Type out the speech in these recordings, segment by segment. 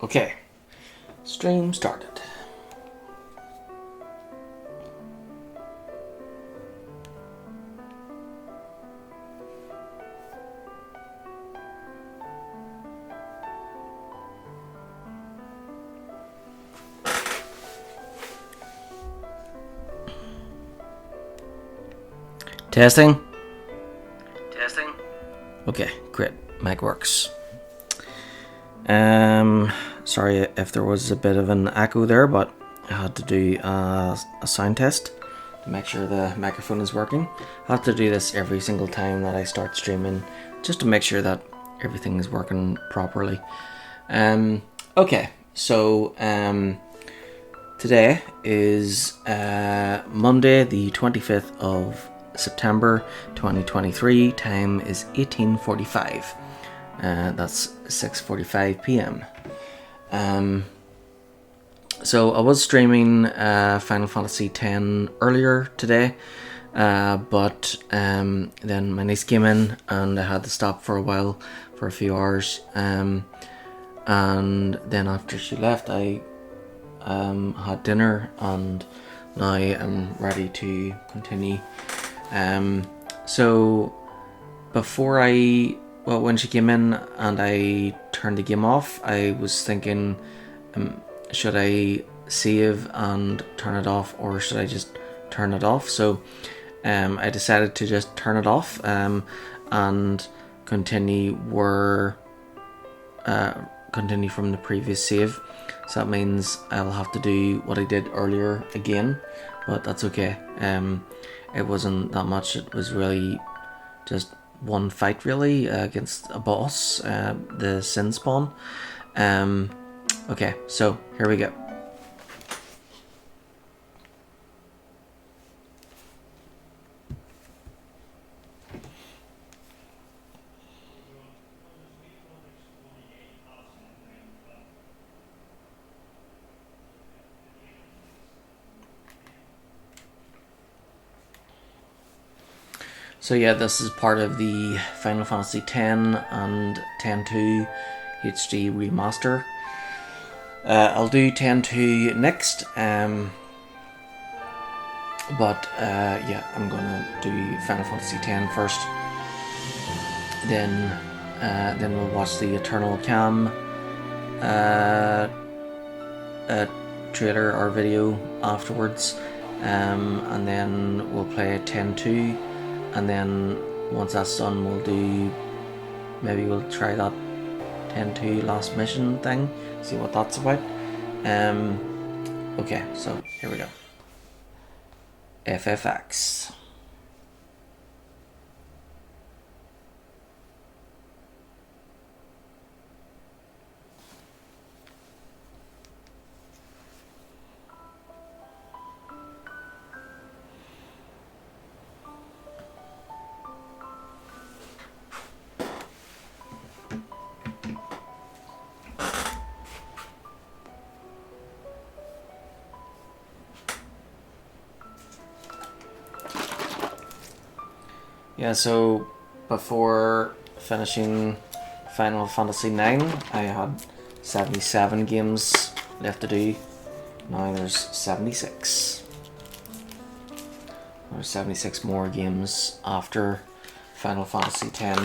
Okay, stream started. Testing? Testing? Okay, great. Mic works. Sorry if there was a bit of an echo there, but I had to do a sound test to make sure the microphone is working. I have to do this every single time that I start streaming, just to make sure that everything is working properly. Okay, so today is Monday, the 25th of September 2023. Time is 18:45. That's 6:45 p.m. So I was streaming Final Fantasy X earlier today, but then my niece came in and I had to stop for a while, for a few hours, and then after she left I had dinner, and now I'm ready to continue. So before when she came in and I turned the game off, I was thinking, should I save and turn it off, or should I just turn it off? So I decided to just turn it off and continue from the previous save. So that means I'll have to do what I did earlier again, but that's okay. It wasn't that much. It was really just one fight really against a boss, the Sin Spawn. Okay, so here we go. So yeah, this is part of the Final Fantasy X and X-2 HD remaster. I'll do X-2 next, but yeah, I'm gonna do Final Fantasy X first. Then we'll watch the Eternal Cam trailer or video afterwards, and then we'll play X-2. And then once that's done, maybe we'll try that X-2 last mission thing, see what that's about. Okay, so here we go. FFX. Yeah, so before finishing Final Fantasy IX, I had 77 games left to do. Now there's 76. There's 76 more games after Final Fantasy X.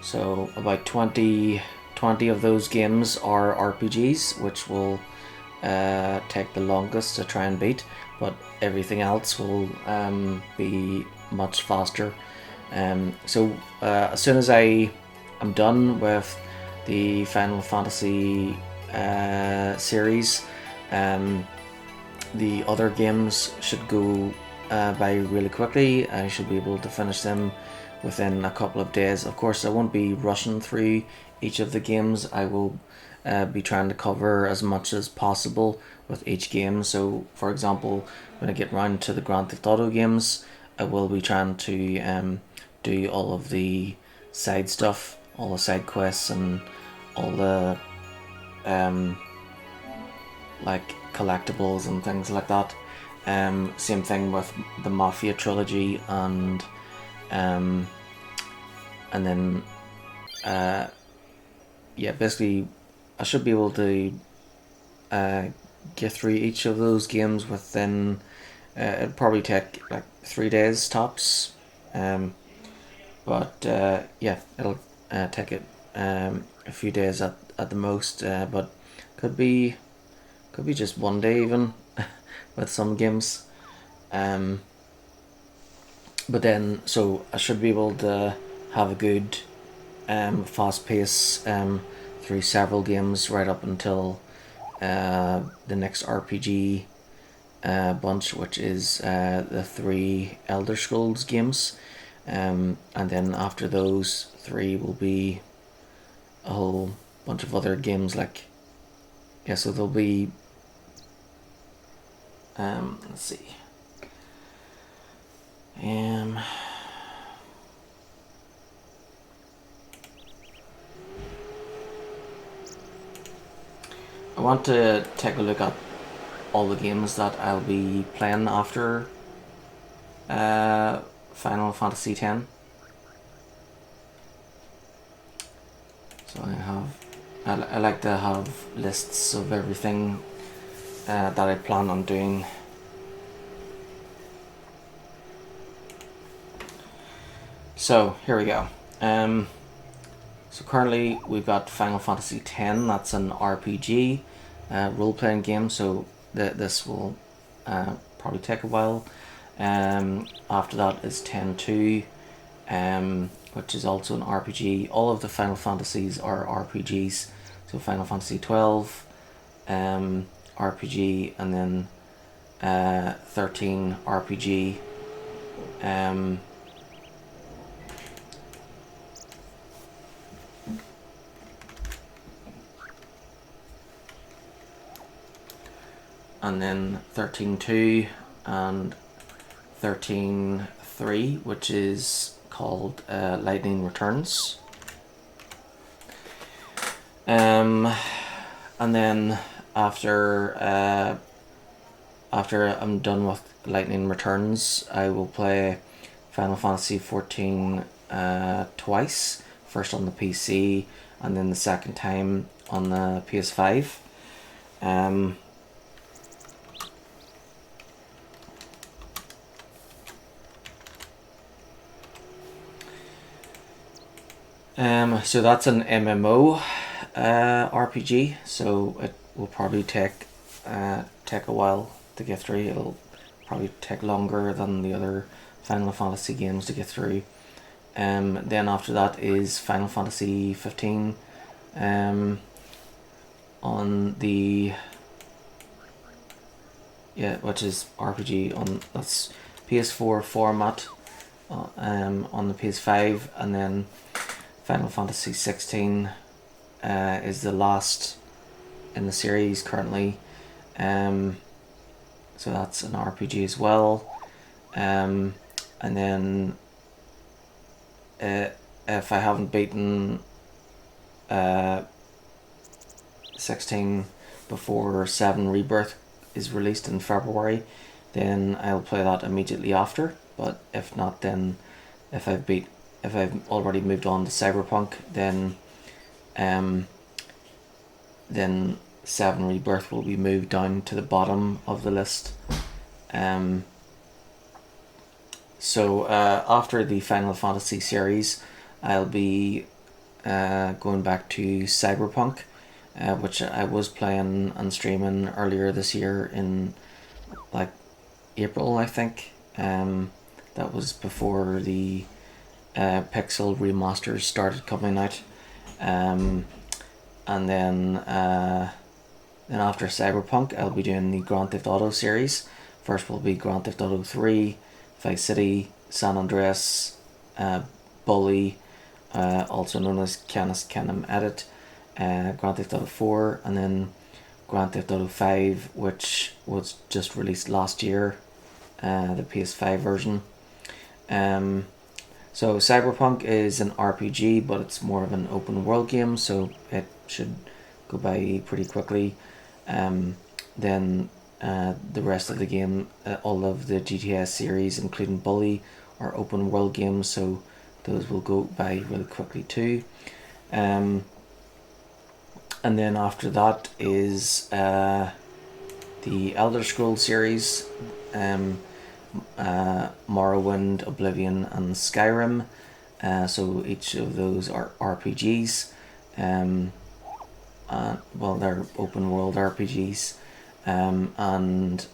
So about 20 of those games are RPGs, which will take the longest to try and beat, but everything else will be much faster. So as soon as I am done with the Final Fantasy series, the other games should go by really quickly. I should be able to finish them within a couple of days. Of course, I won't be rushing through each of the games. I will be trying to cover as much as possible with each game. So for example, when I get round to the Grand Theft Auto games, I will be trying to do all of the side stuff, all the side quests, and all the like collectibles and things like that. Same thing with the Mafia trilogy, and then yeah, basically, I should be able to get through each of those games within. It'd probably take like 3 days tops. But yeah, it'll take it a few days at the most. But could be could be just one day even with some games. Um, but then so I should be able to have a good fast pace through several games right up until the next RPG bunch, which is the three Elder Scrolls games. And then after those three will be a whole bunch of other games like, yeah, so there'll be let's see, I want to take a look at all the games that I'll be playing after Final Fantasy X. So I like to have lists of everything that I plan on doing. So here we go. So currently we've got Final Fantasy X. That's an RPG role-playing game. So this will probably take a while. After that is 10-2, which is also an RPG. All of the Final Fantasies are RPGs. So Final Fantasy 12, RPG, and then 13 RPG. And then 13.2 and 13.3, which is called Lightning Returns. And then after I'm done with Lightning Returns, I will play Final Fantasy 14 twice. First on the PC, and then the second time on the PS5. So that's an MMO RPG, so it will probably take a while to get through. It'll probably take longer than the other Final Fantasy games to get through. Then after that is Final Fantasy 15 on the which is RPG on that's PS4 format on the PS5, and then Final Fantasy 16 is the last in the series currently. So that's an RPG as well. And then if I haven't beaten 16 before 7 Rebirth is released in February, then I'll play that immediately after. But if not, then if I've already moved on to Cyberpunk, then 7 Rebirth will be moved down to the bottom of the list. So after the Final Fantasy series, I'll be going back to Cyberpunk, which I was playing and streaming earlier this year in like April, I think. That was before the Pixel remasters started coming out. And then after Cyberpunk, I'll be doing the Grand Theft Auto series. First will be Grand Theft Auto 3, Vice City, San Andreas, Bully, also known as Canis Canem Edit, Grand Theft Auto 4, and then Grand Theft Auto 5, which was just released last year, the PS5 version. So Cyberpunk is an RPG, but it's more of an open world game, so it should go by pretty quickly. Then the rest of the game, all of the GTS series, including Bully, are open world games, so those will go by really quickly too. And then after that is the Elder Scrolls series, Morrowind, Oblivion, and Skyrim. So each of those are RPGs. Well, they're open world RPGs, and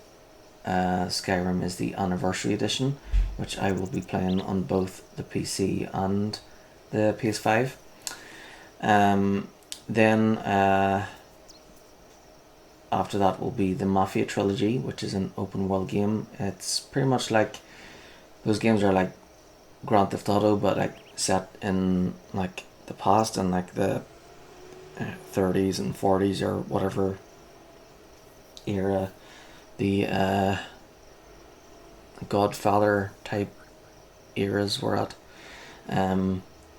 Skyrim is the Anniversary Edition, which I will be playing on both the PC and the PS5. Then after that will be the Mafia trilogy, which is an open world game. It's pretty much like those games are like Grand Theft Auto, but like set in like the past and like the 30s and 40s or whatever era the Godfather type eras were at.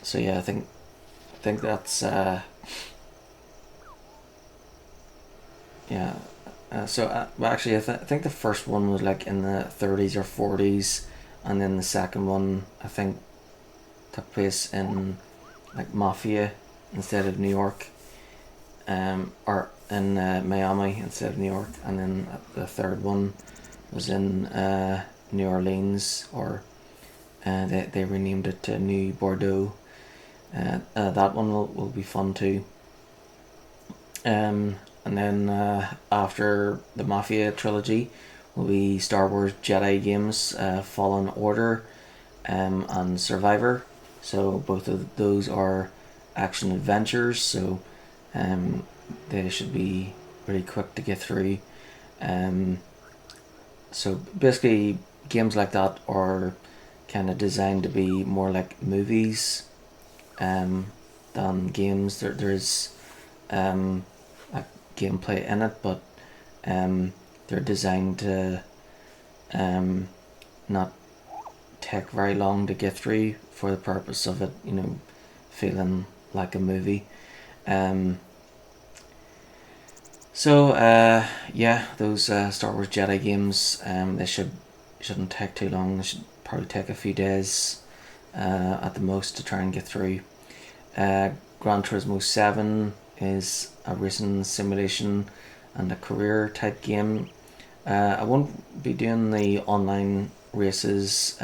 So yeah, I think that's yeah. Well, actually, I think the first one was like in the 30s or 40s, and then the second one I think took place in like Mafia instead of New York, or in Miami instead of New York, and then the third one was in New Orleans, or they renamed it to New Bordeaux. That one will be fun too. And then after the Mafia trilogy will be Star Wars Jedi games, Fallen Order, and Survivor. So both of those are action adventures, so they should be pretty quick to get through. So basically, games like that are kind of designed to be more like movies than games. There's like gameplay in it, but they're designed to not take very long to get through for the purpose of it, feeling like a movie. Yeah, those Star Wars Jedi games, they shouldn't take too long. They should probably take a few days at the most to try and get through. Gran Turismo 7 is a racing simulation and a career type game. I won't be doing the online races,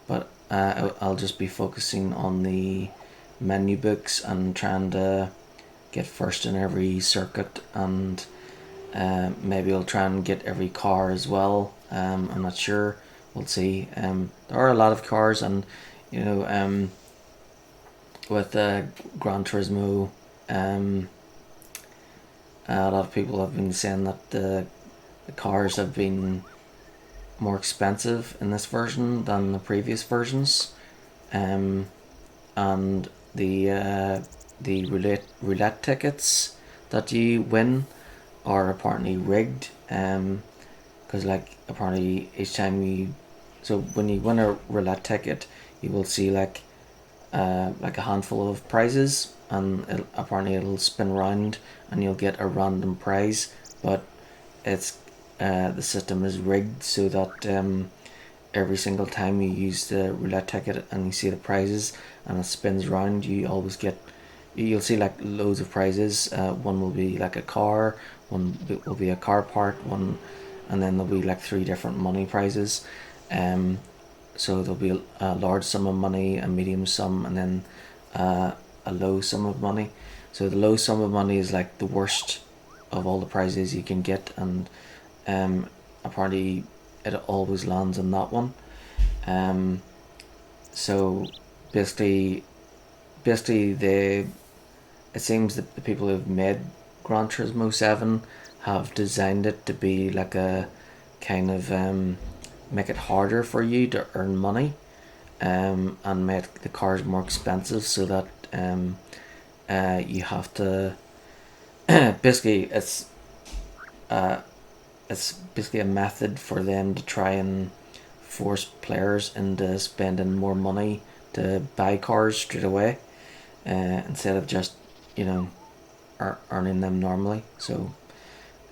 but I'll just be focusing on the menu books and trying to get first in every circuit, and maybe I'll try and get every car as well. I'm not sure. We'll see. There are a lot of cars, and with Gran Turismo, a lot of people have been saying that the cars have been more expensive in this version than the previous versions, and the roulette tickets that you win are apparently rigged, because like apparently each time when you win a roulette ticket, you will see like a handful of prizes, and apparently it'll spin around and you'll get a random prize, but it's the system is rigged so that every single time you use the roulette ticket and you see the prizes and it spins around, you'll see like loads of prizes. One will be like a car, one will be a car part, and then there'll be like 3 different money prizes. So there'll be a large sum of money, a medium sum, and then a low sum of money. So the low sum of money is like the worst of all the prizes you can get, and apparently it always lands on that one. So basically it seems that the people who've made Gran Turismo 7 have designed it to be like a kind of make it harder for you to earn money, and make the cars more expensive, so that you have to basically it's basically a method for them to try and force players into spending more money to buy cars straight away, instead of just earning them normally. So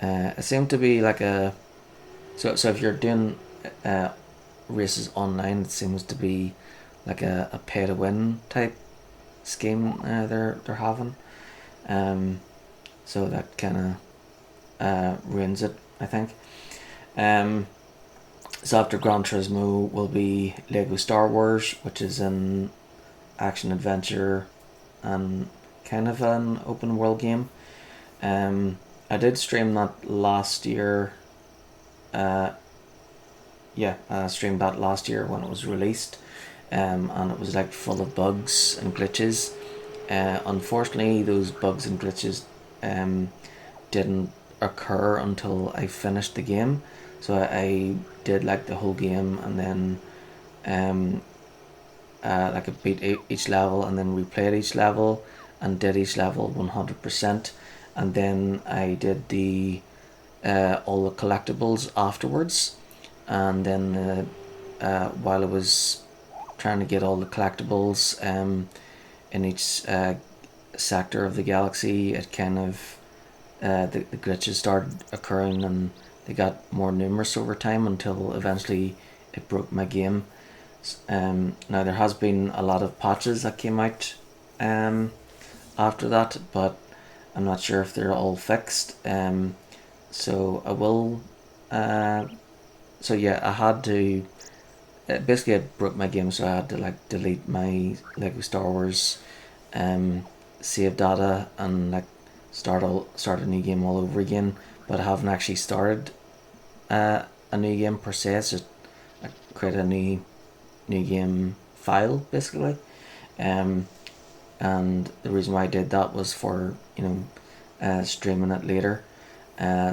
it seemed to be like so if you're doing races online, it seems to be like a pay to win type scheme they're having. So that kind of ruins it, I think. So after Gran Turismo will be Lego Star Wars, which is an action adventure and kind of an open world game. I did stream that last year. I streamed that last year when it was released, and it was like full of bugs and glitches. Unfortunately, those bugs and glitches didn't occur until I finished the game. So I did like the whole game, and then like I beat each level, and then replayed each level, and did each level 100%, and then I did the all the collectibles afterwards, and then while I was trying to get all the collectibles in each sector of the galaxy, it kind of the glitches started occurring, and they got more numerous over time until eventually it broke my game. Now there has been a lot of patches that came out after that, but I'm not sure if they're all fixed. So I will. So yeah, I had to. Basically, it broke my game, so I had to like delete my Lego Star Wars save data and like start a new game all over again. But I haven't actually started a new game per se. It's just I create a new game file basically. And the reason why I did that was for streaming it later.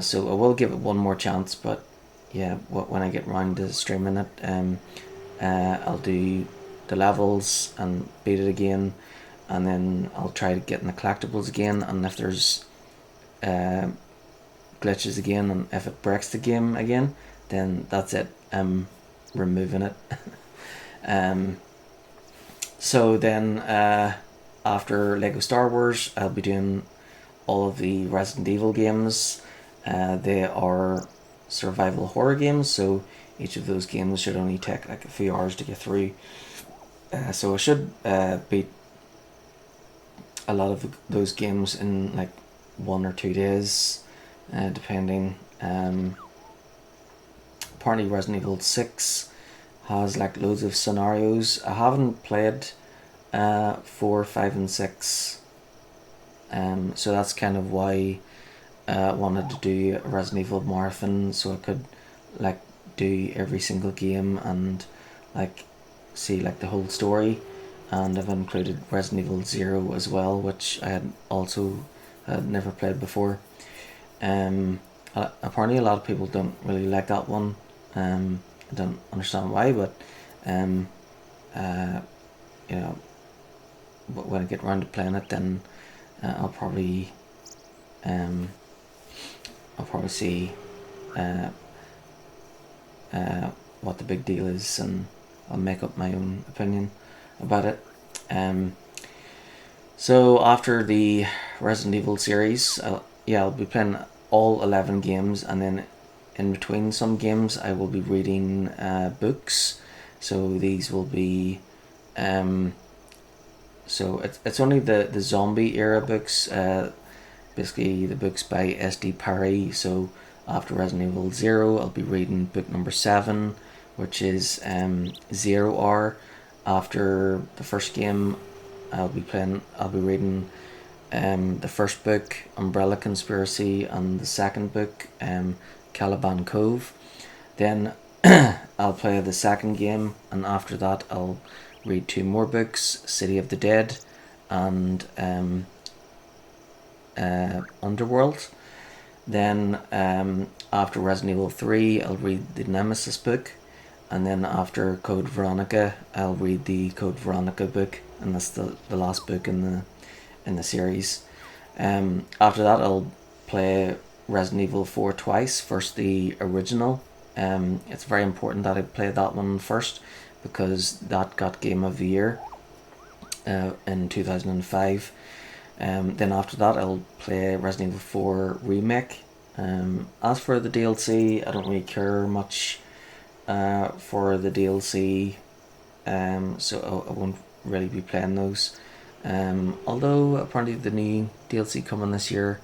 So I will give it one more chance, but yeah, when I get around to streaming it, I'll do the levels and beat it again, and then I'll try to get in the collectibles again, and if there's glitches again, and if it breaks the game again, then that's it. I'm removing it. So then after Lego Star Wars, I'll be doing all of the Resident Evil games. They are survival horror games, so each of those games should only take like a few hours to get through. So I should beat a lot of those games in like 1 or 2 days, depending. Apparently Resident Evil 6 has like loads of scenarios. I haven't played 4, 5 and 6, so that's kind of why I wanted to do a Resident Evil marathon, so I could like do every single game and like see like the whole story. And I've included Resident Evil 0 as well, which I had never played before. Apparently a lot of people don't really like that one. I don't understand why, but you know, when I get around to playing it, then I'll probably see what the big deal is, and I'll make up my own opinion about it. So after the Resident Evil series, I'll be playing all 11 games, and then in between some games I will be reading books. So these will be so it's only the zombie era books, basically the books by S.D. Parry. So after Resident Evil 0, I'll be reading book number 7, which is Zero Hour. After the first game, I'll be reading the first book, Umbrella Conspiracy, and the second book, Caliban Cove. Then I'll play the second game, and after that I'll read 2 more books, City of the Dead and Underworld. Then after Resident Evil 3, I'll read the Nemesis book, and then after Code Veronica, I'll read the Code Veronica book, and that's the last book in the series. After that, I'll play Resident Evil 4 twice. First, the original. It's very important that I play that one first, because that got Game of the Year in 2005. Then after that, I'll play Resident Evil 4 Remake. As for the DLC, I don't really care much for the DLC, so I won't really be playing those. Although apparently the new DLC coming this year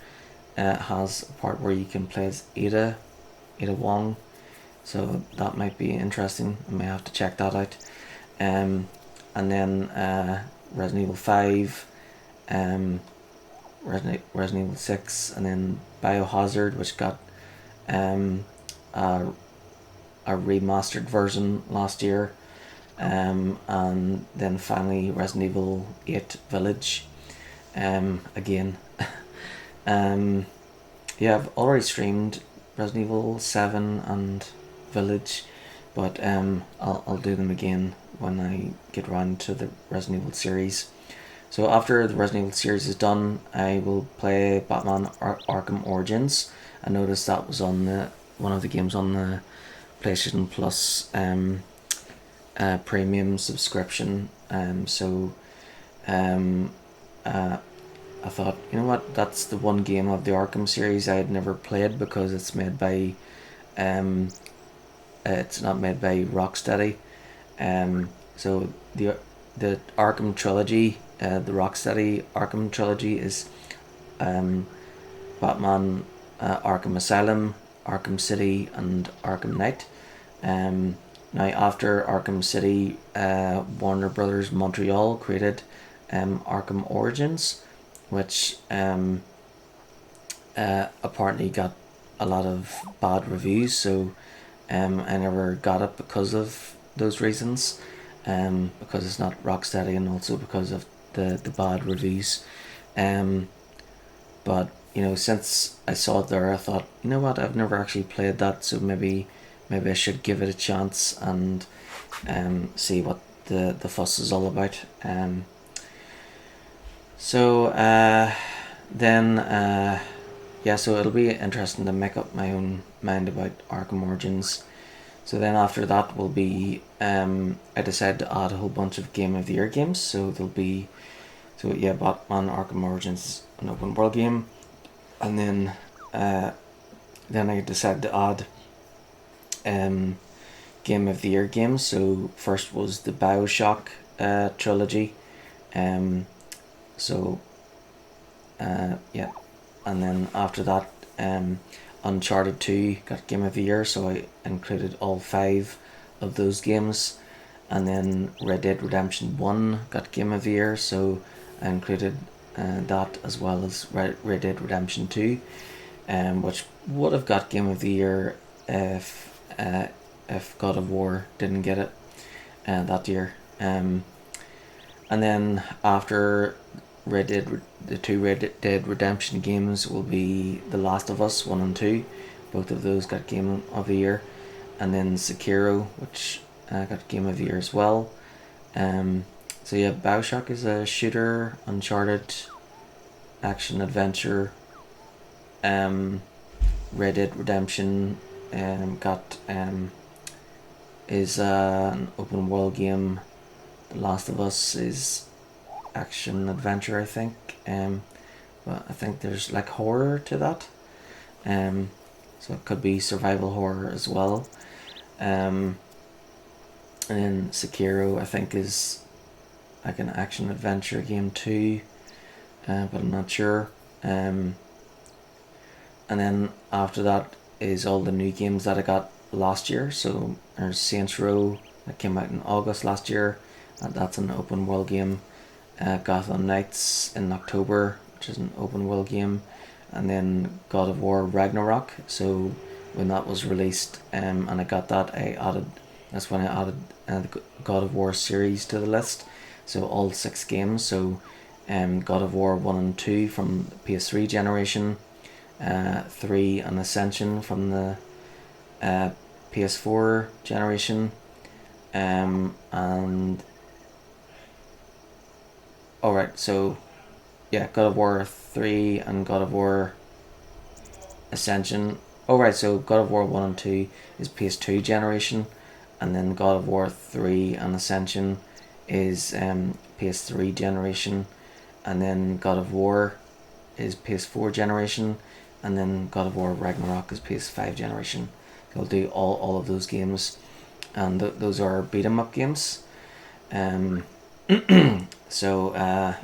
has a part where you can play as Ada Wong, so that might be interesting. I may have to check that out. And then Resident Evil 5, Resident Evil 6, and then Biohazard, which got a remastered version last year. And then finally Resident Evil 8 Village. Again, yeah, I've already streamed Resident Evil 7 and Village, but I'll do them again when I get around to the Resident Evil series. So after the Resident Evil series is done, I will play Batman Arkham Origins. I noticed that was on one of the games on the PlayStation Plus premium subscription. I thought, you know what, that's the one game of the Arkham series I had never played, because it's made by it's not made by Rocksteady. So the Arkham trilogy, the Rocksteady Arkham trilogy is Batman Arkham Asylum, Arkham City, and Arkham Knight. Now, after Arkham City, Warner Brothers Montreal created Arkham Origins, which apparently got a lot of bad reviews, so I never got it because of those reasons, because it's not Rocksteady, and also because of the bad reviews. But you know, since I saw it there, I thought, you know what, I've never actually played that, so maybe I should give it a chance and see what the fuss is all about. So it'll be interesting to make up my own mind about Arkham Origins. So then after that will be I decided to add a whole bunch of Game of the Year games. So there'll be Batman Arkham Origins, an open world game, and then I decided to add Game of the Year games. So first was the Bioshock trilogy. And then after that, Uncharted 2 got Game of the Year, so I included all 5 of those games. And then Red Dead Redemption 1 got Game of the Year, so I included that, as well as Red Dead Redemption 2, which would have got Game of the Year if God of War didn't get it that year. And then after the 2 Red Dead Redemption games will be The Last of Us 1 and 2. Both of those got Game of the Year. And then Sekiro, which got Game of the Year as well. Bioshock is a shooter. Uncharted, action adventure. Red Dead Redemption is an open world game. The Last of Us is action adventure, I think. But I think there's like horror to that. So it could be survival horror as well. And then Sekiro, I think, is like an action adventure game too, but I'm not sure. And then after that is all the new games that I got last year. So there's Saints Row that came out in August last year. That's an open world game. Gotham Knights in October, which is an open world game. And then God of War Ragnarok. So when that was released, and I got that, that's when I added the God of War series to the list. So all 6 games. So God of War 1 and 2 from the PS3 generation, 3 and Ascension from the PS4 generation, and alright, so yeah, God of War 3 and God of War Ascension. Alright, so God of War 1 and 2 is PS2 generation, and then God of War 3 and Ascension is PS3 generation, and then God of War is PS4 generation, and then God of War Ragnarok is PS5 generation. So I'll do all of those games, and those are beat 'em up games. So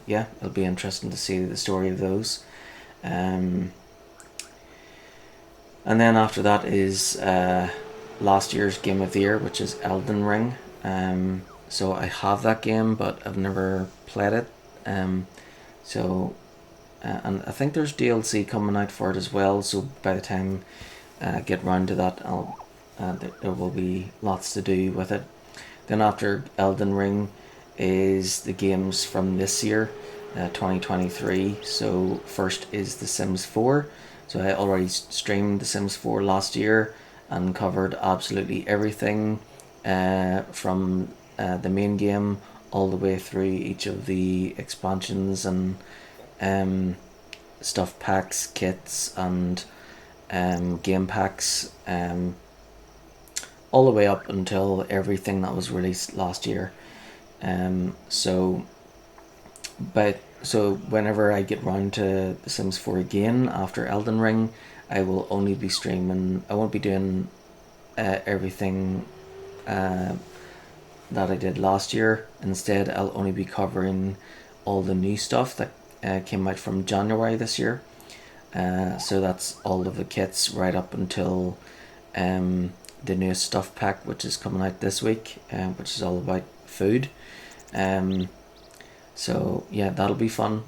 yeah, it'll be interesting to see the story of those. And then after that is last year's game of the year, which is Elden Ring. So I have that game, but I've never played it. So and I think there's DLC coming out for it as well. So by the time I get round to that, there will be lots to do with it. Then after Elden Ring is the games from this year, 2023. So first is The Sims 4. So I already streamed The Sims 4 last year and covered absolutely everything from the main game all the way through each of the expansions and stuff packs, kits, and game packs, all the way up until everything that was released last year. So whenever I get round to The Sims 4 again after Elden Ring, I will only be streaming. I won't be doing everything that I did last year. Instead, I'll only be covering all the new stuff that came out from January this year. So that's all of the kits right up until the newest stuff pack, which is coming out this week, which is all about food. So yeah, that'll be fun.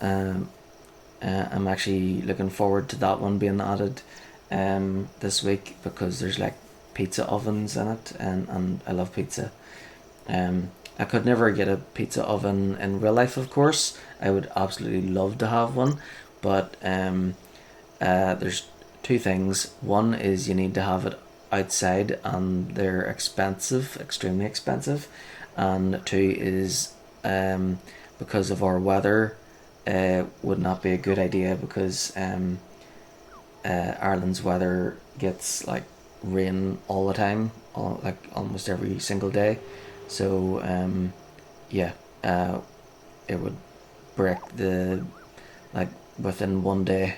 I'm actually looking forward to that one being added this week, because there's like pizza ovens in it, and I love pizza. I could never get a pizza oven in real life, of course. I would absolutely love to have one, but there's two things. One is you need to have it outside, and they're expensive, extremely expensive. And two is because of our weather, would not be a good idea, because Ireland's weather gets like rain all the time, like almost every single day. So yeah, it would break the like within one day.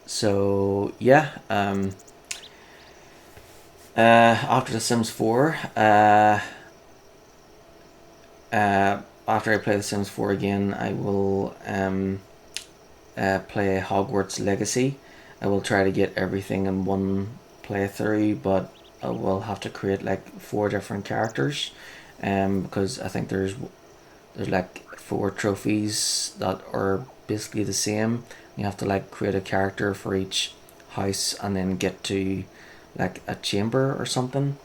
So yeah, after The Sims 4, after I play The Sims 4 again, I will play Hogwarts Legacy. I will try to get everything in one playthrough, but I will have to create like 4 different characters, because I think there's like 4 trophies that are basically the same. You have to like create a character for each house and then get to like a chamber or something.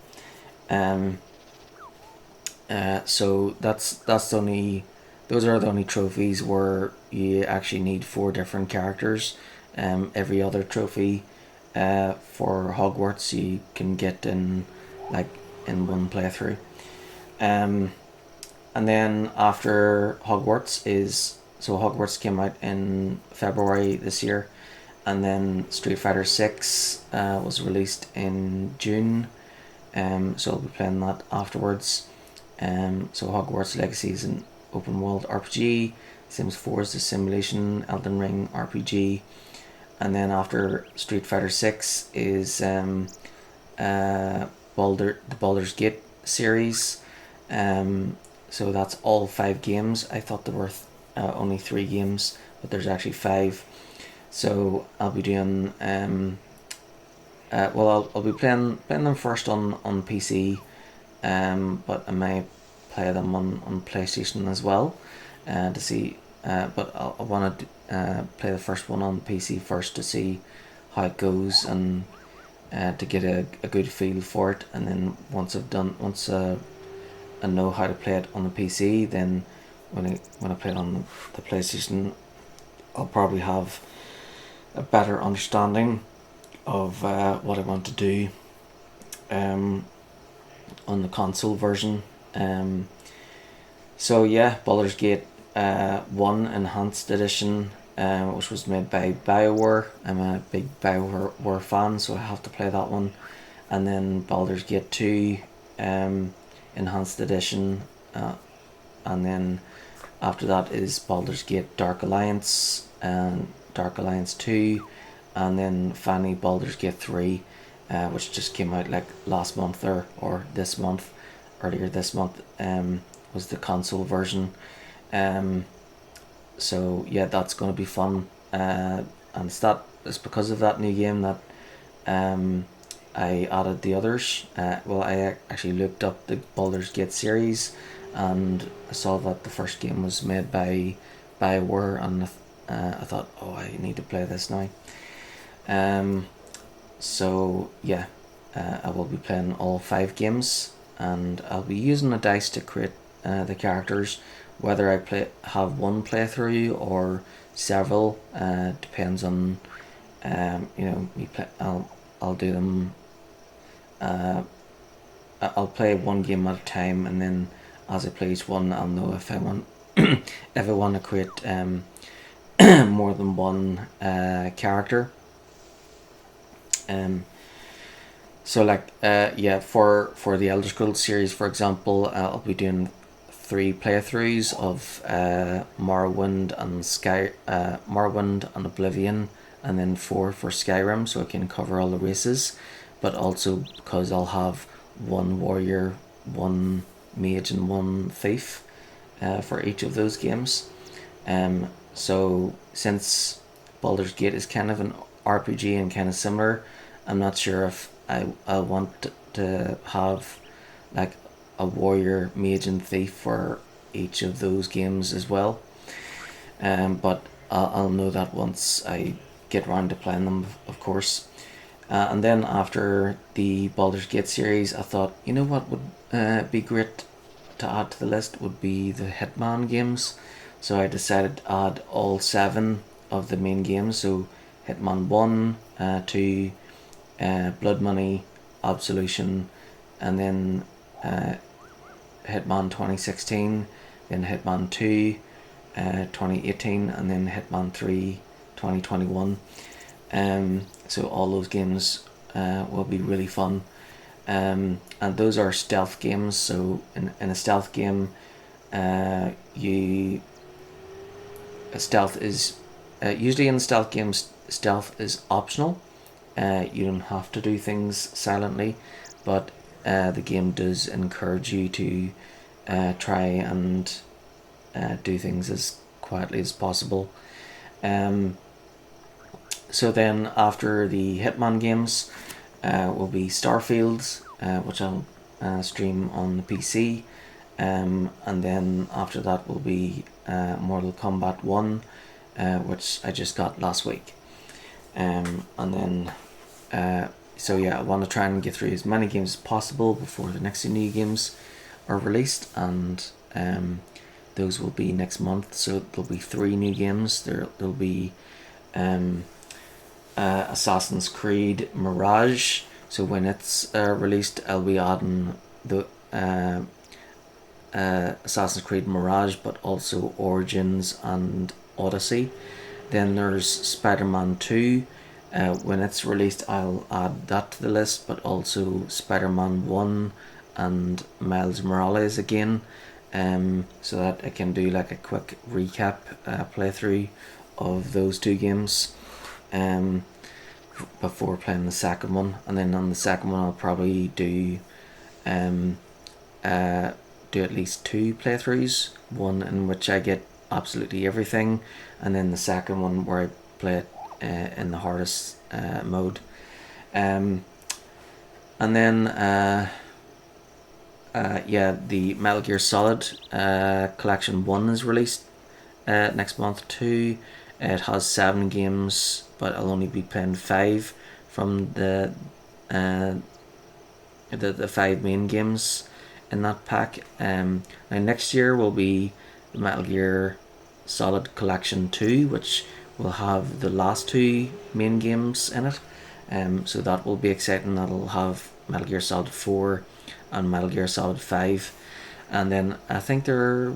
So that's the only, those are the only trophies where you actually need 4 different characters. Every other trophy for Hogwarts you can get in like in one playthrough. And then after Hogwarts is, so Hogwarts came out in February this year, and then Street Fighter 6 was released in June. So I'll be playing that afterwards. So Hogwarts Legacy is an open world RPG. Sims 4 is the simulation Elden Ring RPG. And then after Street Fighter 6 is the Baldur's Gate series. So that's all 5 games. I thought there were only 3 games, but there's actually 5. So I'll be doing I'll be playing them first on PC, but I may play them on PlayStation as well, to see. But I want to play the first one on PC first to see how it goes, and to get a good feel for it. And then once I know how to play it on the PC, then when I play it on the PlayStation, I'll probably have a better understanding of what I want to do on the console version. So yeah, Baldur's Gate 1 Enhanced Edition, which was made by BioWare. I'm a big BioWare fan, so I have to play that one. And then Baldur's Gate 2 Enhanced Edition, and then after that is Baldur's Gate Dark Alliance and Dark Alliance 2, and then finally Baldur's Gate 3, which just came out like last month or this month. earlier this month was the console version. So yeah, that's going to be fun, and it's because of that new game that I added the others. Well, I actually looked up the Baldur's Gate series, and I saw that the first game was made by BioWare, and I thought, oh, I need to play this now. So yeah, I will be playing all 5 games, and I'll be using a dice to create the characters. Whether I have one playthrough or several depends on I'll do them. I'll play one game at a time, and then as I play each one, I'll know if I want if I want to create more than one character. So for the Elder Scrolls series, for example, I'll be doing 3 playthroughs of Morrowind and Oblivion, and then 4 for Skyrim, so I can cover all the races. But also because I'll have 1 warrior, 1 mage, and 1 thief for each of those games. So since Baldur's Gate is kind of an RPG and kind of similar, I'm not sure if I want to have like a warrior, mage, and thief for each of those games as well. But I'll know that once I get around to playing them, of course. And then after the Baldur's Gate series, I thought, you know what would be great to add to the list would be the Hitman games. So I decided to add all 7 of the main games. So Hitman 1, 2, Blood Money, Absolution, and then Hitman 2016, then Hitman 2, 2018, and then Hitman 3, 2021. So all those games will be really fun. And those are stealth games. So in a stealth game, stealth is usually in stealth games, stealth is optional. You don't have to do things silently, but the game does encourage you to try and do things as quietly as possible. So then after the Hitman games will be Starfield, which I'll stream on the PC, and then after that will be Mortal Kombat 1, which I just got last week. And then so yeah, I want to try and get through as many games as possible before the next new games are released, and those will be next month. So there'll be 3 new games. There'll be Assassin's Creed Mirage. So when it's released, I'll be adding the Assassin's Creed Mirage, but also Origins and Odyssey. Then there's Spider-Man 2. When it's released, I'll add that to the list, but also Spider-Man 1 and Miles Morales again, so that I can do like a quick recap playthrough of those 2 games before playing the second one. And then on the second one, I'll probably do at least 2 playthroughs, one in which I get absolutely everything, and then the second one where I play it in the hardest mode. And then the Metal Gear Solid Collection 1 is released next month too. It has 7 games, but I'll only be playing 5 from the 5 main games in that pack. Now next year will be the Metal Gear Solid Collection 2, which will have the last 2 main games in it. So that will be exciting. That'll have Metal Gear Solid 4 and Metal Gear Solid 5. And then I think they're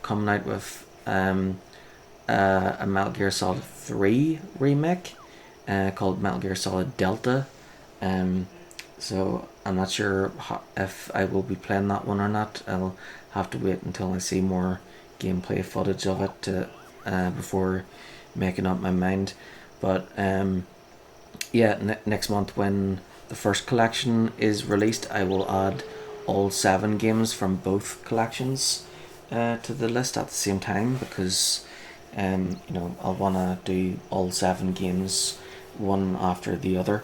coming out with a Metal Gear Solid 3 remake called Metal Gear Solid Delta. So I'm not sure if I will be playing that one or not. I'll have to wait until I see more gameplay footage of it before making up my mind. But next month when the first collection is released, I will add all 7 games from both collections to the list at the same time, because I'll want to do all 7 games one after the other.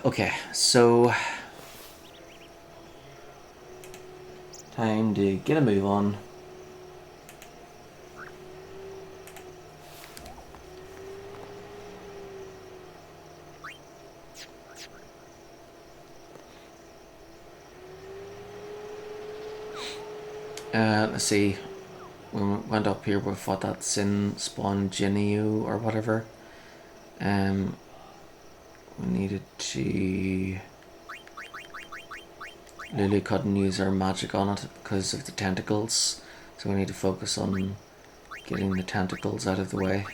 Okay, so time to get a move on. Let's see. We went up here with what, that Sin Spawn Genio or whatever. We needed to... Lulu couldn't use her magic on it because of the tentacles, so we need to focus on getting the tentacles out of the way.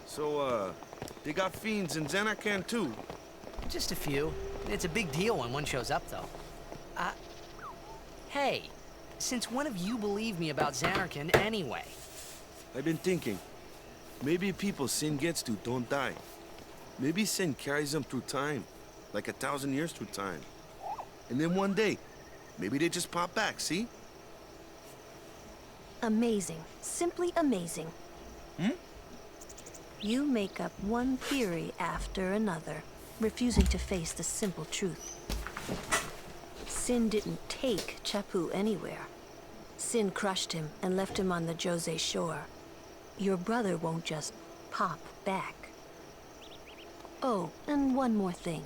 So, they got fiends in Zanarkand too? Just a few. It's a big deal when one shows up, though. Hey, since when have you believed me about Zanarkand anyway? I've been thinking. Maybe people Sin gets to don't die. Maybe Sin carries them through time, like 1,000 years through time. And then one day, maybe they just pop back, see? Amazing. Simply amazing. You make up one theory after another, refusing to face the simple truth. Sin didn't take Chappu anywhere. Sin crushed him and left him on the Jose shore. Your brother won't just pop back. Oh, and one more thing.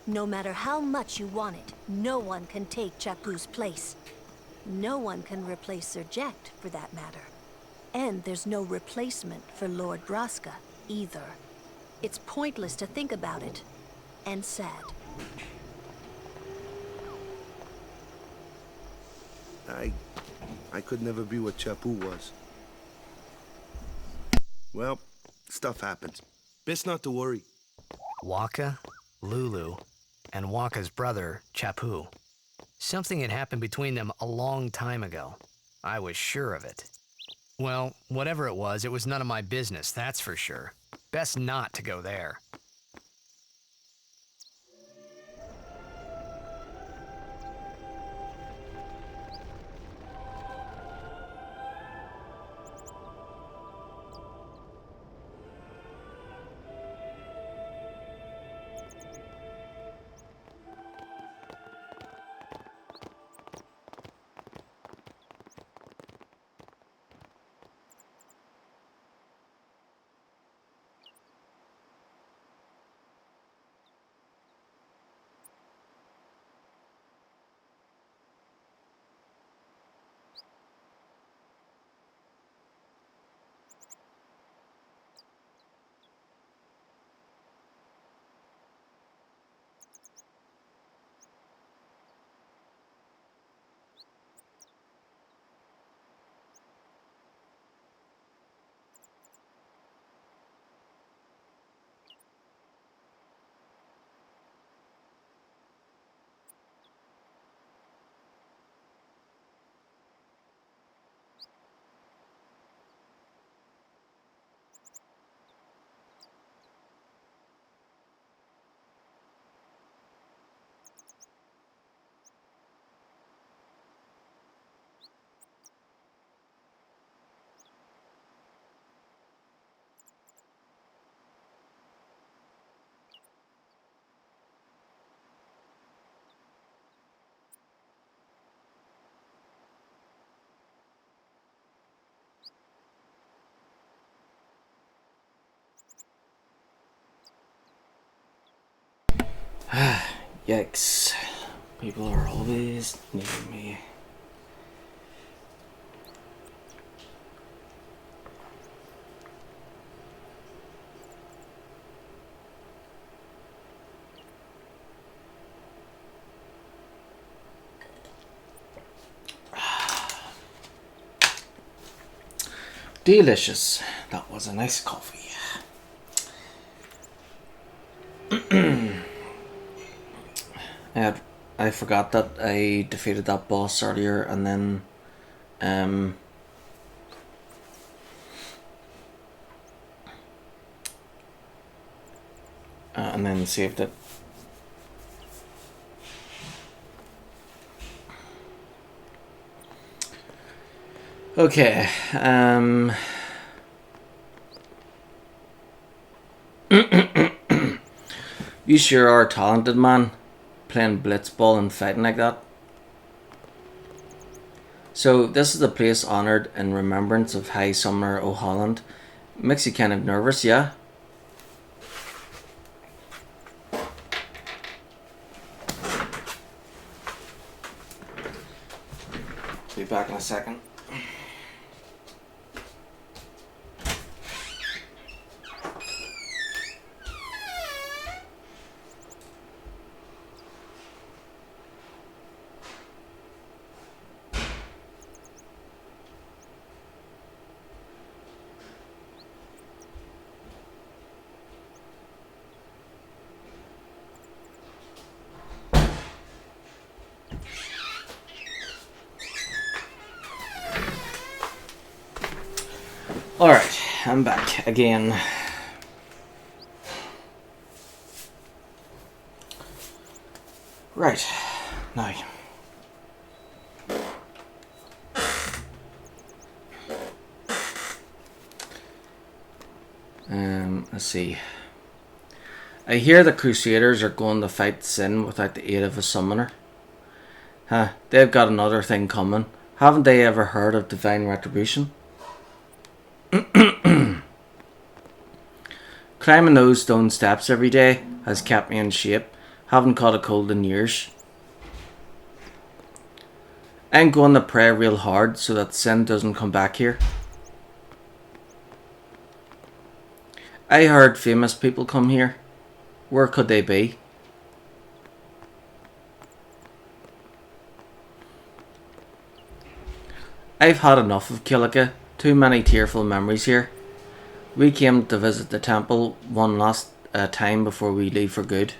No matter how much you want it, no one can take Chappu's place. No one can replace Serject, for that matter. And there's no replacement for Lord Braska, either. It's pointless to think about it. And sad. I could never be what Chappu was. Well, stuff happens. Best not to worry. Waka, Lulu, and Waka's brother, Chappu. Something had happened between them a long time ago. I was sure of it. Well, whatever it was none of my business, that's for sure. Best not to go there. Yikes. People are always needing me. Delicious. That was a nice coffee. I forgot that I defeated that boss earlier, and then saved it. Okay. You sure are talented, man. Playing blitzball and fighting like that. So this is a place honoured in remembrance of High Summer O'Holland. Makes you kind of nervous, yeah? Be back in a second. Alright, I'm back again. Right, now. Let's see. I hear the Crusaders are going to fight Sin without the aid of a summoner. Huh, they've got another thing coming. Haven't they ever heard of divine retribution? Climbing those stone steps every day has kept me in shape. Haven't caught a cold in years. I'm going to pray real hard so that Sin doesn't come back here. I heard famous people come here. Where could they be? I've had enough of Kilika. Too many tearful memories here. We came to visit the temple one last time before we leave for good.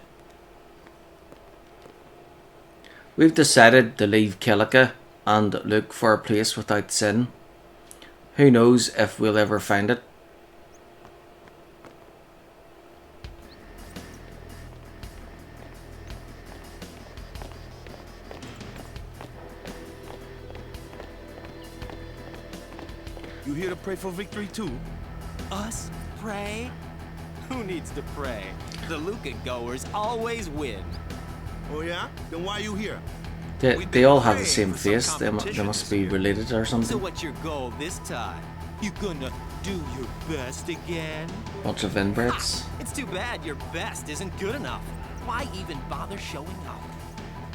We've decided to leave Kilika and look for a place without Sin. Who knows if we'll ever find it. You here to pray for victory too? Us? Pray? Who needs to pray? The Luca goers always win. Oh yeah? Then why are you here? They all have the same face. They must be related or So something. what's your goal this time? You gonna do your best again? Bunch of inbreds. It's too bad your best isn't good enough. Why even bother showing up?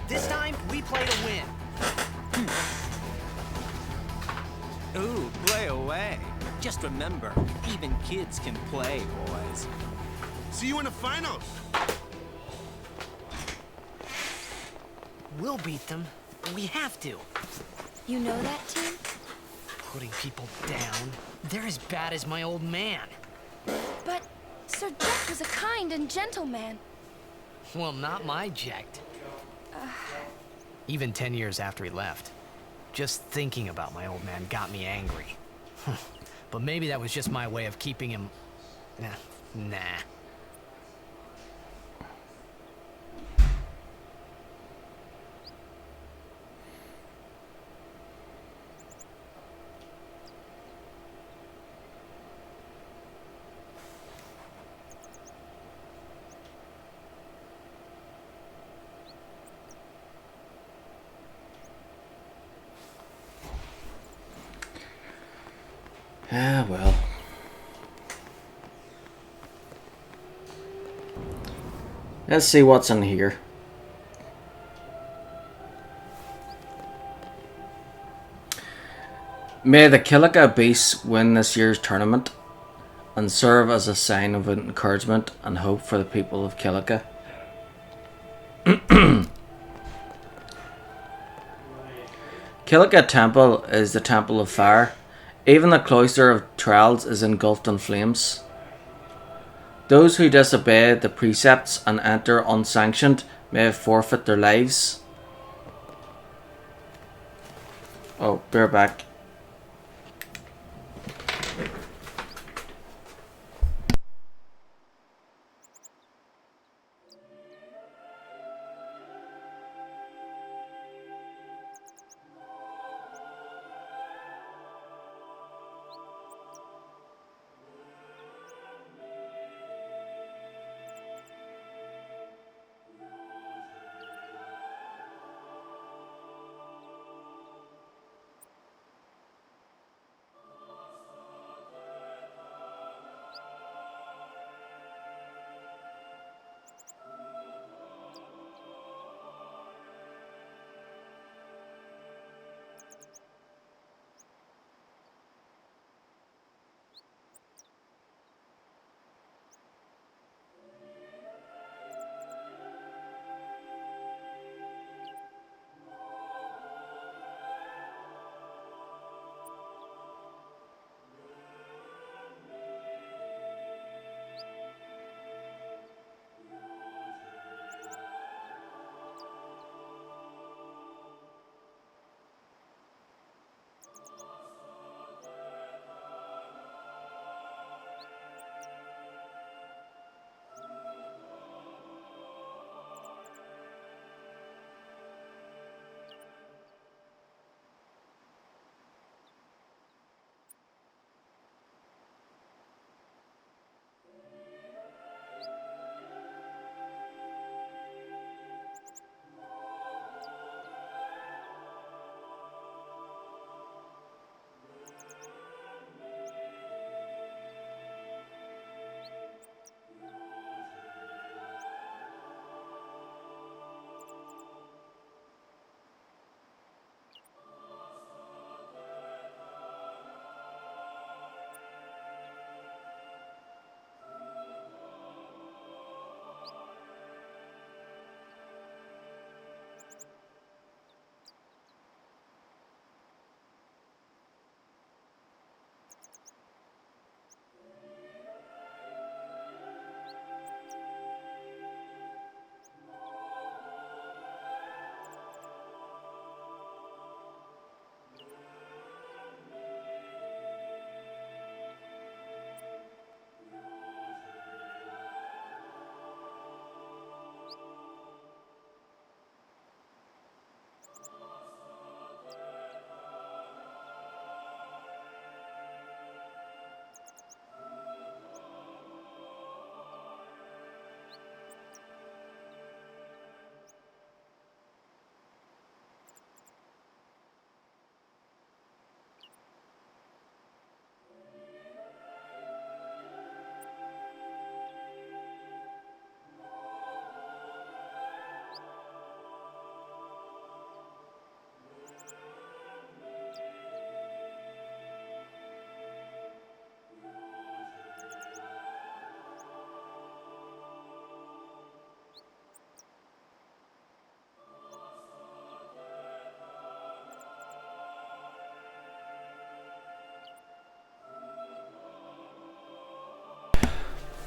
This time, we play to win. Ooh, play away. Just remember, even kids can play, boys. See you in the finals. We'll beat them. We have to. You know that team? Putting people down. They're as bad as my old man. But Sir Jack was a kind and gentle man. Well, not my Jekt. Even 10 years after he left. Just thinking about my old man got me angry. But maybe that was just my way of keeping him... Nah. Ah, well. Let's see what's in here. May the Kilika Beasts win this year's tournament and serve as a sign of encouragement and hope for the people of Kilika. Kilika Temple is the Temple of Fire. Even the cloister of trials is engulfed in flames. Those who disobey the precepts and enter unsanctioned may forfeit their lives. Oh, bear back.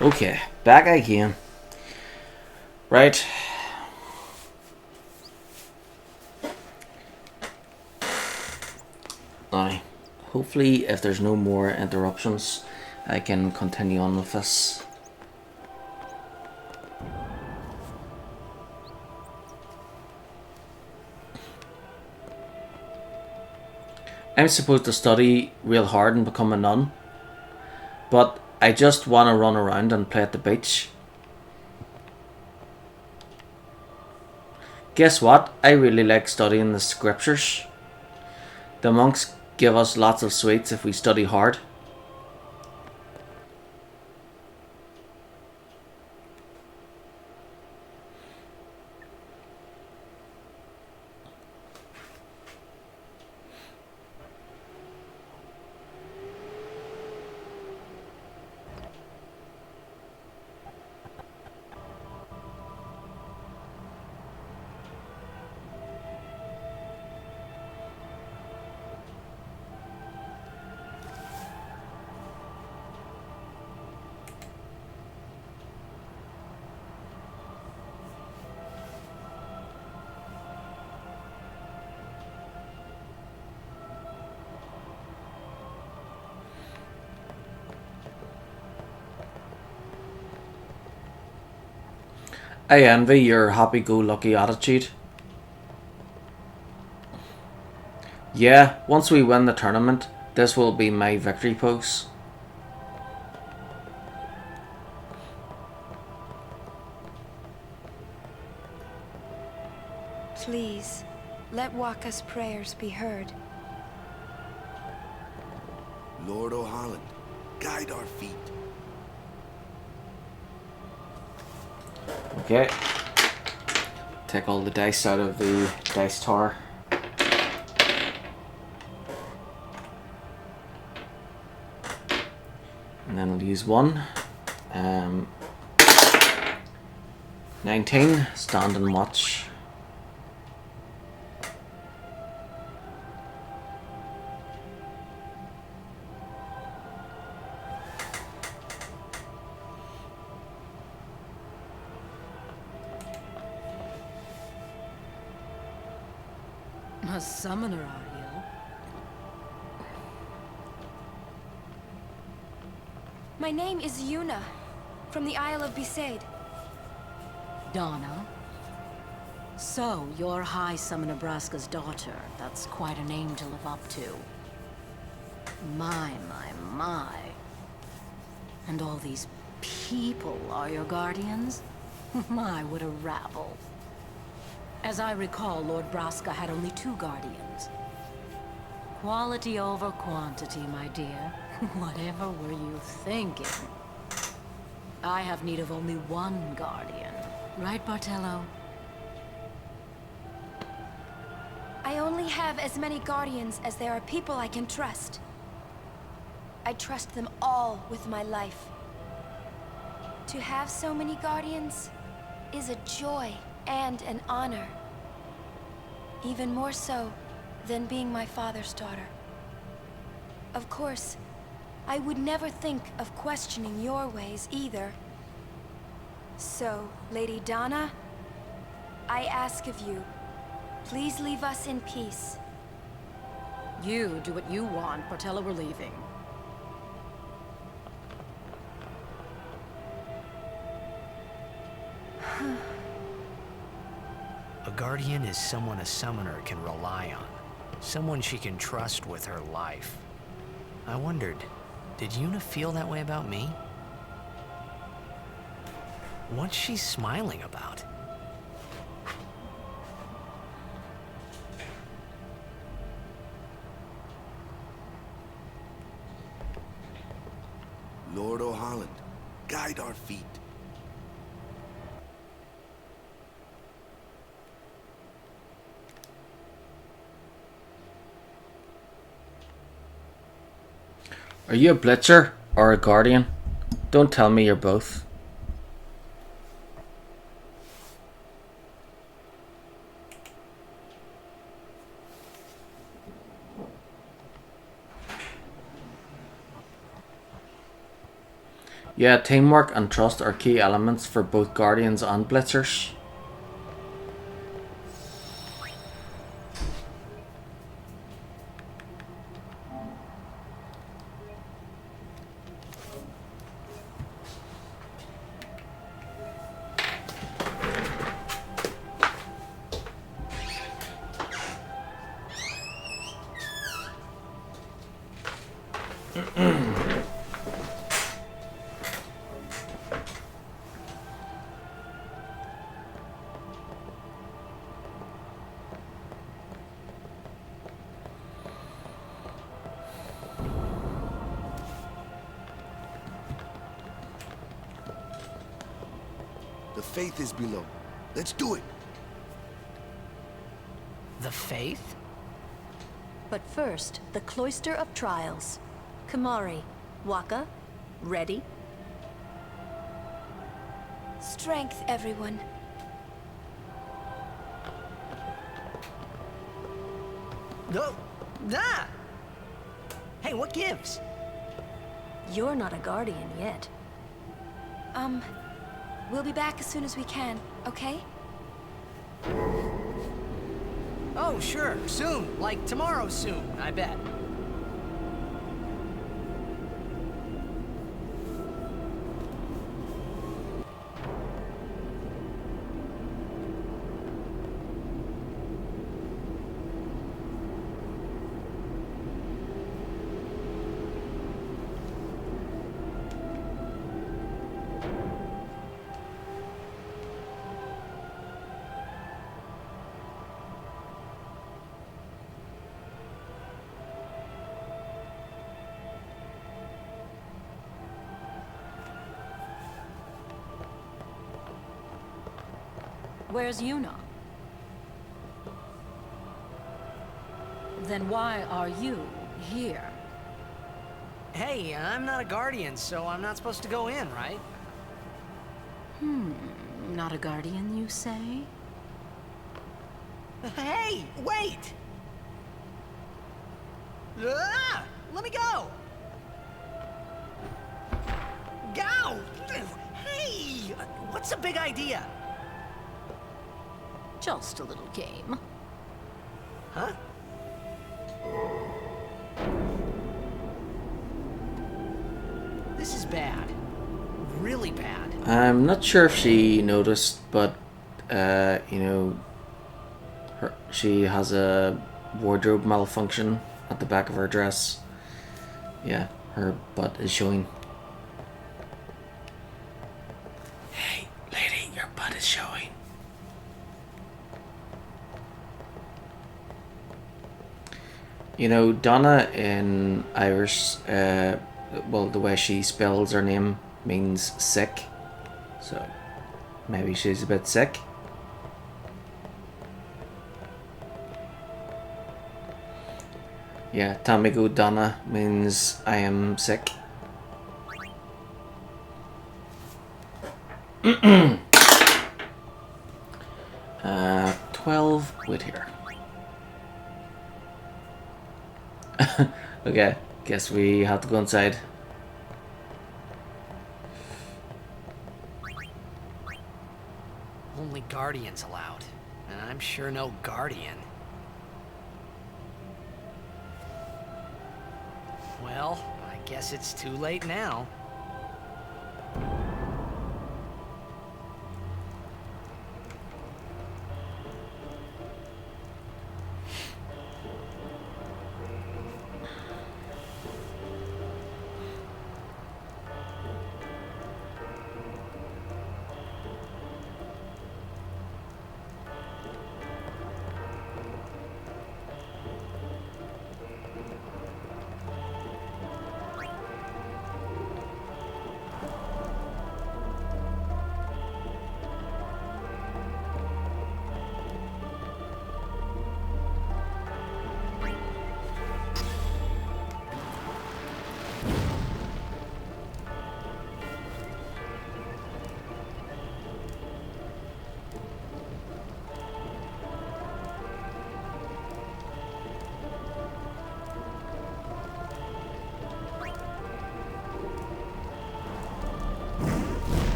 Okay, back again. Right. Now, hopefully, if there's no more interruptions, I can continue on with this. I'm supposed to study real hard and become a nun, but I just want to run around and play at the beach. Guess what? I really like studying the scriptures. The monks give us lots of sweets if we study hard. I envy your happy-go-lucky attitude. Yeah, once we win the tournament, this will be my victory pose. Please, let Waka's prayers be heard. Lord O'Holland, guide our feet. Okay. Take all the dice out of the dice tower. And then I'll use one. 19, stand and watch. A summoner, are you? My name is Yuna, from the Isle of Besaid. Donna? So, you're High Summoner Braska's daughter. That's quite a name to live up to. My. And all these people are your guardians? My, what a rabble. As I recall, Lord Braska had only 2 guardians. Quality over quantity, my dear. Whatever were you thinking? I have need of only 1 guardian. Right, Bartello? I only have as many guardians as there are people I can trust. I trust them all with my life. To have so many guardians is a joy and an honor. Even more so than being my father's daughter. Of course, I would never think of questioning your ways either. So, Lady Donna, I ask of you, please leave us in peace. You do what you want, Bartello, we're leaving. A guardian is someone a summoner can rely on. Someone she can trust with her life. I wondered, did Yuna feel that way about me? What's she smiling about? Lord O'Holland, guide our feet. Are you a blitzer or a guardian? Don't tell me you're both. Yeah, teamwork and trust are key elements for both guardians and blitzers. The faith is below. Let's do it. The faith? But first, the Cloister of Trials. Kamari, Waka, ready? Strength, everyone. No! Ah! Hey, what gives? You're not a guardian yet. We'll be back as soon as we can, okay? Oh, sure, soon. Like tomorrow soon, I bet. Where's Yuna? Then why are you here? Hey, I'm not a guardian, so I'm not supposed to go in, right? Not a guardian, you say? Hey, wait! Ah, let me go! Go! Hey! What's the big idea? Just a little game. Huh? This is bad. Really bad. I'm not sure if she noticed, but you know, she has a wardrobe malfunction at the back of her dress. Yeah, her butt is showing. Hey, lady, your butt is showing. You know, Donna in Irish, well, the way she spells her name means sick. So, maybe she's a bit sick. Yeah, Tamigo Donna means I am sick. 12 wait here. Okay, guess we have to go inside. Only guardians allowed. And I'm sure no guardian. Well, I guess it's too late now.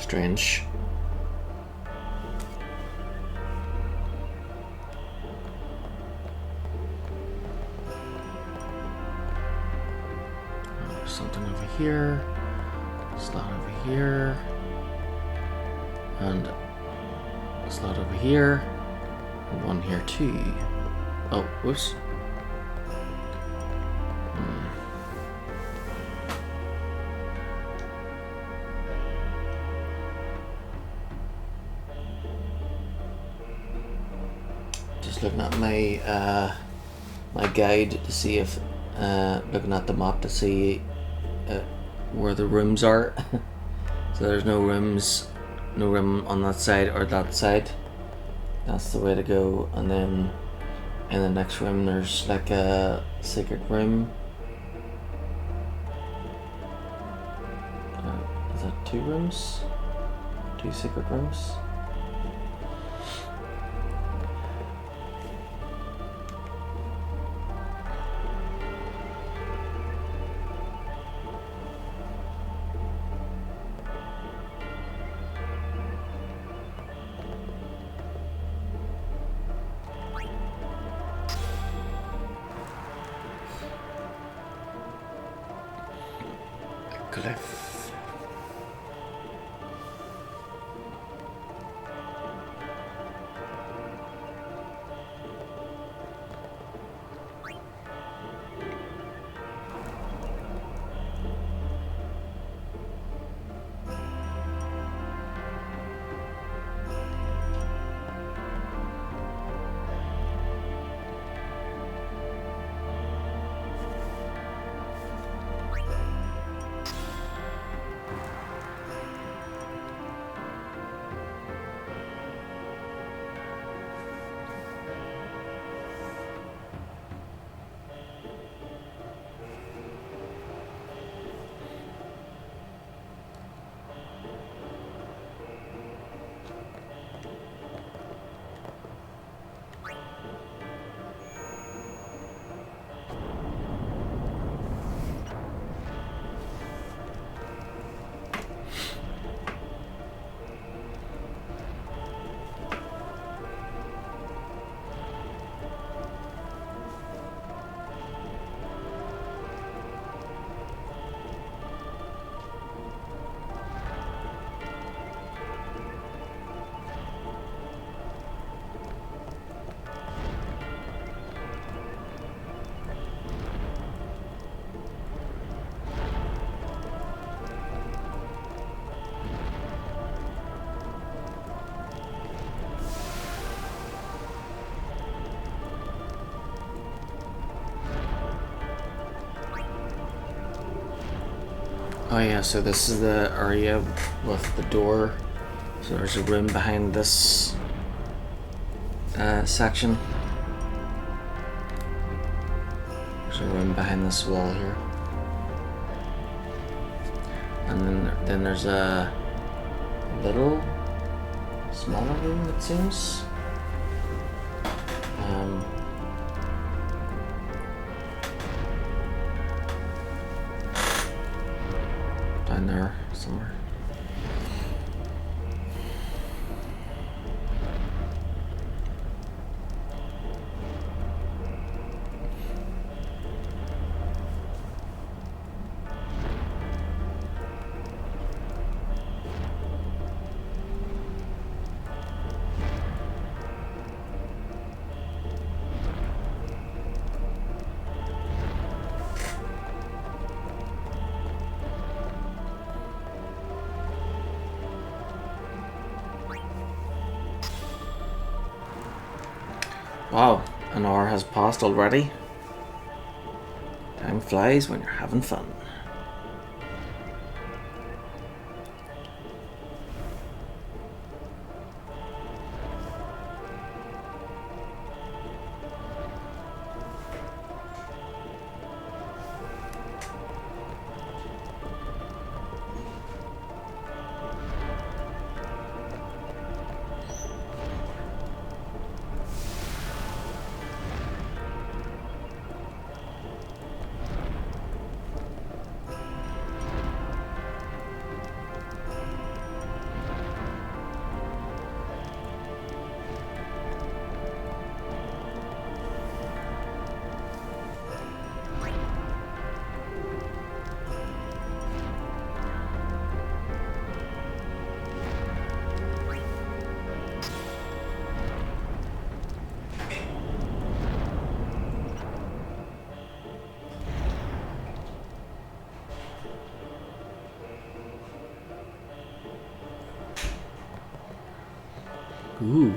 Strange. There's something over here. Slot over here. And a slot over here. And one here too. Oh, whoops. Just looking at my my guide to see if looking at the map to see where the rooms are. So there's no rooms, no room on that side or that side. That's the way to go. And then in the next room there's like a secret room. Is that 2 rooms? 2 secret rooms? Cliff. Oh yeah, so this is the area with the door. So there's a room behind this section. There's a room behind this wall here. And then there's a little smaller room, it seems. Down there somewhere. Wow, an hour has passed already. Time flies when you're having fun. Ooh.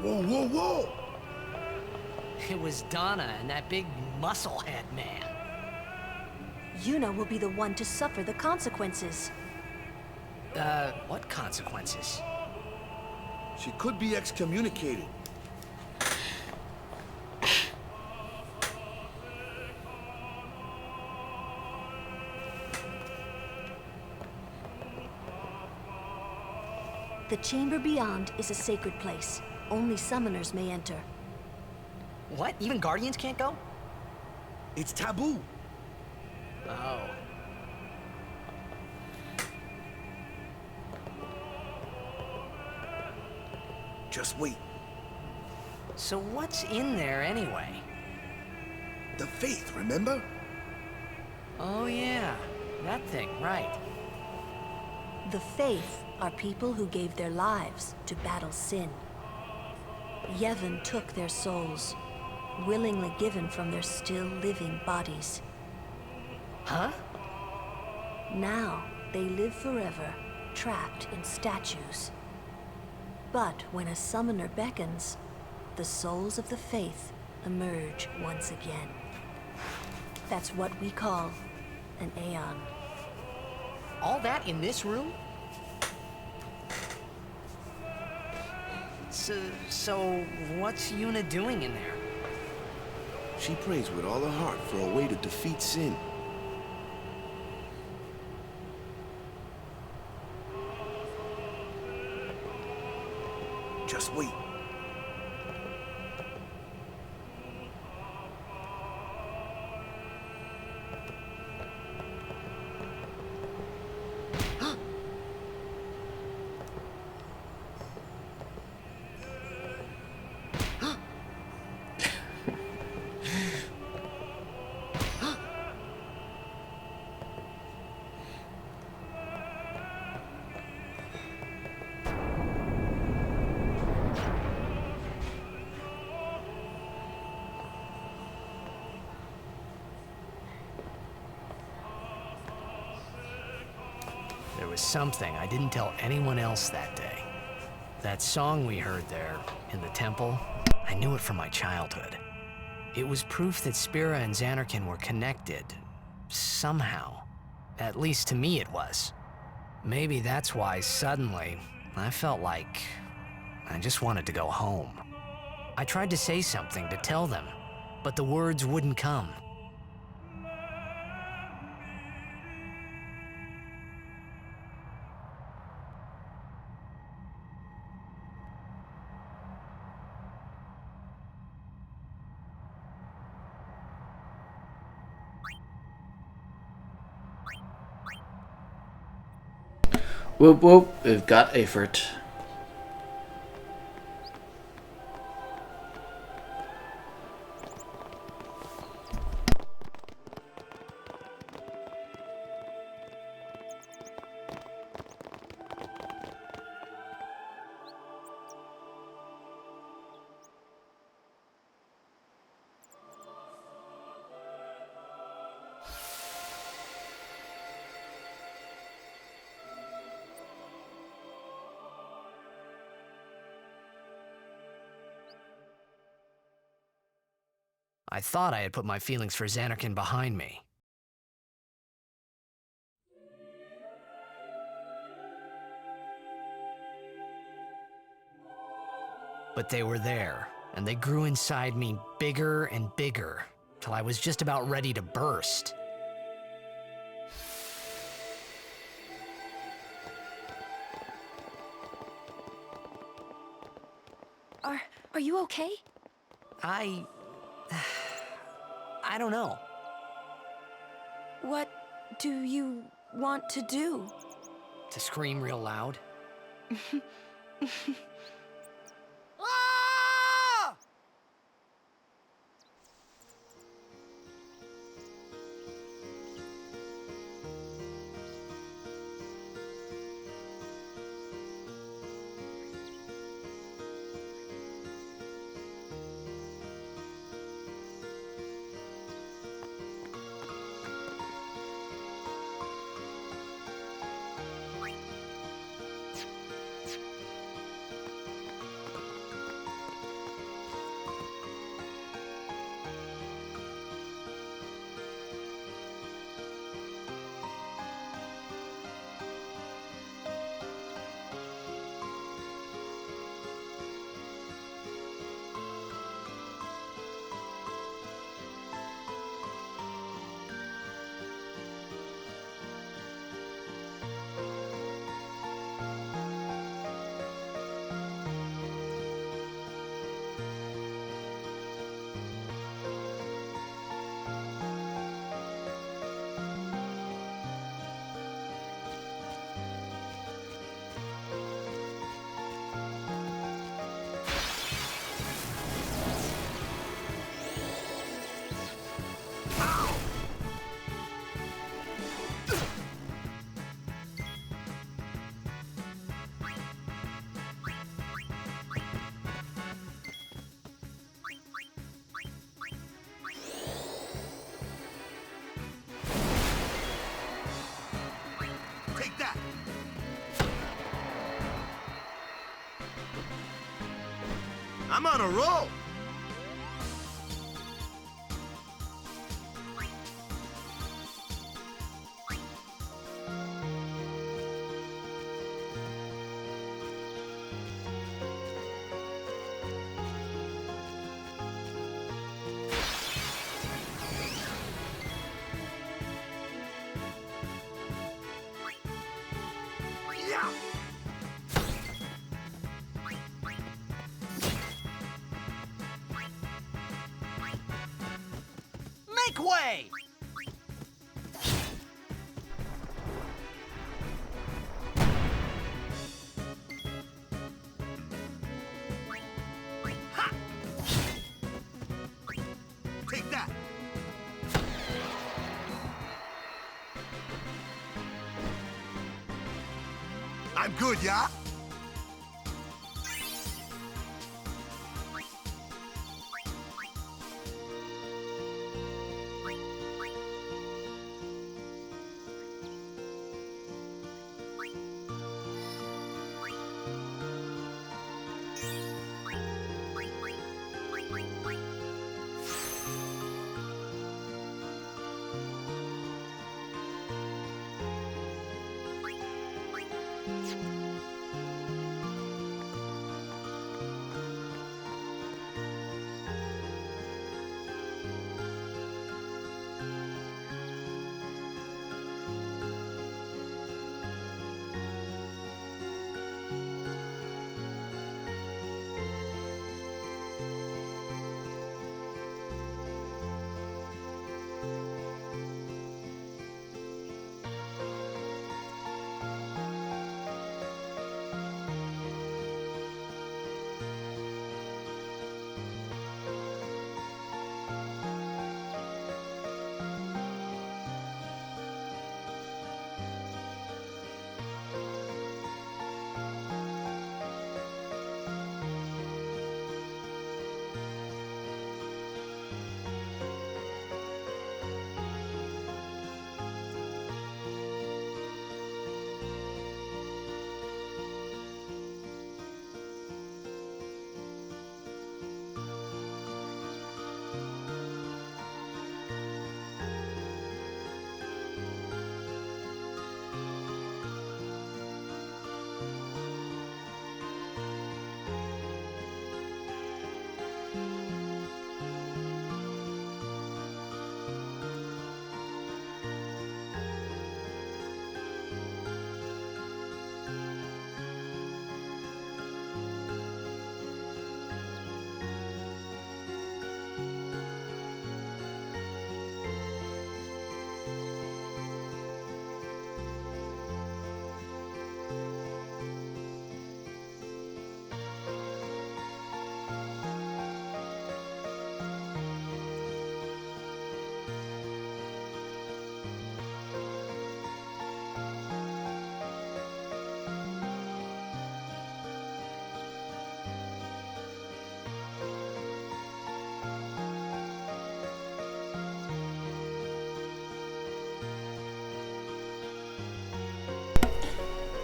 Whoa, whoa, whoa! It was Donna and that big musclehead man. Yuna will be the one to suffer the consequences. What consequences? She could be excommunicated. The chamber beyond is a sacred place. Only summoners may enter. What? Even Guardians can't go? It's taboo. Oh. Just wait. So what's in there anyway? The faith, remember? Oh yeah, that thing, right. The faith are people who gave their lives to battle sin. Yevon took their souls, willingly given from their still living bodies. Huh? Now they live forever, trapped in statues. But when a summoner beckons, the souls of the faith emerge once again. That's what we call an Aeon. All that in this room? So what's Yuna doing in there? She prays with all her heart for a way to defeat sin. Just wait. There was something I didn't tell anyone else that day. That song we heard there, in the temple, I knew it from my childhood. It was proof that Spira and Xanarkin were connected, somehow. At least to me it was. Maybe that's why suddenly, I felt like I just wanted to go home. I tried to say something to tell them, but the words wouldn't come. Whoop whoop, we've got a fruit. I thought I had put my feelings for Xanarkin behind me. But they were there, and they grew inside me bigger and bigger, till I was just about ready to burst. Are you okay? I don't know. What do you want to do? To scream real loud. I'm on a roll! Make way! Take that! I'm good, yeah?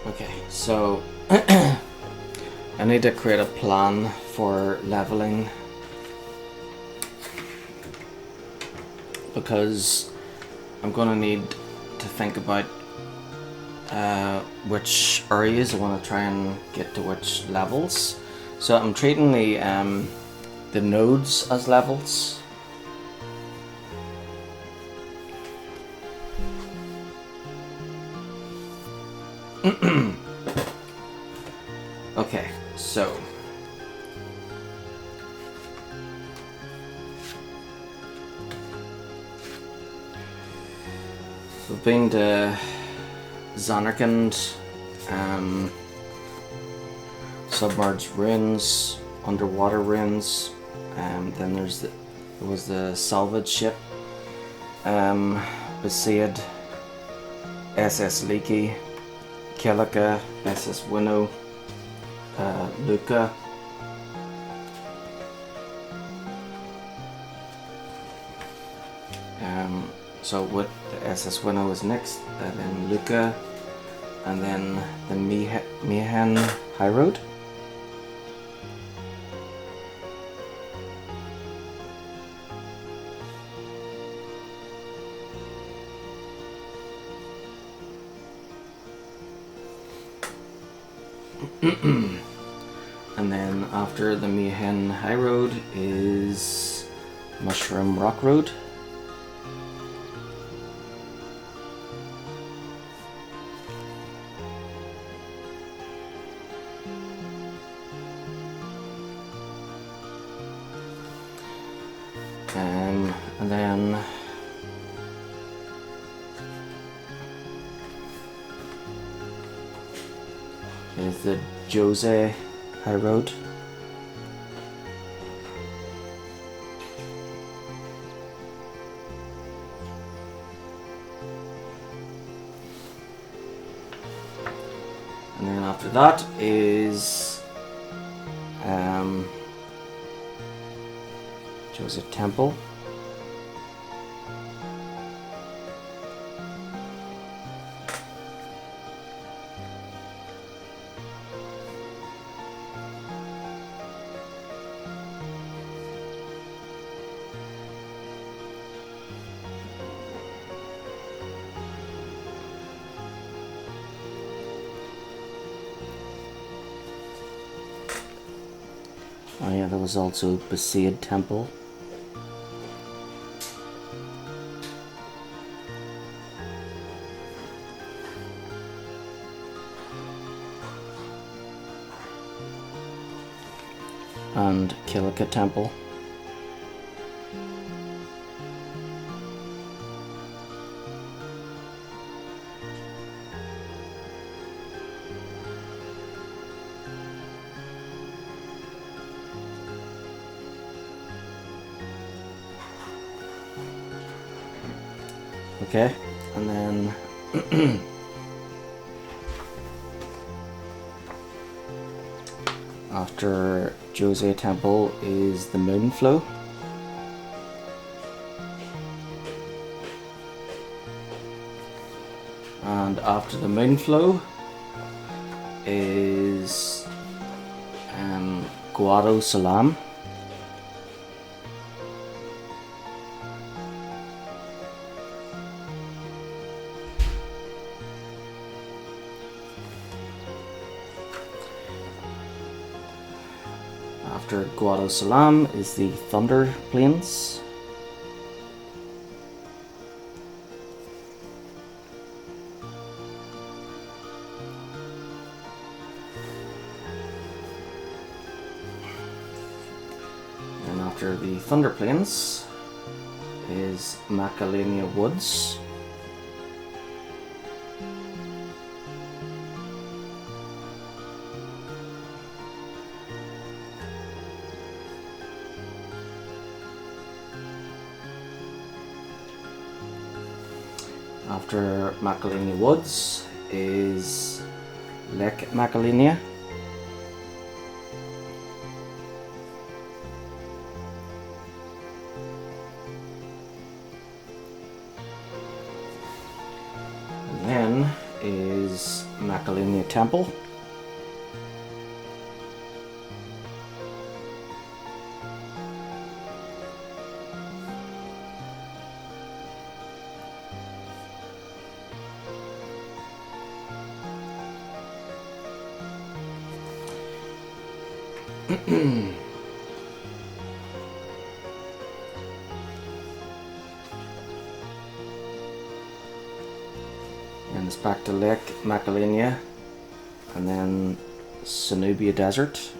Okay, so I need to create a plan for leveling, because I'm gonna need to think about which areas I want to try and get to which levels. So I'm treating the nodes as levels. Okay, so we've been to Zanarkand, submerged ruins, underwater ruins, then there was the salvage ship, Besaid, SS Leaky, Kelika, SS Winnow, Luca, so with the SS Winnow is next, then Luca, and then the Mihan High Road. And then after the Mihen High Road is Mushroom Rock Road. And then is the Jose High Road. And then after that is Jose Temple. Oh yeah, there was also Besaid Temple. And Kilika Temple. Okay, and then after Jose Temple is the Moonflow. And after the Moonflow is Guado Salam. After Guado Salam is the Thunder Plains. And after the Thunder Plains is Macalania Woods. After Macalania Woods is Lake Macalania. And then is Macalania Temple. And it's back to Lake Macalania, and then Cenobia Desert.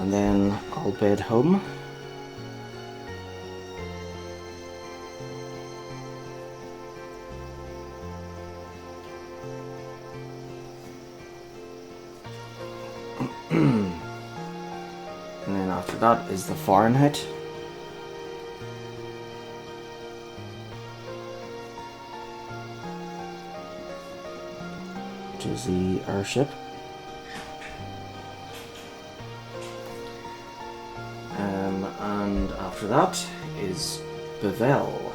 And then I'll bed home. And then after that is the Fahrenheit. Which is the airship. after that is Bevel.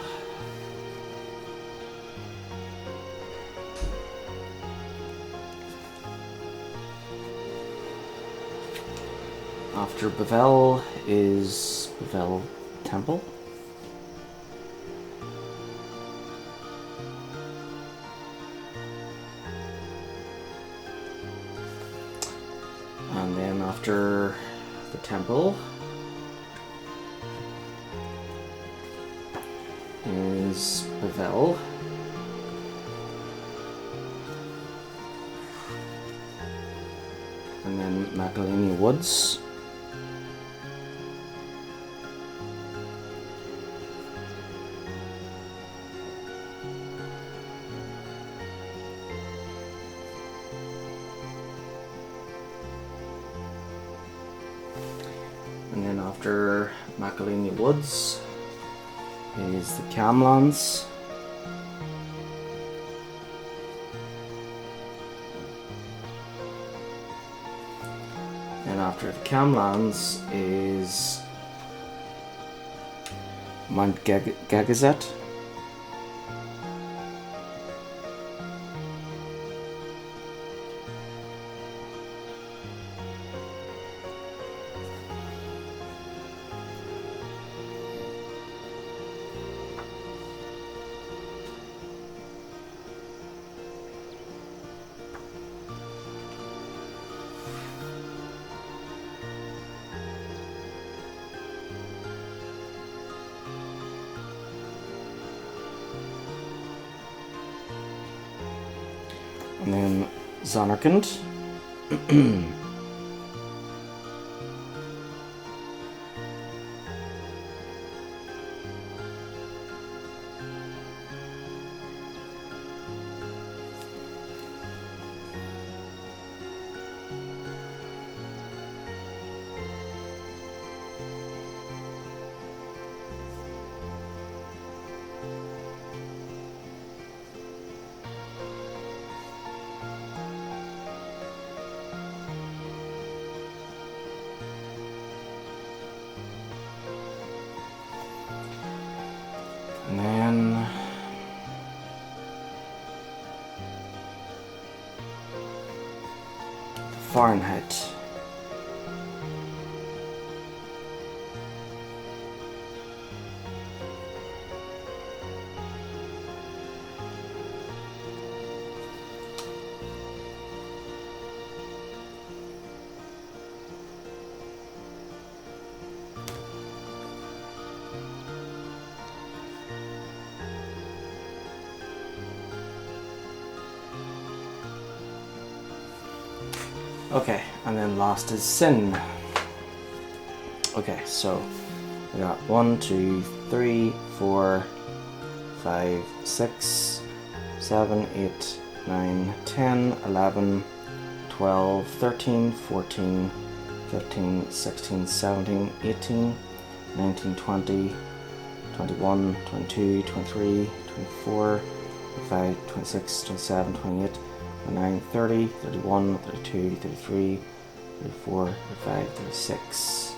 After Bevel is Bevel Temple. And then after the temple is Bevel. And then Macalania Woods. And then after Macalania Woods is the Camlands. And after the Camlands is Mount Gagazet. And then Zonarkand. And then Fahrenheit. Okay, and then last is Sin. Okay, so we got 1, 2, 3, 4, 5, 6, 7, 8, 9, 10, 11, 12, 13, 14, 15, 16, 17, 18, 19, 20, 21, 22, 23, 24, 25, 26, 27, 28, 29, 30, 31, 32, 33, 34, 35, 36.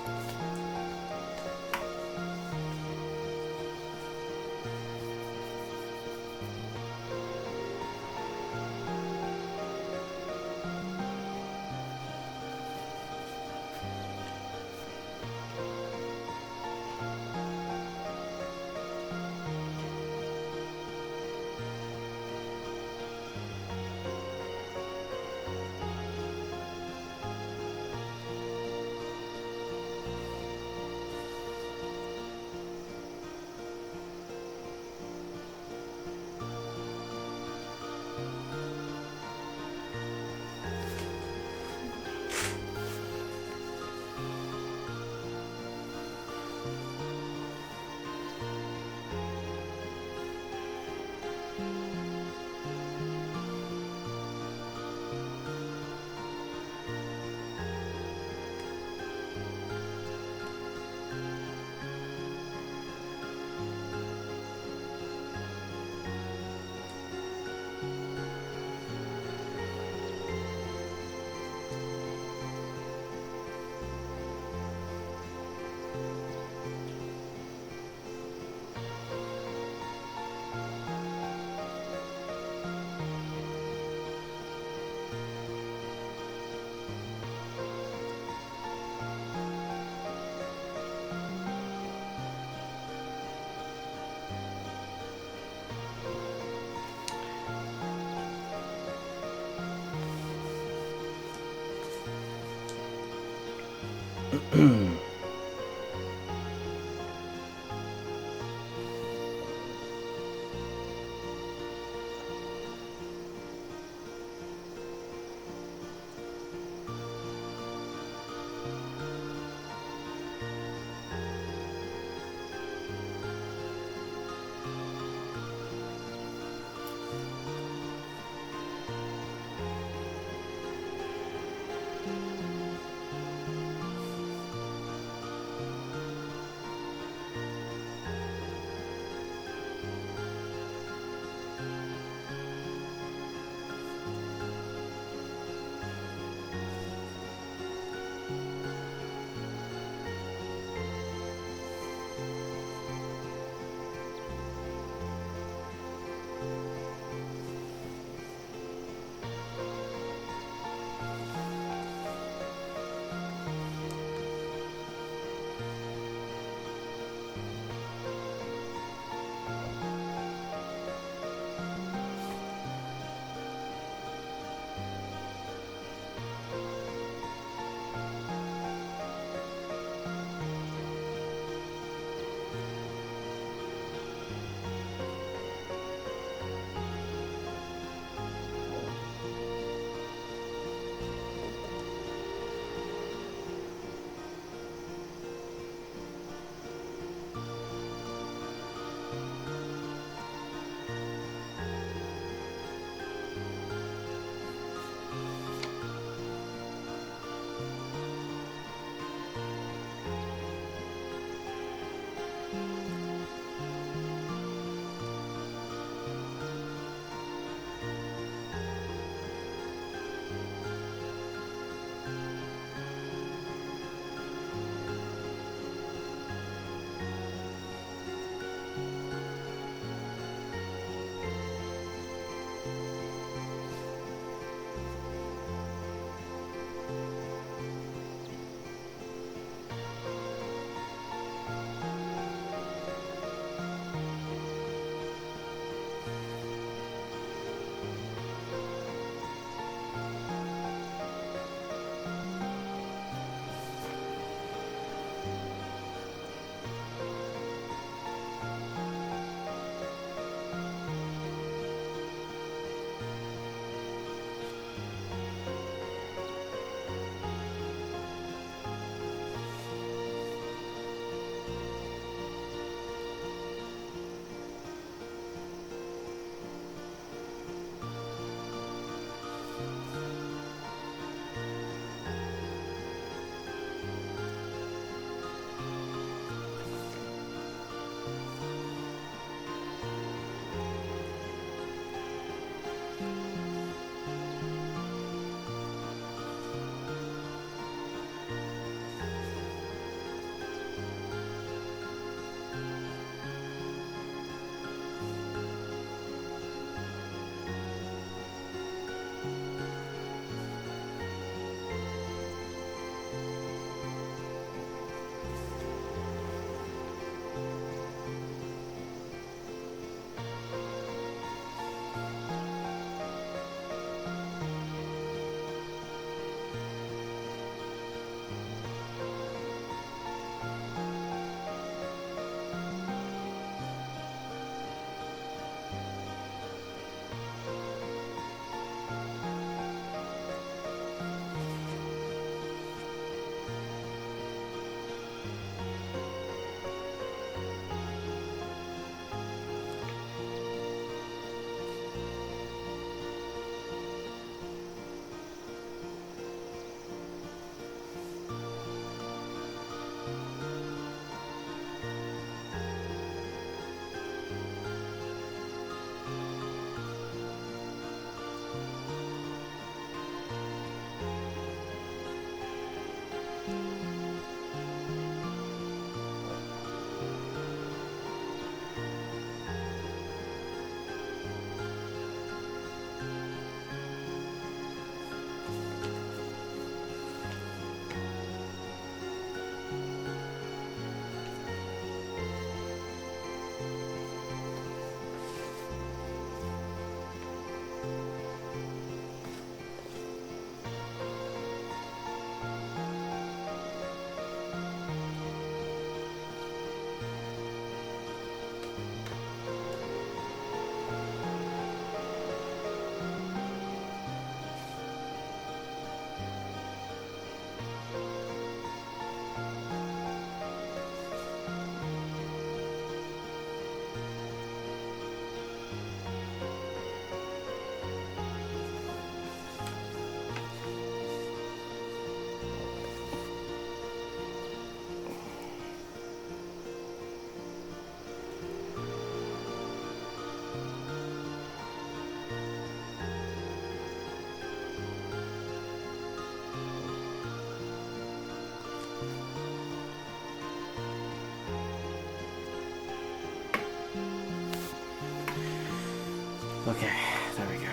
Okay, there we go.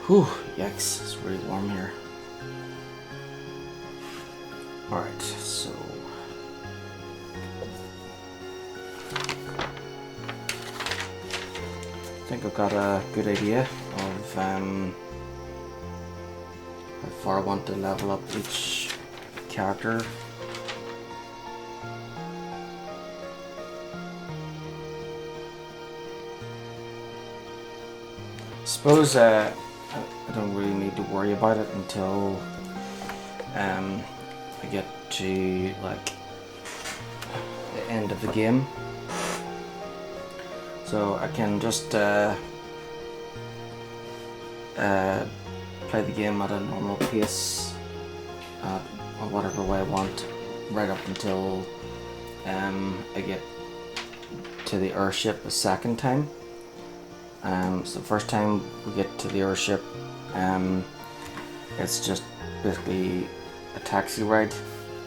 Whew, yikes, it's really warm here. Alright, so... I think I've got a good idea of how far I want to level up each character. Suppose I don't really need to worry about it until I get to like the end of the game, so I can just play the game at a normal pace or whatever way I want, right up until I get to the airship a second time. So the first time we get to the airship, it's just basically a taxi ride,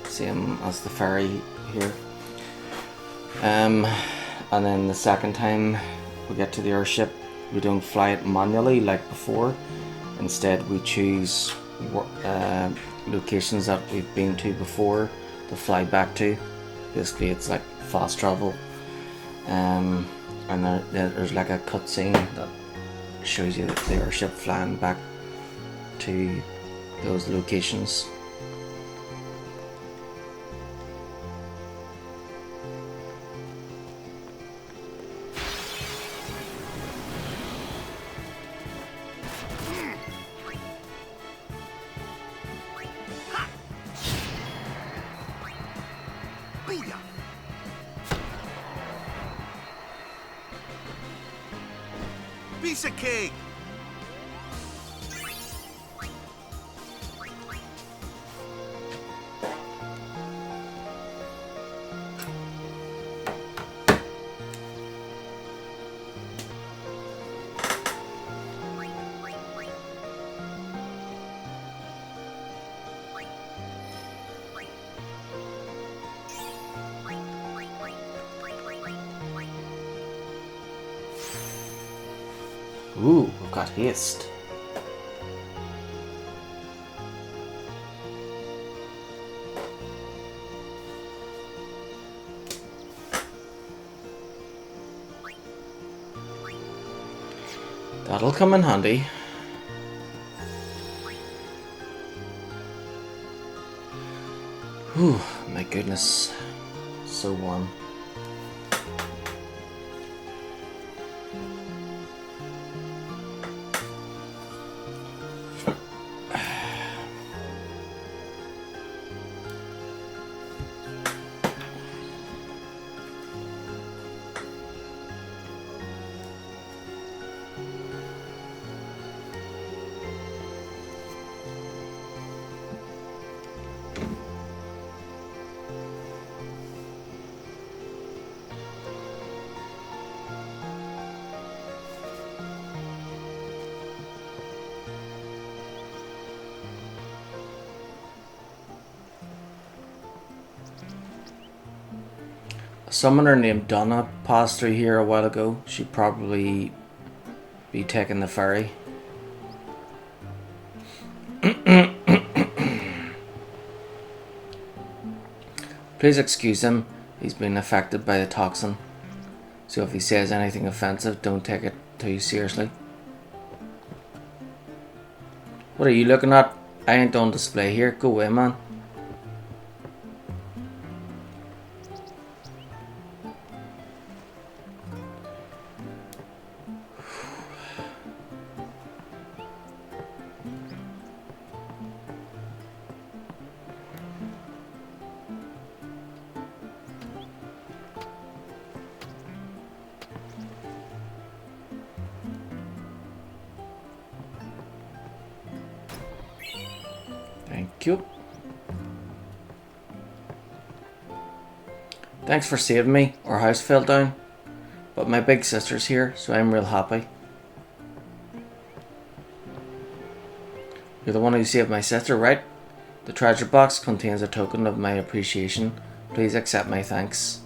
same as the ferry here. And then the second time we get to the airship, we don't fly it manually like before. Instead, we choose locations that we've been to before to fly back to. Basically, it's like fast travel. And there's like a cutscene that shows you the airship flying back to those locations. Piece of cake! Ooh, we've got haste. That'll come in handy. Whew, my goodness. So warm. A summoner named Donna passed through here a while ago. She'd probably be taking the ferry. Please excuse him. He's been affected by the toxin. So if he says anything offensive, don't take it too seriously. What are you looking at? I ain't on display here. Go away, man. Thank you. Thanks for saving me. Our house fell down, but my big sister's here, so I'm real happy. You're the one who saved my sister, right? The treasure box contains a token of my appreciation. Please accept my thanks.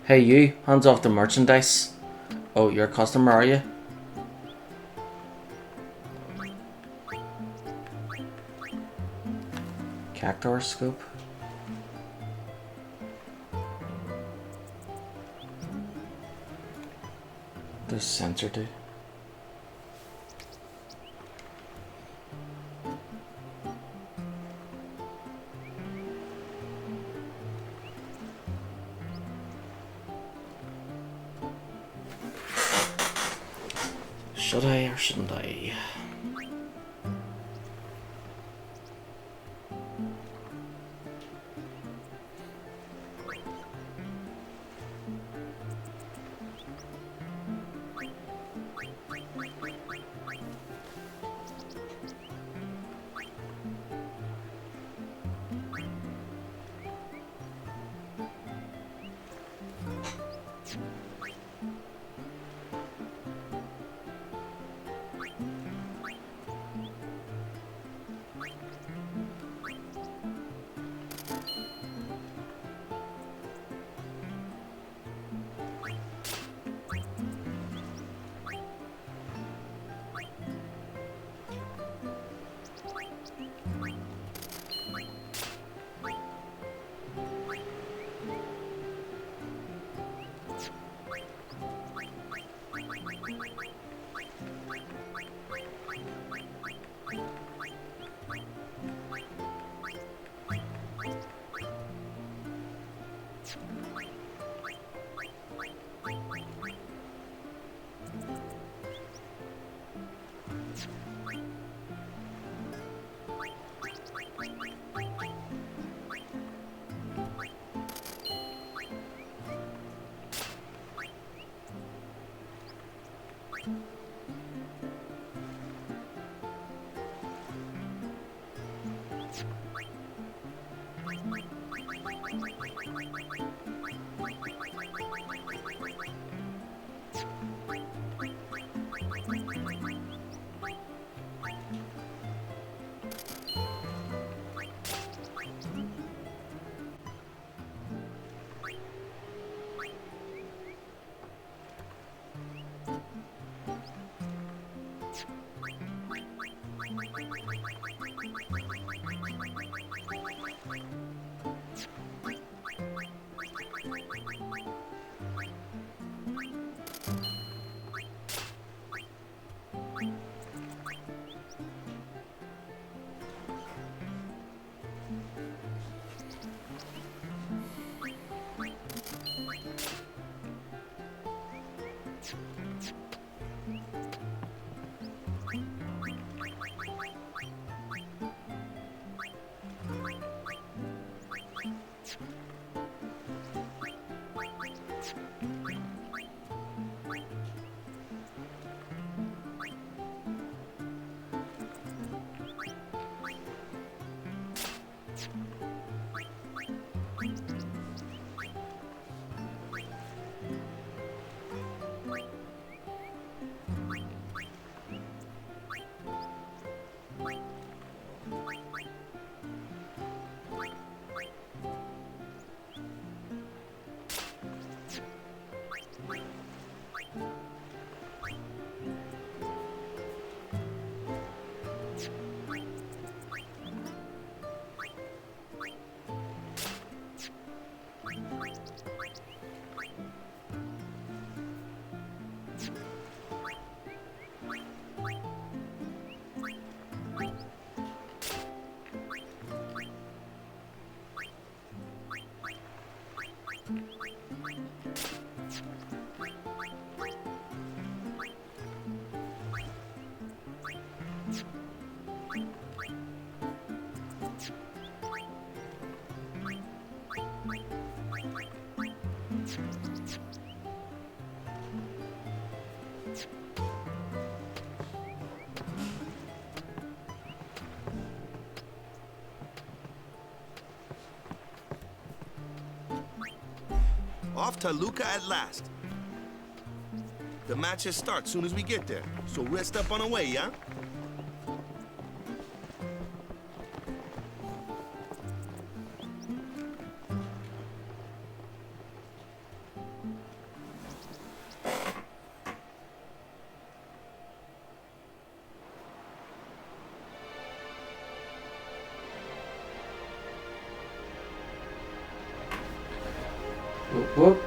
Hey you, hands off the merchandise. Oh, you're a customer, are you? Cactor scope. There's sensor too. Should I or shouldn't I? Off to Luca at last. The matches start soon as we get there, so rest up on the way, yeah? Whoop.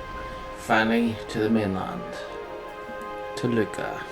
Finally to the mainland. To Luca.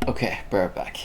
Okay, bear it back.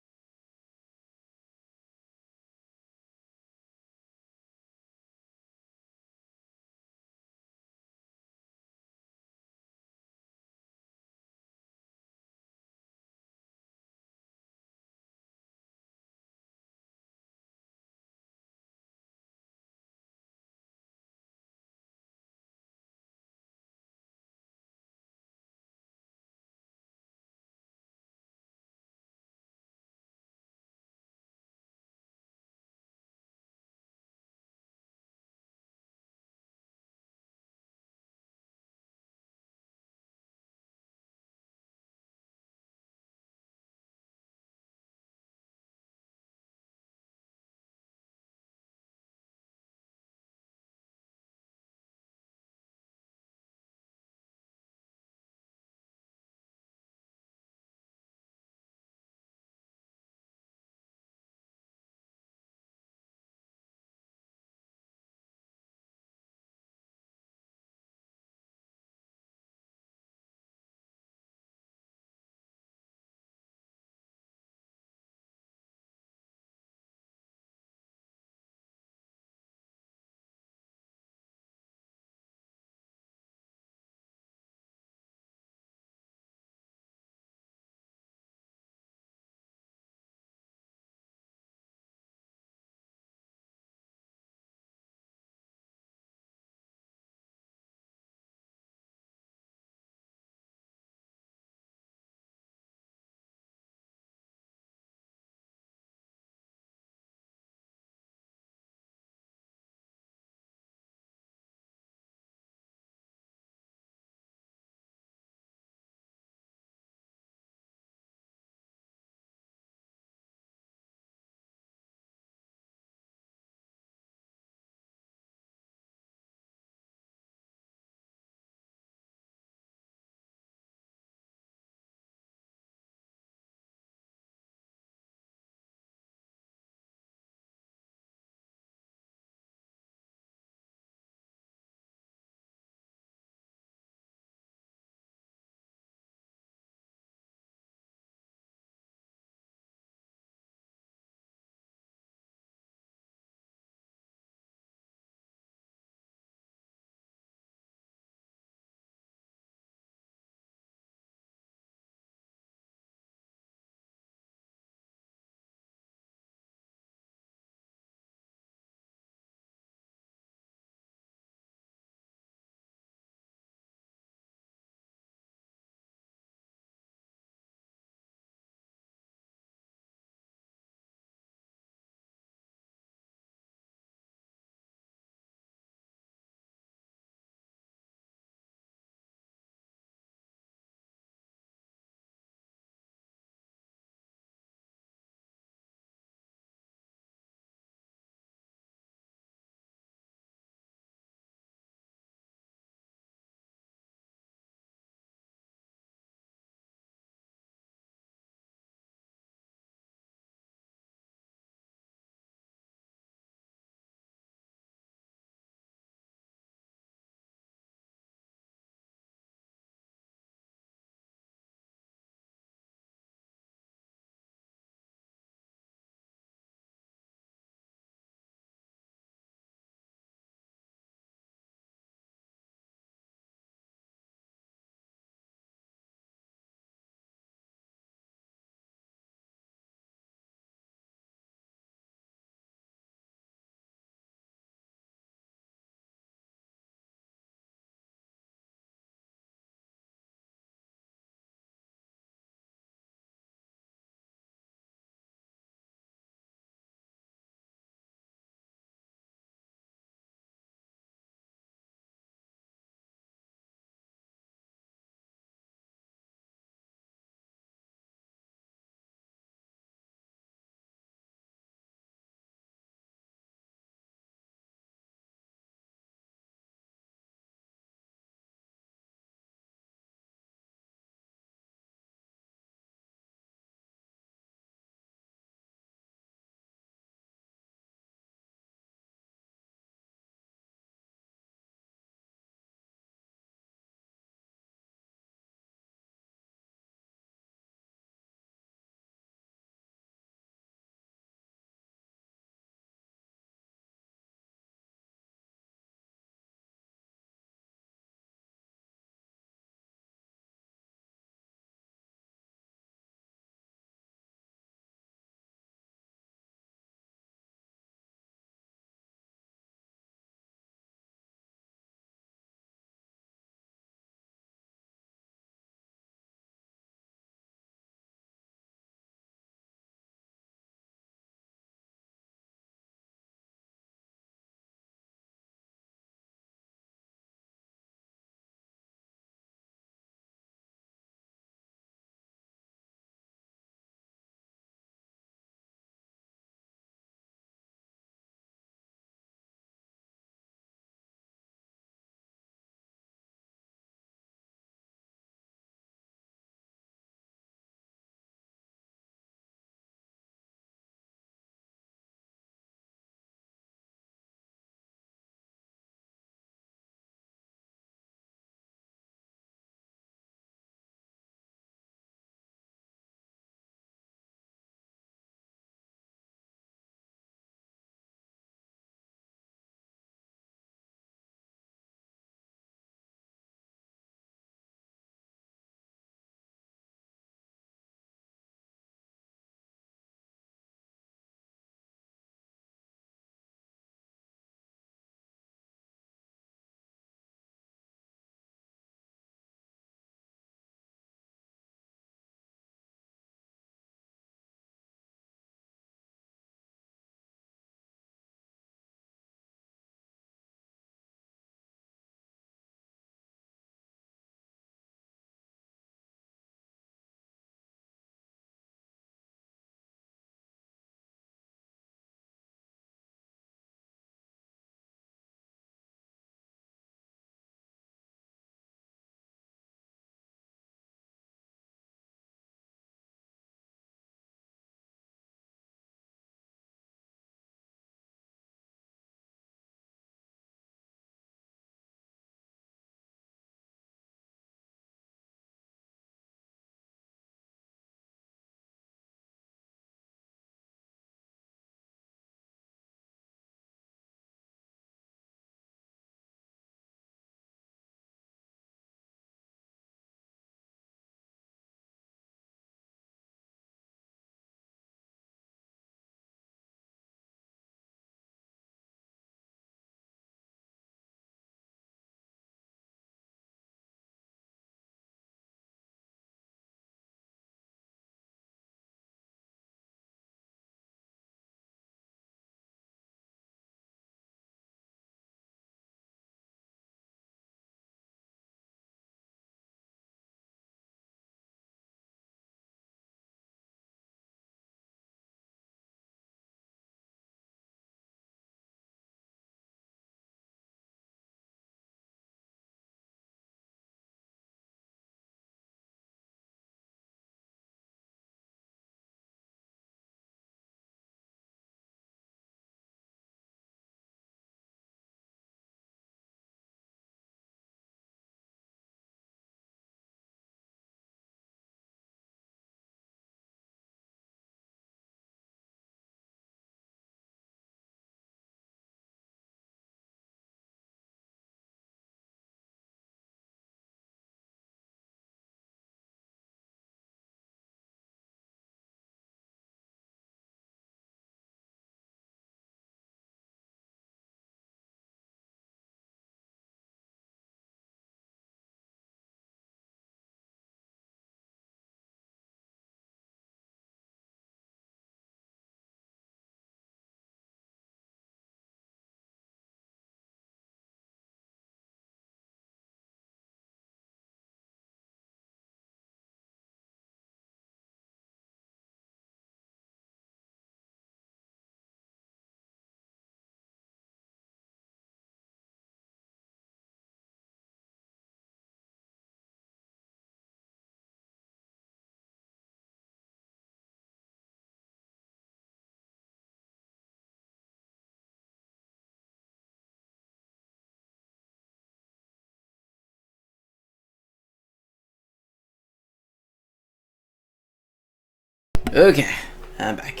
Okay, I'm back.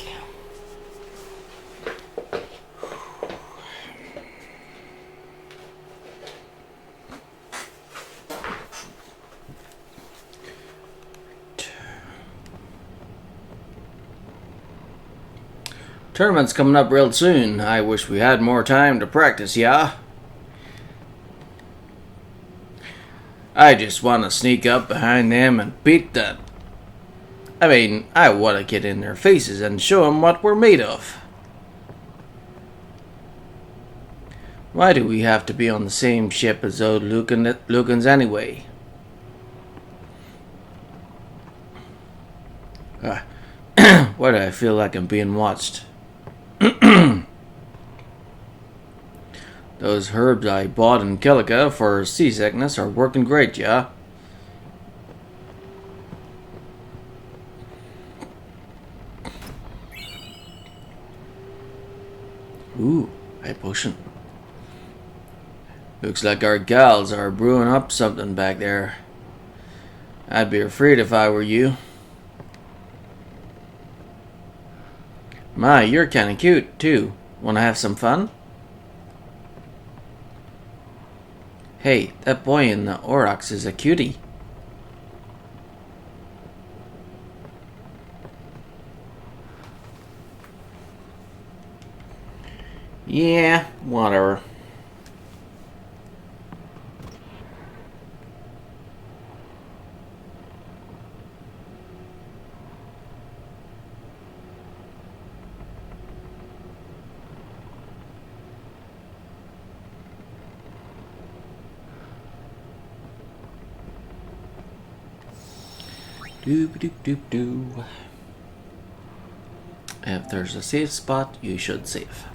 Tournament's coming up real soon. I wish we had more time to practice, yeah? I just want to sneak up behind them and beat them. I mean, I want to get in their faces and show them what we're made of. Why do we have to be on the same ship as those Lugans anyway? Why do I feel like I'm being watched? Those herbs I bought in Kilika for seasickness are working great, yeah? Ooh, a potion. Looks like our gals are brewing up something back there. I'd be afraid if I were you. My, you're kinda cute, too. Wanna have some fun? Hey, that boy in the Aurochs is a cutie. Yeah, whatever. Doop doop doop doo. If there's a safe spot, you should save.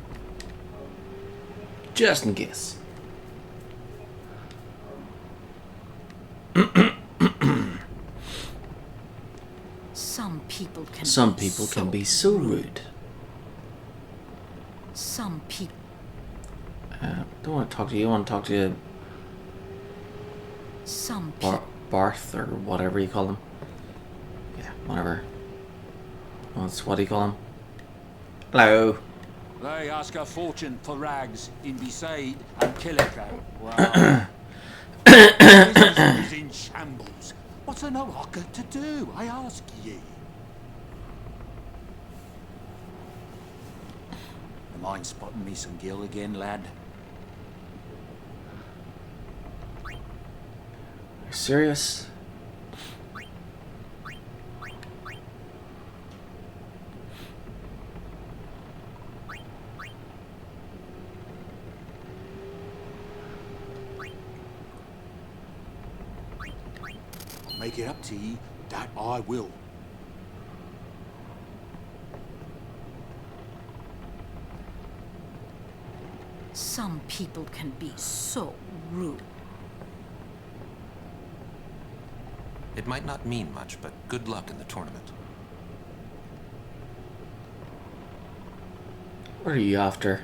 Just in case. Some people can be so rude. Some people. Don't want to talk to you. I want to talk to Some people. Barth or whatever you call him. Yeah, whatever. What do you call him? Hello. They ask a fortune for rags in Besaid and Kilika. Wow. Business is in shambles. What's an Oaka to do, I ask ye? The mind spotting me some gill again, lad? Are you serious? Make it up to ye, that I will. Some people can be so rude. It might not mean much, but good luck in the tournament. What are you after?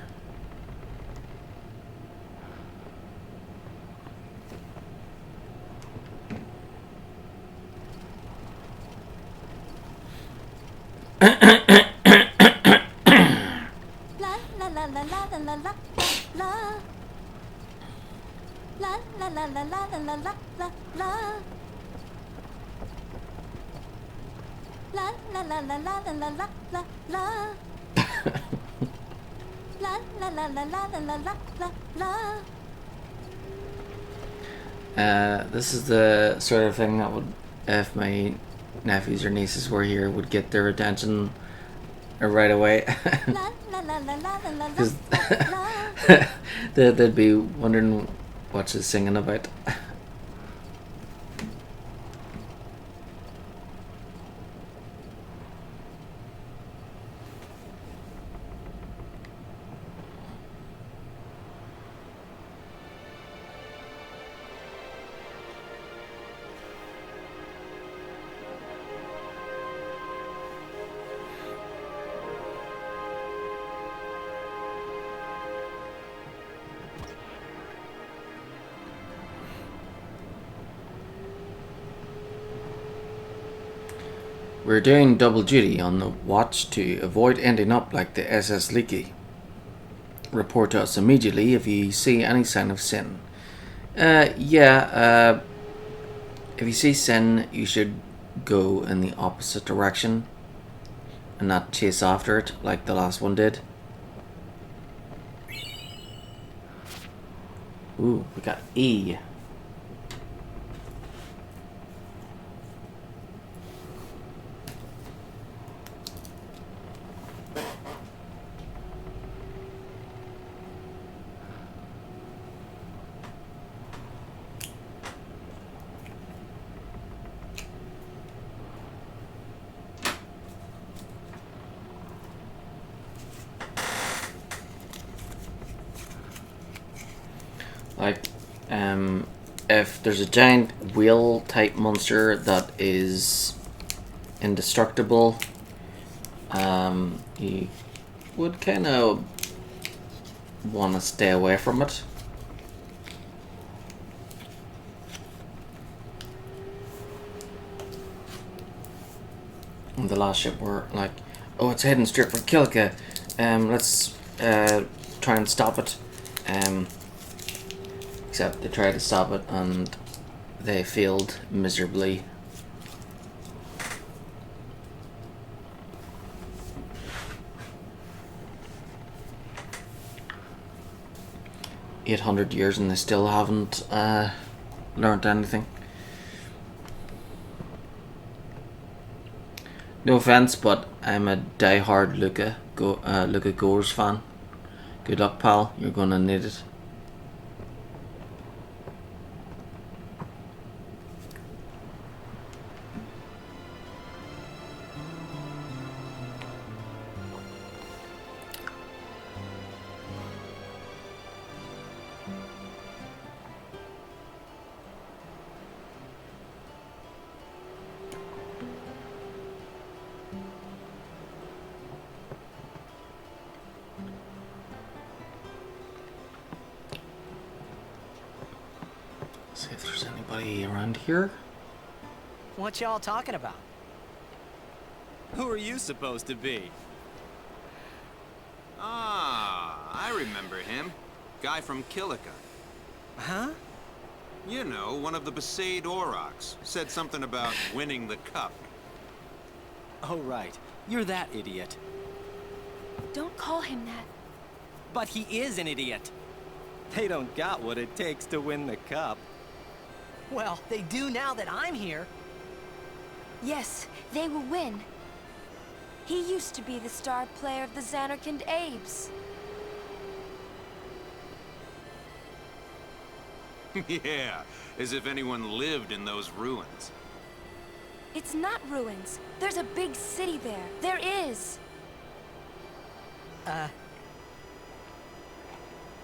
This is the sort of thing that would, if my nephews or nieces were here, would get their attention right away. Because they'd be wondering what she's singing about. We're doing double duty on the watch to avoid ending up like the SS Leaky. Report to us immediately if you see any sign of Sin. If you see Sin, you should go in the opposite direction and not chase after it like the last one did. Ooh, we got E. Like, if there's a giant whale type monster that is indestructible, you would kind of want to stay away from it. And the last ship were like, oh, it's heading straight for Kilika. Let's try and stop it. Except they tried to stop it and they failed miserably. $800 and they still haven't learned anything. No offense, but I'm a die-hard Luca Goers fan. Good luck, pal. You're gonna need it. See if there's anybody around here. What y'all talking about? Who are you supposed to be? Ah, I remember him. Guy from Kilika. Huh? You know, one of the Besaid Aurochs. Said something about winning the cup. Oh, right. You're that idiot. Don't call him that. But he is an idiot. They don't got what it takes to win the cup. Well, they do now that I'm here. Yes, they will win. He used to be the star player of the Xanarkand Abes. Yeah, as if anyone lived in those ruins. It's not ruins. There's a big city there. There is.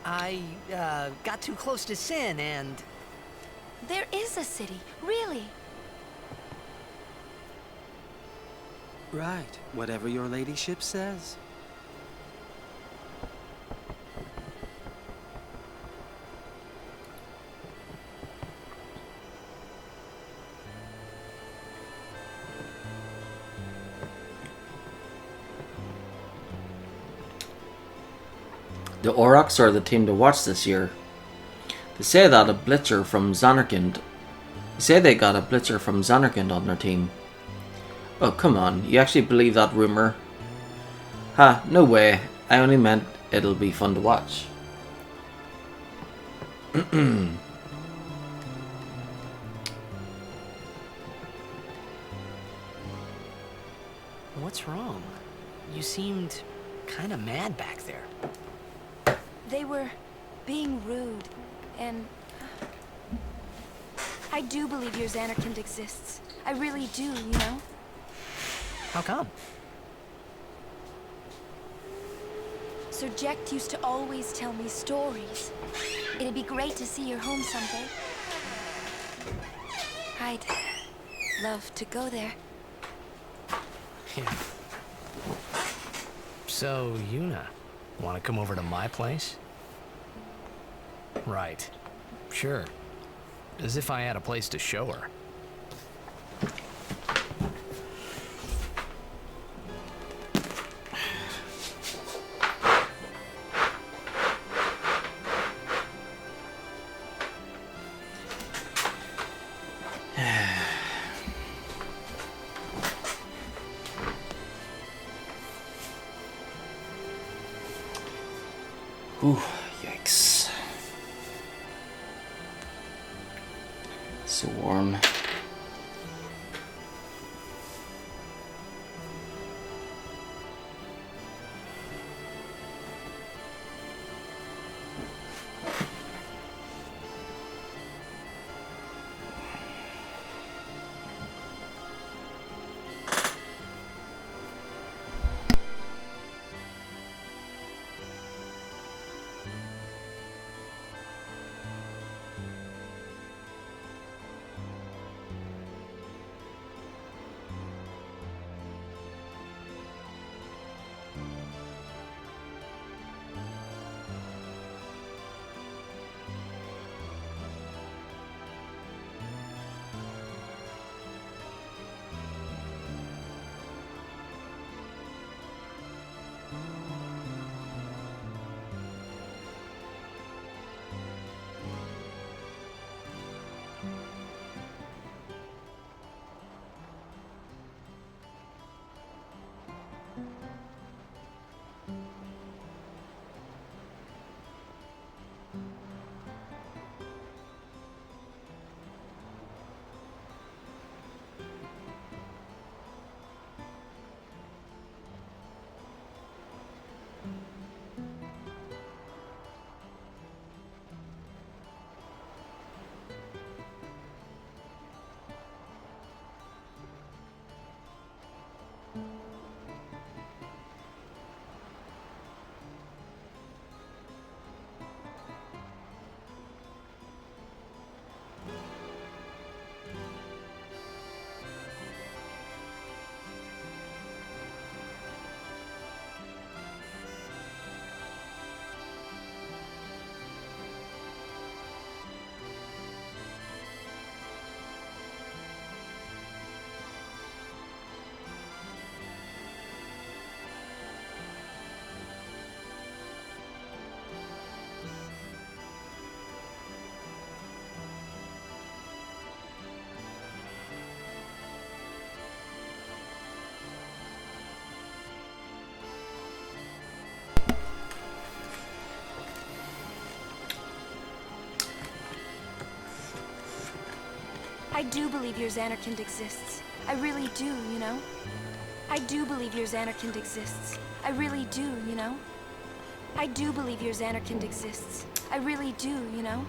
I got too close to Sin and... There is a city, really. Right, whatever your ladyship says. The Aurochs are the team to watch this year. They say that a blitzer from Xanarkand. They say they got a blitzer from Xanarkand on their team. Oh, come on. You actually believe that rumor? Ha, no way. I only meant it'll be fun to watch. What's wrong? You seemed kind of mad back there. They were being rude, and I do believe your Xanarkand exists. I really do, you know? How come? Sir Jecht used to always tell me stories. It'd be great to see your home someday. I'd love to go there. Yeah. So, Yuna, want to come over to my place? Right. Sure. As if I had a place to show her. Ooh, yikes. So warm. I do believe your Xanarkand exists. I really do, you know? I do believe your Xanarkand exists. I really do, you know? I do believe your Xanarkand exists. I really do, you know?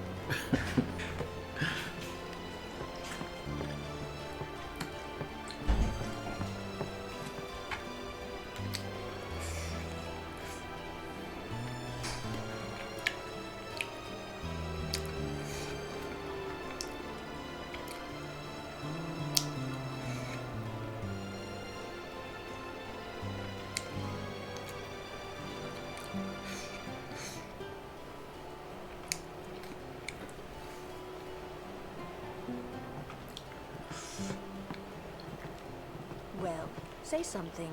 Well, say something.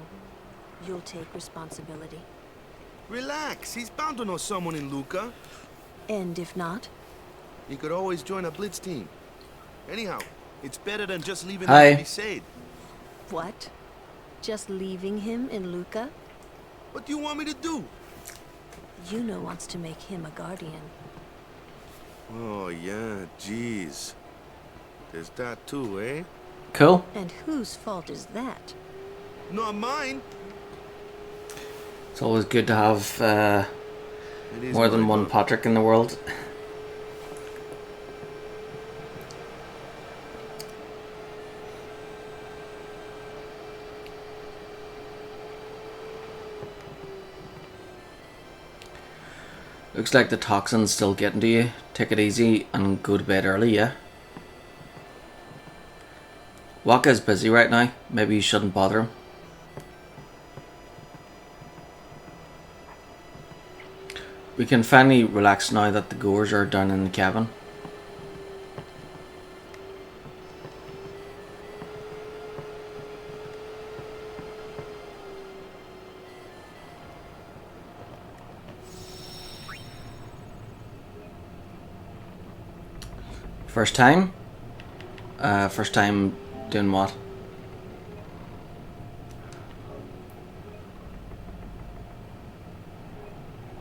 You'll take responsibility. Relax, he's bound to know someone in Luca. And if not? He could always join a blitz team. Anyhow, it's better than just leaving Hi. him to be saved. What? Just leaving him in Luca? What do you want me to do? Yuno wants to make him a guardian. Oh, yeah, jeez. There's that too, eh? Cool. And whose fault is that? Not mine. It's always good to have It is more than mine, one but- Patrick in the world. Looks like the toxin's still getting to you. Take it easy and go to bed early, yeah? Waka's busy right now. Maybe you shouldn't bother him. We can finally relax now that the goers are down in the cabin. First time? First time doing what?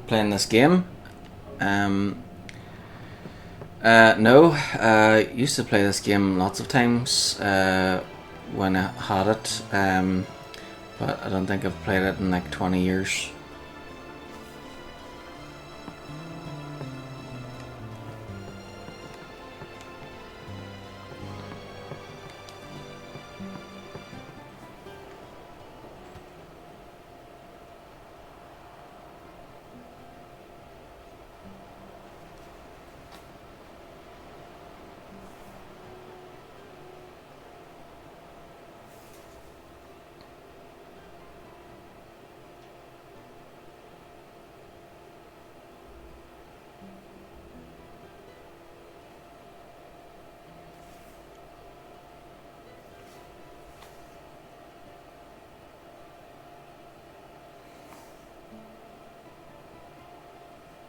Playing this game? No, used to play this game lots of times when I had it, but I don't think I've played it in like 20 years.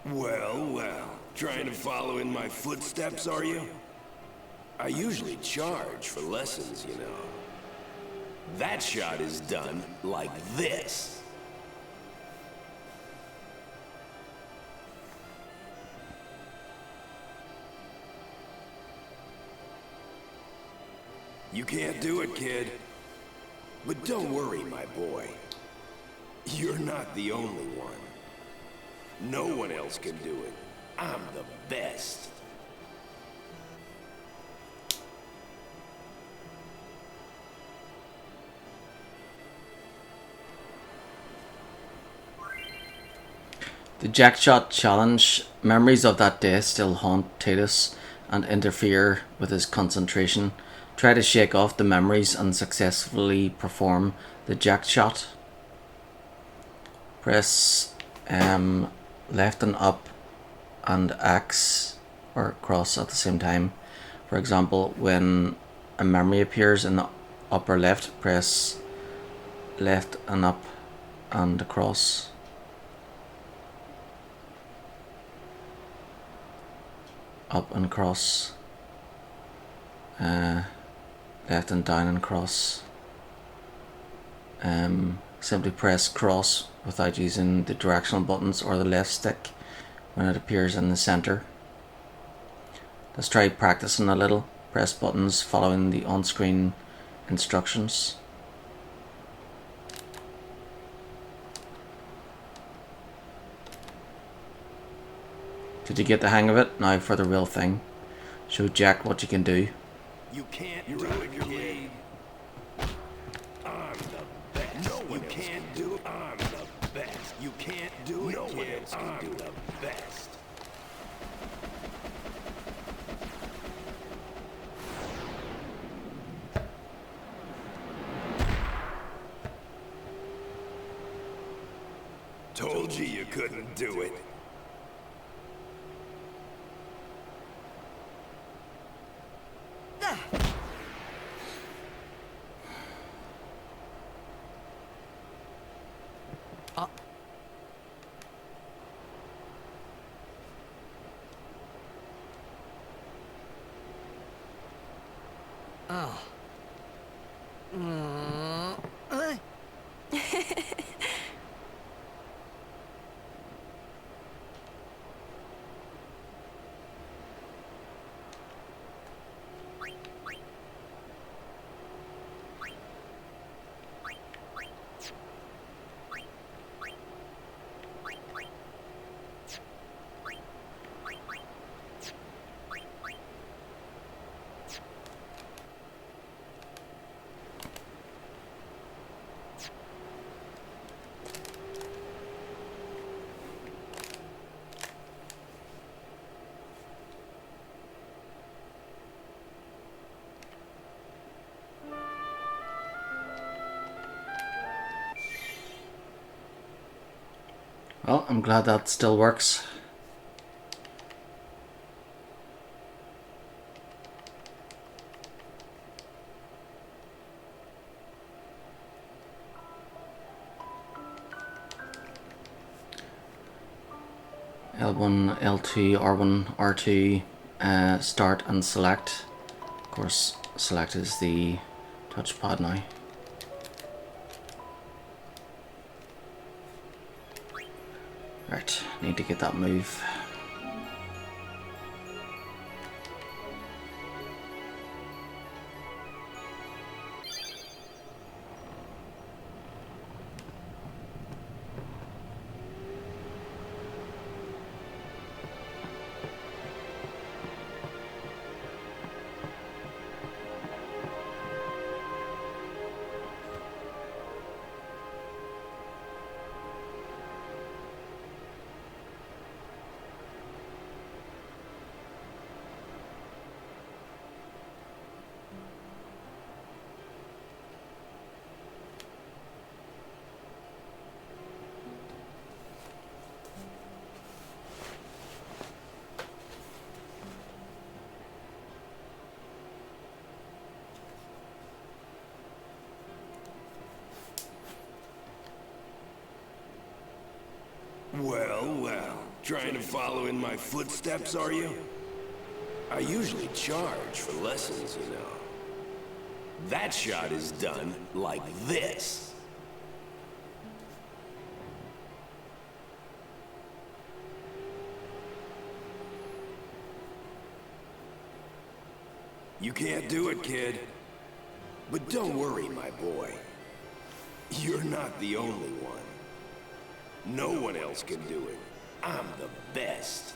Well, well. Trying to follow in my footsteps, are you? I usually charge for lessons, you know. That shot is done like this. You can't do it, kid. But don't worry, my boy. You're not the only one. No one else can do it. I'm the best. The Jackshot Challenge. Memories of that day still haunt Titus and interfere with his concentration. Try to shake off the memories and successfully perform the Jackshot. Press left and up and X or cross at the same time. For example, when a memory appears in the upper left, press left and up and across. Up and cross. Left and down and cross. Simply press cross without using the directional buttons or the left stick when it appears in the center. Let's try practicing a little. Press buttons following the on-screen instructions. Did you get the hang of it? Now for the real thing. Show Jack what you can do. You can't do it, kid. I'm the best. No one can't do it. I'm the best. You can't do it, no one else can do the best. Told you couldn't do it. Oh. Well, I'm glad that still works. L1, L2, R1, R2, start and select. Of course, select is the touchpad now. Right, need to get that move. Well, well. Trying to follow in my footsteps, are you? I usually charge for lessons, you know. That shot is done like this. You can't do it, kid. But don't worry, my boy. You're not the only one. No one else can do it. I'm the best.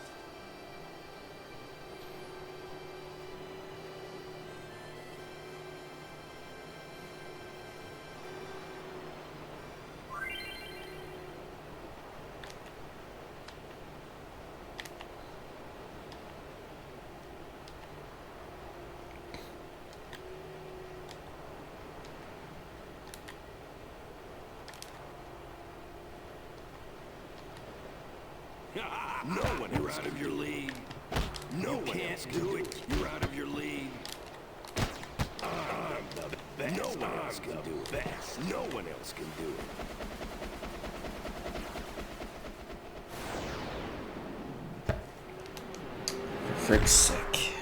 No one else out of your league. No one can't do it. You're out of your league. I'm the best. No one else can do it. No one else can do it. For frick's sake.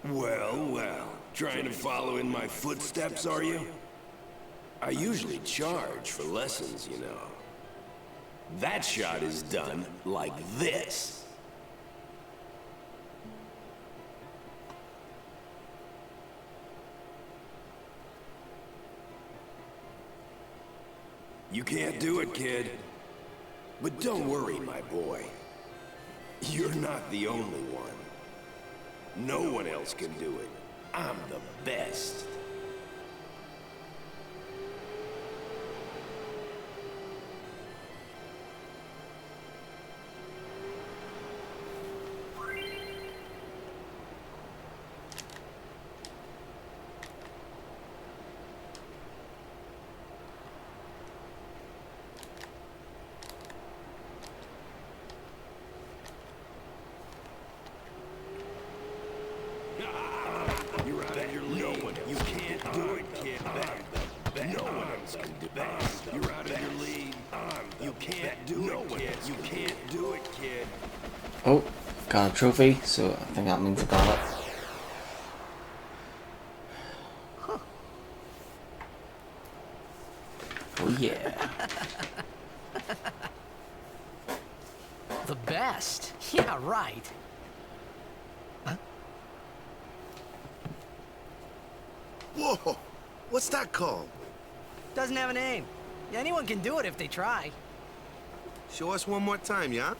Well, well. Trying to follow in my footsteps, are you? I usually charge for lessons, you know. That shot is done like this. You can't do it, kid. But don't worry, my boy. You're not the only one. No one else can do it. I'm the best. You're out of your league. No one else. You can't do it, kid. No one else can do it. You're out of your league. You can't do it, kid. You can't do it, kid. Oh, got a trophy, so I think that means I got it. Oh yeah. The best? Yeah, right. Huh? Whoa! What's that called? Doesn't have a name. Anyone can do it if they try. Show us one more time, yeah?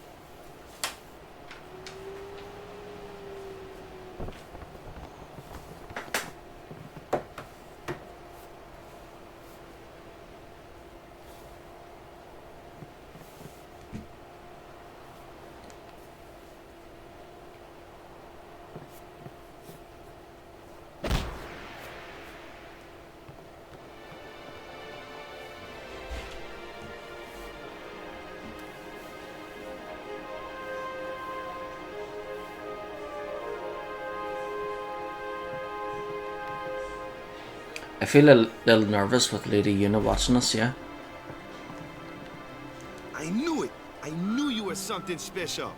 I feel a little nervous with Lady Yuna watching us, yeah? I knew it! I knew you were something special!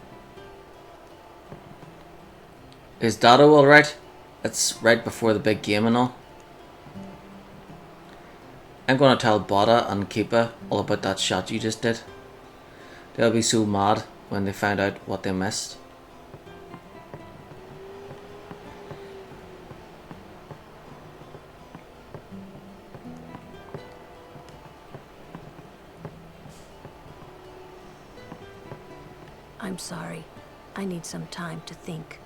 Is Dado alright? It's right before the big game and all. I'm gonna tell Bada and Keepa all about that shot you just did. They'll be so mad when they find out what they missed. I'm sorry. I need some time to think.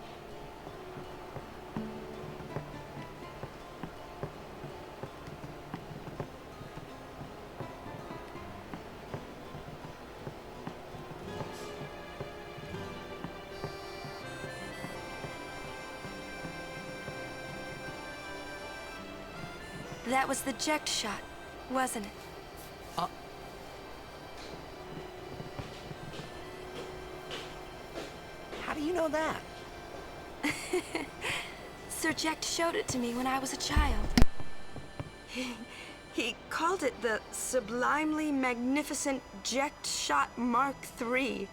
That was the eject shot, wasn't it? How do you know that? Sir Jekt showed it to me when I was a child. He called it the Sublimely Magnificent Jekt Shot Mark III.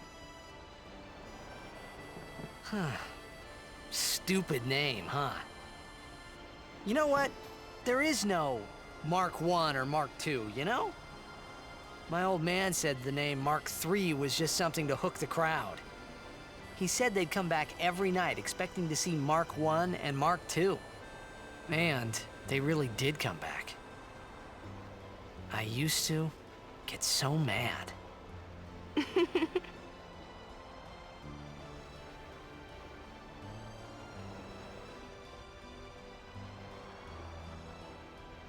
Stupid name, huh? You know what? There is no Mark I or Mark II, you know? My old man said the name Mark III was just something to hook the crowd. He said they'd come back every night expecting to see Mark I and Mark II. And they really did come back. I used to get so mad.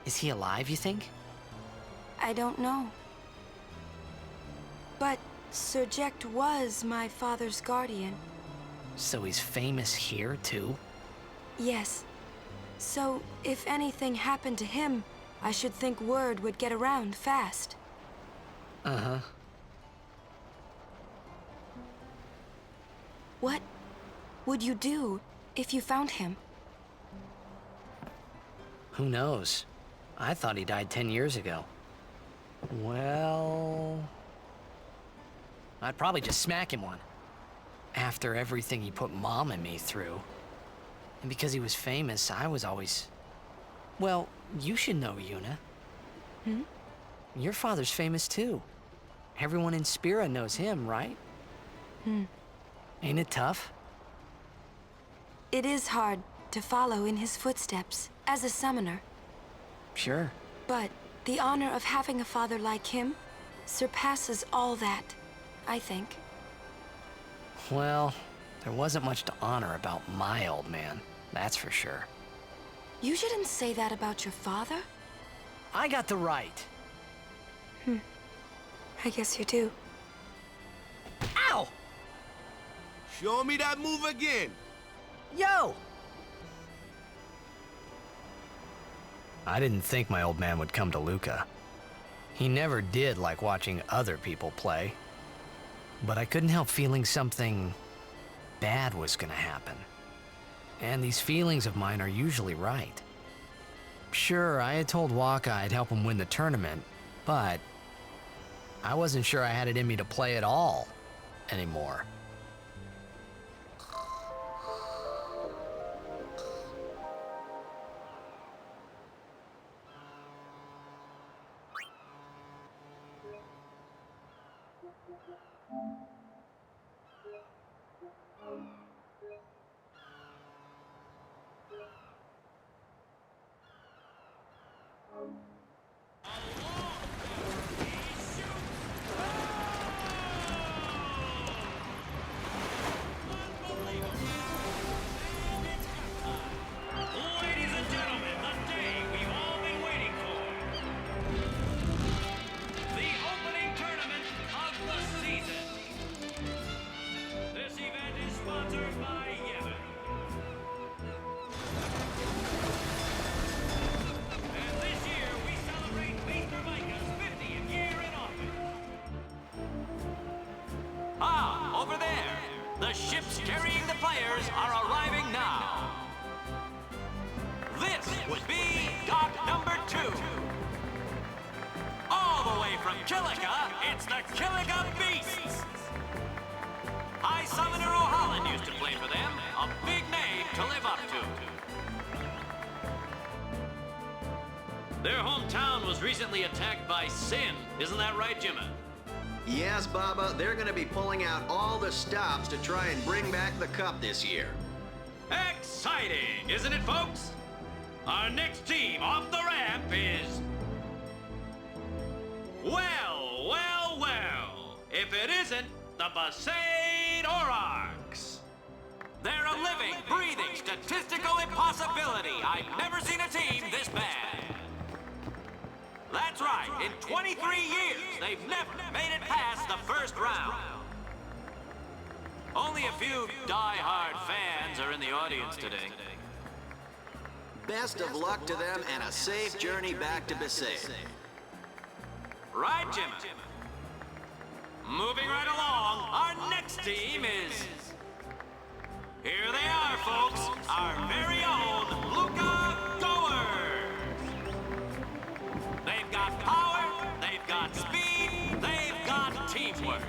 Is he alive, you think? I don't know. But Sir Jekt was my father's guardian. So he's famous here, too? Yes. So, if anything happened to him, I should think word would get around fast. Uh-huh. What would you do if you found him? Who knows? I thought he died 10 years ago. Well... I'd probably just smack him one. After everything he put Mom and me through. And because he was famous, I was always... Well, you should know, Yuna. Hmm? Your father's famous too. Everyone in Spira knows him, right? Ain't it tough? It is hard to follow in his footsteps as a summoner. Sure. But the honor of having a father like him surpasses all that, I think. Well, there wasn't much to honor about my old man, that's for sure. You shouldn't say that about your father. I got the right. I guess you do. Ow! Show me that move again! Yo! I didn't think my old man would come to Luca. He never did like watching other people play. But I couldn't help feeling something bad was gonna happen. And these feelings of mine are usually right. Sure, I had told Waka I'd help him win the tournament, but I wasn't sure I had it in me to play at all anymore. Ladies and gentlemen, the day we've all been waiting for. The opening tournament of the season. Kilika, it's the Kilika Beasts! High Summoner O'Holland used to play for them. A big name to live up to. Their hometown was recently attacked by Sin. Isn't that right, Jimmy? Yes, Baba, they're gonna be pulling out all the stops to try and bring back the cup this year. Exciting, isn't it, folks? Our next team off the ramp is... Well, well, well. If it isn't the Besaid Aurochs. They're a living, breathing, statistical impossibility. I've never seen a team this bad. That's right, in 23 years, they've never made it past the first round. Only a few die-hard fans are in the audience today. Best of luck to them and a safe journey back to Besaid. Right, Jimmy? Moving right along, our next team is... Here they are, folks, our very own Luca Goers. They've got power, they've got speed, they've got teamwork.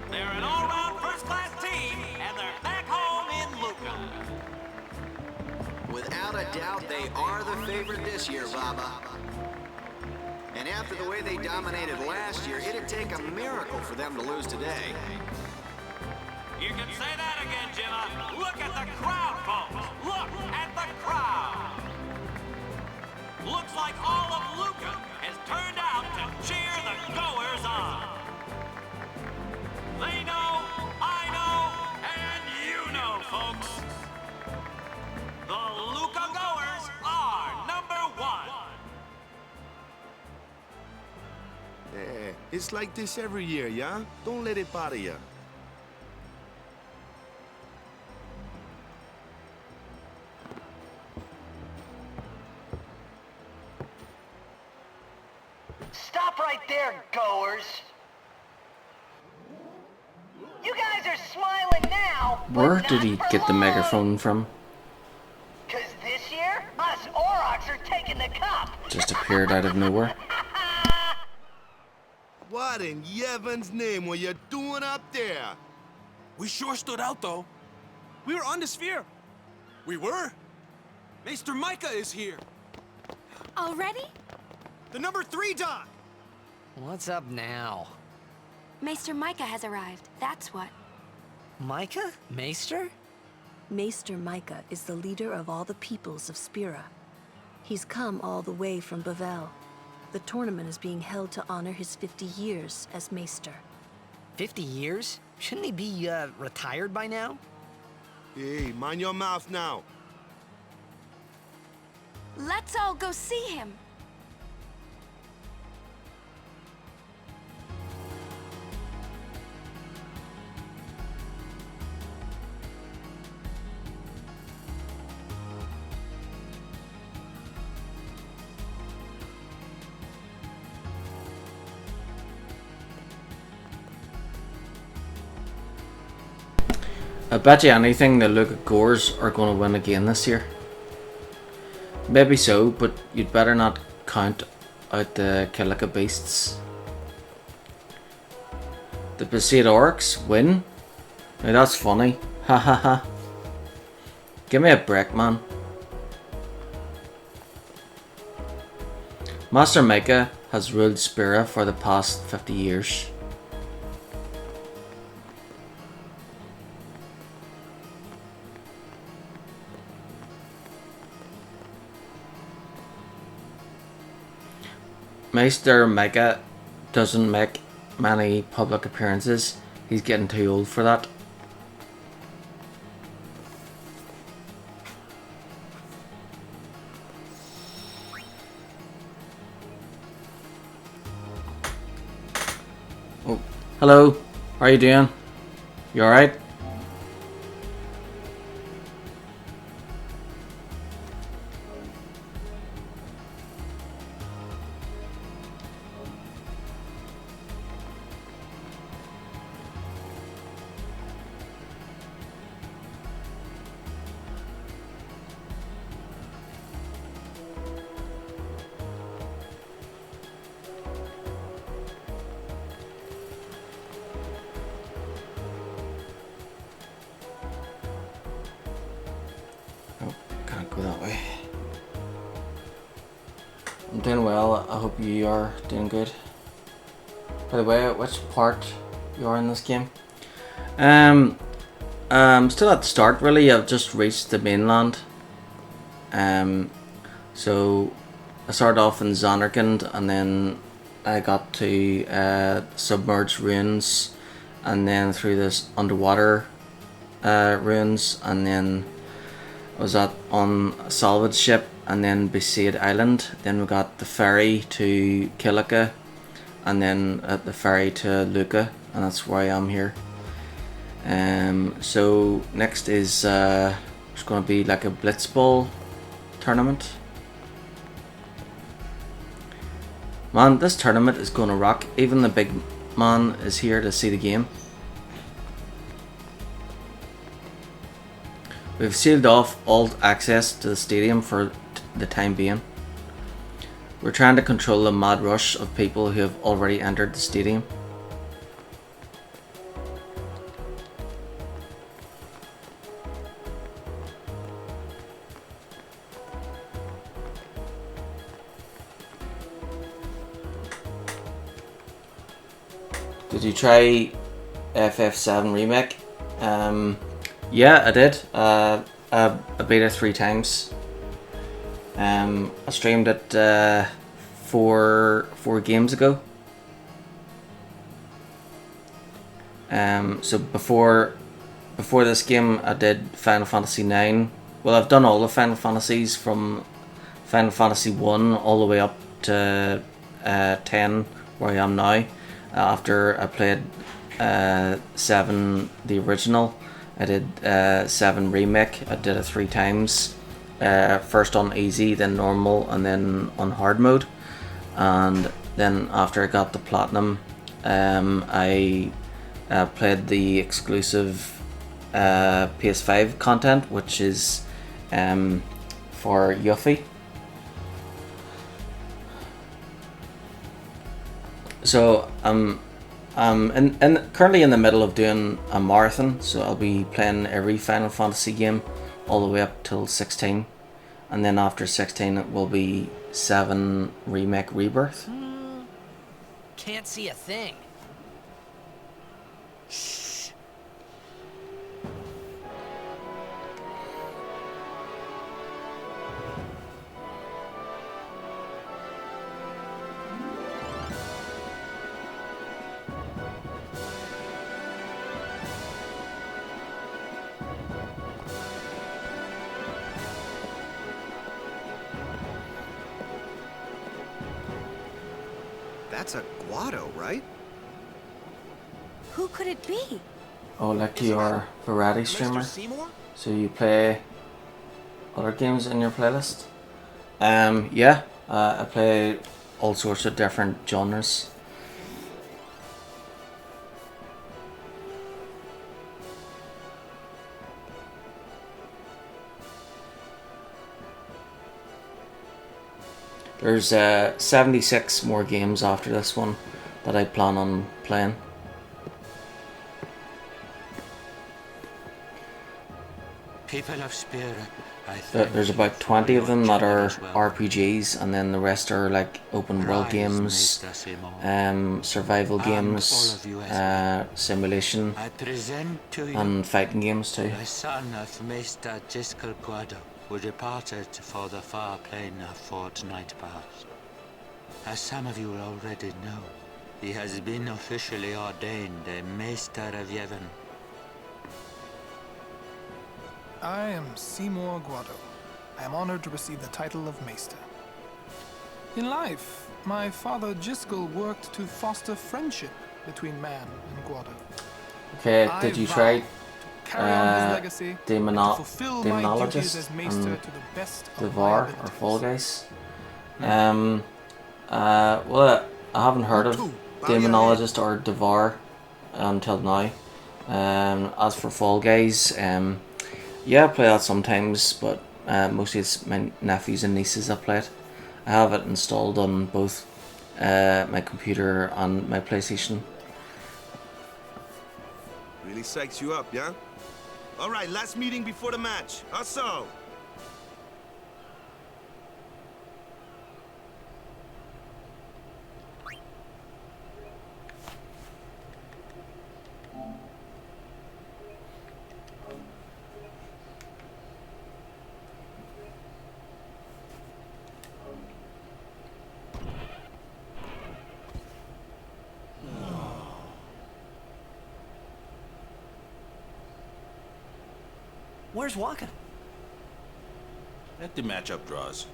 They're an all-round first-class team, and they're back home in Luca. Without a doubt, they are the favorite this year, Baba. And after the way they dominated last year, it'd take a miracle for them to lose today. You can say that again, Jimmy. Look at the crowd, folks. Look at the crowd. Looks like all of Luca has turned out to cheer the Goers on. They know, I know, and you know, folks. The Luca Goers are #1. Yeah, it's like this every year, yeah? Don't let it bother you. Stop right there, goers! You guys are smiling now, Where did he get the megaphone from? Cause this year, us Aurochs are taking the cup! Just appeared out of nowhere. What in Yevon's name were you doing up there? We sure stood out, though. We were on the sphere. We were. Maester Micah is here. Already? The number 3 doc. What's up now? Maester Micah has arrived, that's what. Micah? Maester? Maester Micah is the leader of all the peoples of Spira. He's come all the way from Bavel. The tournament is being held to honor his 50 years as Maester. 50 years? Shouldn't he be, retired by now? Hey, mind your mouth now. Let's all go see him. I bet you anything the Luca Gores are going to win again this year. Maybe so, but you'd better not count out the Kilika Beasts. The Besaid Aurochs win? Now that's funny. Ha ha ha. Give me a break, man. Master Micah has ruled Spira for the past 50 years. Maester Micah doesn't make many public appearances. He's getting too old for that. Oh, hello. How are you doing? You alright? Go that way. I'm doing well. I hope you are doing good. By the way, which part you are in this game? Still at the start really. I've just reached the mainland. So I started off in Zanarkand and then I got to submerged ruins and then through this underwater ruins, and then I was on a salvage ship and then Besaid Island. Then we got the ferry to Kilika and then at the ferry to Luca, and that's where I am here. So next is there's going to be like a blitzball tournament. Man, this tournament is going to rock. Even the big man is here to see the game. We've sealed off all access to the stadium for the time being. We're trying to control the mad rush of people who have already entered the stadium. Did you try FF7 Remake? Yeah, I did. I beat it 3 times. I streamed it 4 games ago. So before this game, I did Final Fantasy 9. Well, I've done all the Final Fantasies from Final Fantasy 1 all the way up to 10, where I am now. After I played 7, the original, I did 7 Remake. I did it 3 times. First on easy, then normal, and then on hard mode. And then after I got the platinum, I played the exclusive PS5 content, which is for Yuffie. So I'm currently in the middle of doing a marathon, so I'll be playing every Final Fantasy game all the way up till 16, and then after 16 it will be 7 Remake Rebirth. Can't see a thing. That's a Guado, right? Who could it be? Oh, like you are a variety streamer, so you play other games in your playlist? Yeah, I play all sorts of different genres. There's 76 more games after this one that I plan on playing. People of spirit, There's about 20 of them that are RPGs, and then the rest are like open world games, survival games, simulation, and fighting games too. The son of Maester Jiskel Guado, who departed for the far plain a fortnight past. As some of you already know, he has been officially ordained a Maester of Yevon. I am Seymour Guado. I am honored to receive the title of Maester. In life, my father Jiskel worked to foster friendship between man and Guado. Okay, did you try Demonologist and Devar or Fall Guys? Well, I haven't heard of Demonologist or Devar until now. As for Fall Guys, yeah, I play that sometimes, but mostly it's my nephews and nieces that play it. I have it installed on both my computer and my PlayStation. Really psychs you up, yeah? All right, last meeting before the match. Also, Where's Waka? Let the matchup draws.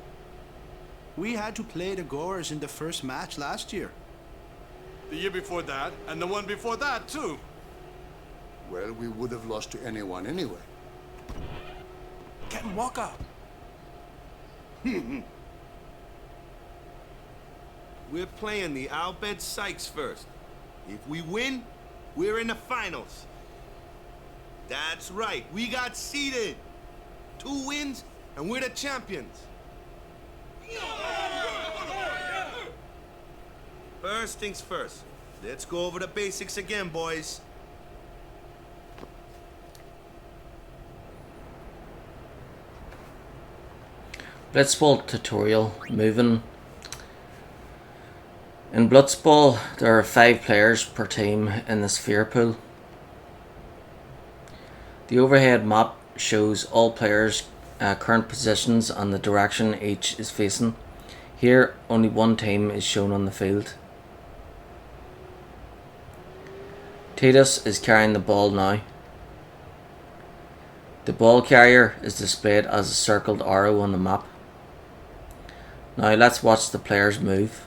We had to play the Gorers in the first match last year. The year before that, and the one before that, too. Well, we would have lost to anyone anyway. Captain Waka! We're playing the Albed Sykes first. If we win, we're in the finals. That's right, we got seeded. 2 wins, and we're the champions. First things first. Let's go over the basics again, boys. Blitzball tutorial. Moving. In Blitzball, there are 5 players per team in the sphere pool. The overhead map shows all players' current positions and the direction each is facing. Here, only one team is shown on the field. Titus is carrying the ball now. The ball carrier is displayed as a circled arrow on the map. Now let's watch the players move.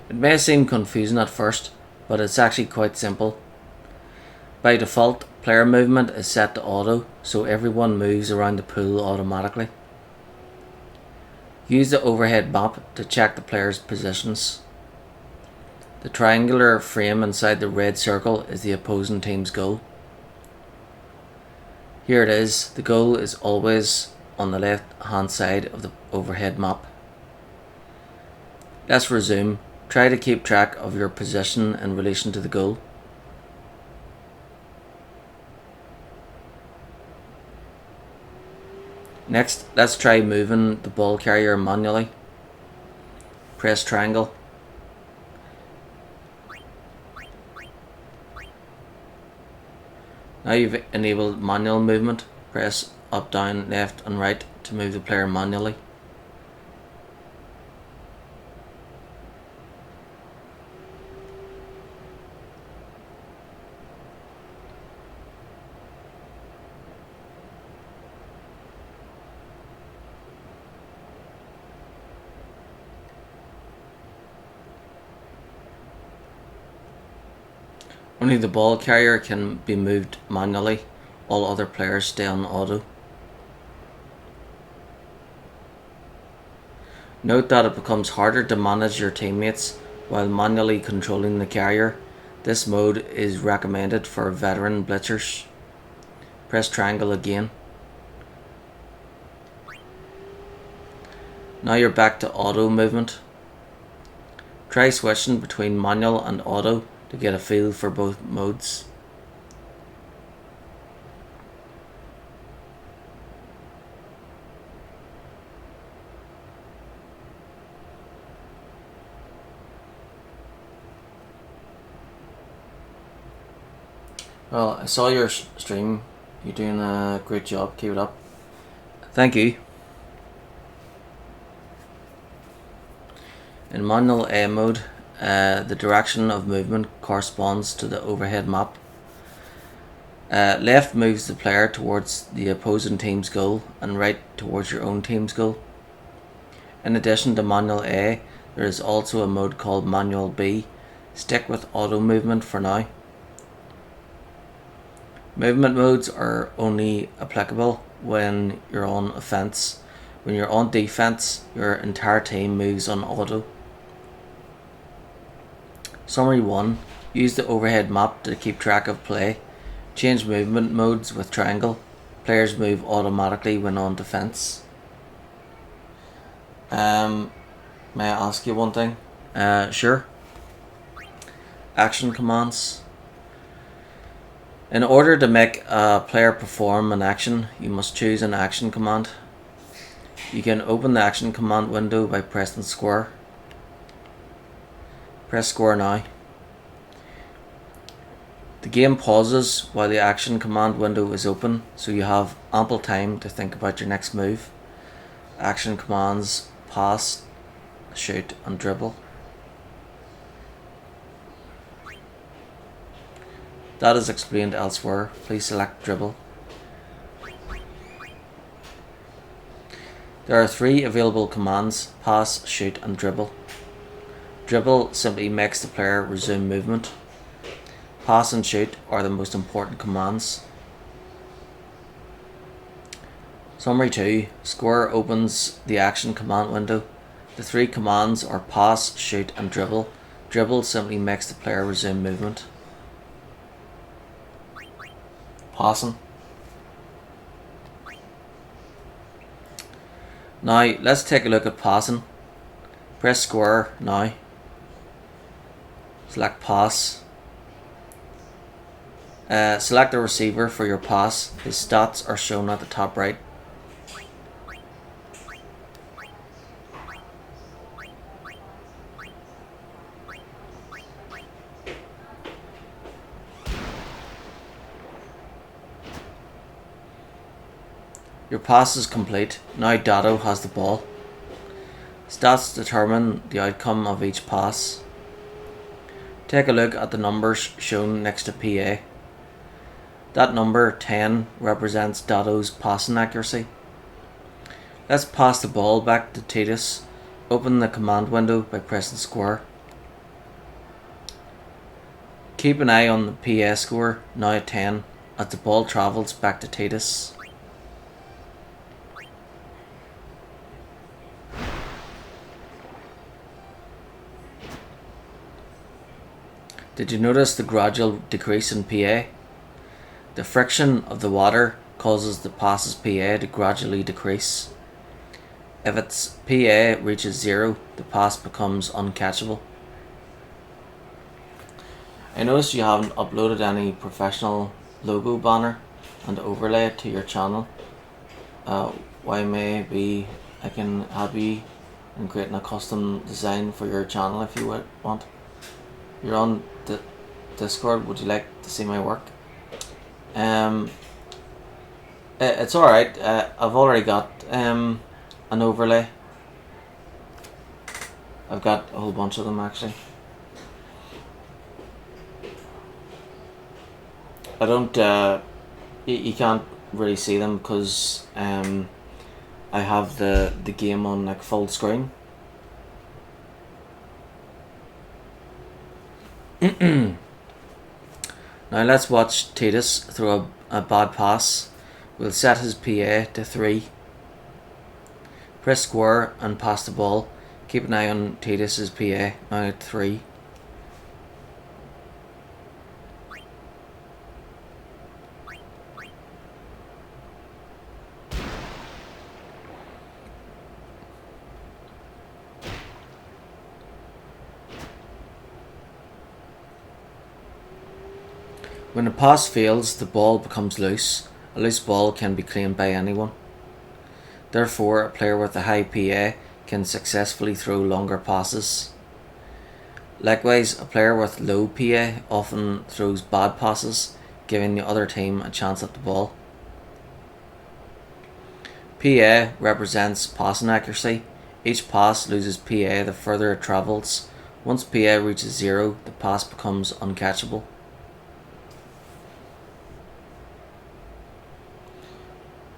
It may seem confusing at first, but it's actually quite simple. By default, player movement is set to auto, so everyone moves around the pool automatically. Use the overhead map to check the players' positions. The triangular frame inside the red circle is the opposing team's goal. Here it is. The goal is always on the left hand side of the overhead map. Let's resume. Try to keep track of your position in relation to the goal. Next, let's try moving the ball carrier manually. Press triangle. Now you've enabled manual movement. Press up, down, left and right to move the player manually. Only the ball carrier can be moved manually. All other players stay on auto. Note that it becomes harder to manage your teammates while manually controlling the carrier. This mode is recommended for veteran blitzers. Press triangle again. Now you're back to auto movement. Try switching between manual and auto to get a feel for both modes. Well, I saw your stream. You're doing a great job. Keep it up. Thank you. In manual A mode, the direction of movement corresponds to the overhead map. Left moves the player towards the opposing team's goal and right towards your own team's goal. In addition to manual A, there is also a mode called manual B. Stick with auto movement for now. Movement modes are only applicable when you're on offense. When you're on defense, your entire team moves on auto. Summary 1. Use the overhead map to keep track of play. Change movement modes with triangle. Players move automatically when on defense. May I ask you one thing? Sure. Action commands. In order to make a player perform an action, you must choose an action command. You can open the action command window by pressing square. Press square now. The game pauses while the action command window is open, so you have ample time to think about your next move. Action commands pass, shoot, and dribble. That is explained elsewhere. Please select dribble. There are 3 available commands: pass, shoot, and dribble. Dribble simply makes the player resume movement. Pass and shoot are the most important commands. Summary 2. Square opens the action command window. The 3 commands are pass, shoot, and dribble. Dribble simply makes the player resume movement. Passing. Now let's take a look at passing. Press square now. Select pass. Select the receiver for your pass. His stats are shown at the top right. Your pass is complete. Now Dado has the ball. Stats determine the outcome of each pass. Take a look at the numbers shown next to PA. That number 10 represents Dado's passing accuracy. Let's pass the ball back to Titus. Open the command window by pressing square. Keep an eye on the PA score, now at 10, as the ball travels back to Titus. Did you notice the gradual decrease in PA? The friction of the water causes the pass's PA to gradually decrease. If its PA reaches 0, the pass becomes uncatchable. I noticed you haven't uploaded any professional logo banner and overlay to your channel. Why maybe I can help you in creating a custom design for your channel if you want. You're on the Discord, would you like to see my work? It's alright, I've already got an overlay. I've got a whole bunch of them actually. I don't, you can't really see them because I have the game on like full screen. Now let's watch Titus throw a bad pass. We'll set his PA to 3. Press square and pass the ball. Keep an eye on Titus's PA, now at 3. When a pass fails, the ball becomes loose. A loose ball can be claimed by anyone. Therefore, a player with a high PA can successfully throw longer passes. Likewise, a player with low PA often throws bad passes, giving the other team a chance at the ball. PA represents passing accuracy. Each pass loses PA the further it travels. Once PA reaches 0, the pass becomes uncatchable.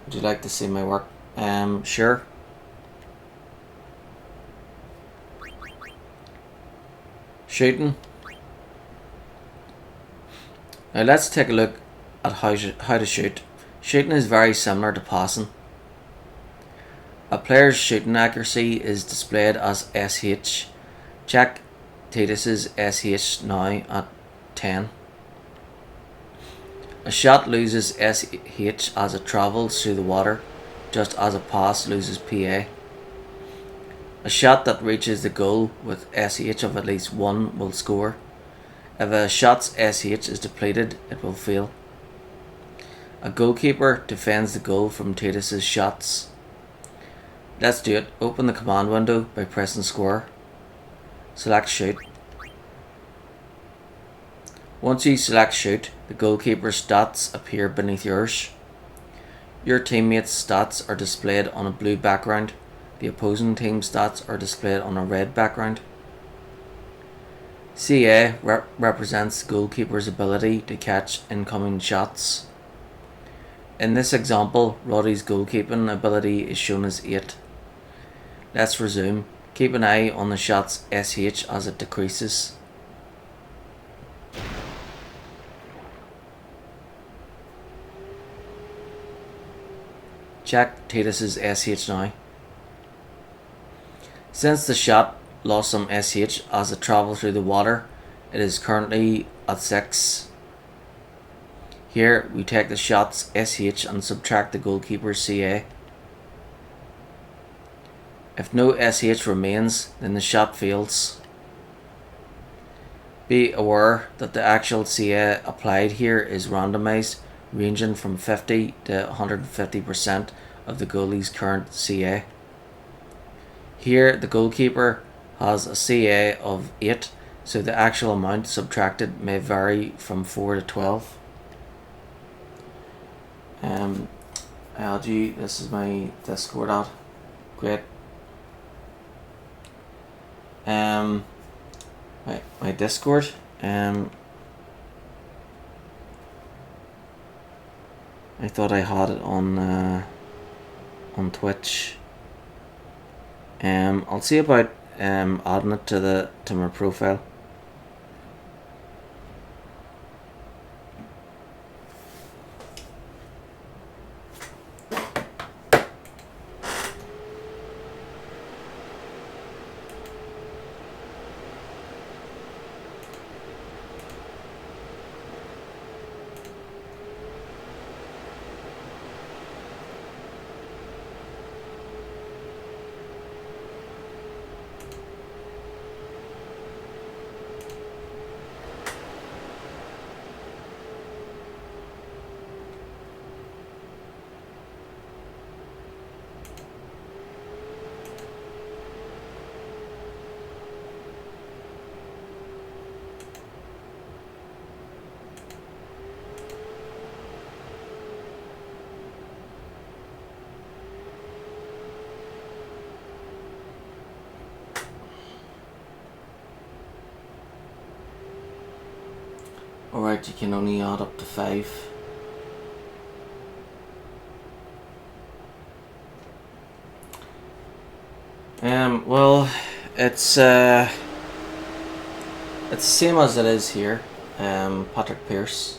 Would you like to see my work? Sure. Shooting. Now let's take a look at how to shoot. Shooting is very similar to passing. A player's shooting accuracy is displayed as SH. Check Titus's SH now at 10. A shot loses SH as it travels through the water, just as a pass loses PA. A shot that reaches the goal with SH of at least 1 will score. If a shot's SH is depleted, it will fail. A goalkeeper defends the goal from Titus's shots. Let's do it. Open the command window by pressing square. Select shoot. Once you select shoot, the goalkeeper's stats appear beneath yours. Your teammates' stats are displayed on a blue background. the opposing team's stats are displayed on a red background. CA represents the goalkeeper's ability to catch incoming shots. In this example, Roddy's goalkeeping ability is shown as 8. Let's resume. Keep an eye on the shot's SH as it decreases. Check Titus's SH now. Since the shot lost some SH as it travelled through the water, it is currently at 6. Here we take the shot's SH and subtract the goalkeeper's CA. If no SH remains, then the shot fails. Be aware that the actual CA applied here is randomised, ranging from 50 to 150% of the goalie's current CA. Here the goalkeeper has a CA of 8, so the actual amount subtracted may vary from 4 to 12. LG, this is my Discord ad. Great. My Discord. I thought I had it on Twitch. I'll see about adding it to my profile. Alright, you can only add up to 5. Well, it's the same as it is here. PatrickPearce.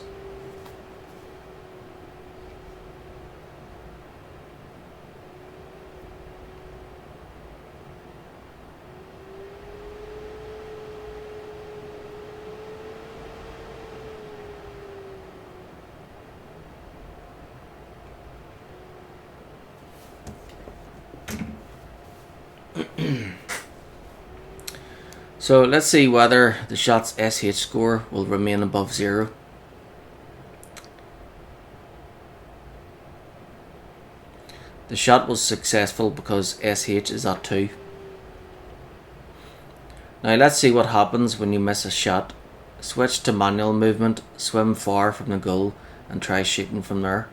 So let's see whether the shot's SH score will remain above 0. The shot was successful because SH is at 2. Now let's see what happens when you miss a shot. Switch to manual movement, swim far from the goal and try shooting from there.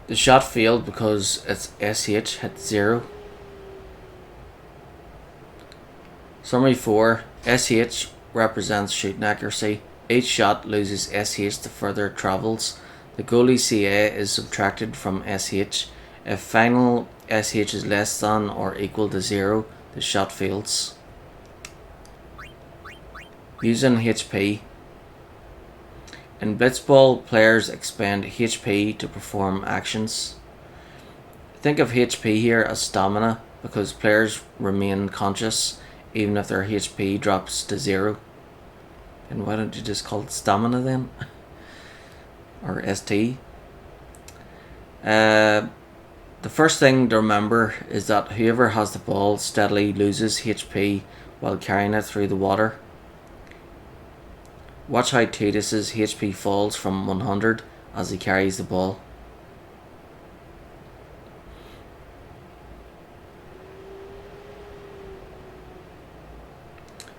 The shot failed because its SH hit 0. Summary 4. SH represents shooting accuracy. Each shot loses SH the further it travels. The goalie CA is subtracted from SH. If final SH is less than or equal to 0, the shot fails. Using HP. In blitzball, players expend HP to perform actions. Think of HP here as stamina because players remain conscious even if their HP drops to 0. And why don't you just call it stamina then? Or ST? The first thing to remember is that whoever has the ball steadily loses HP while carrying it through the water. Watch how Titus's HP falls from 100 as he carries the ball.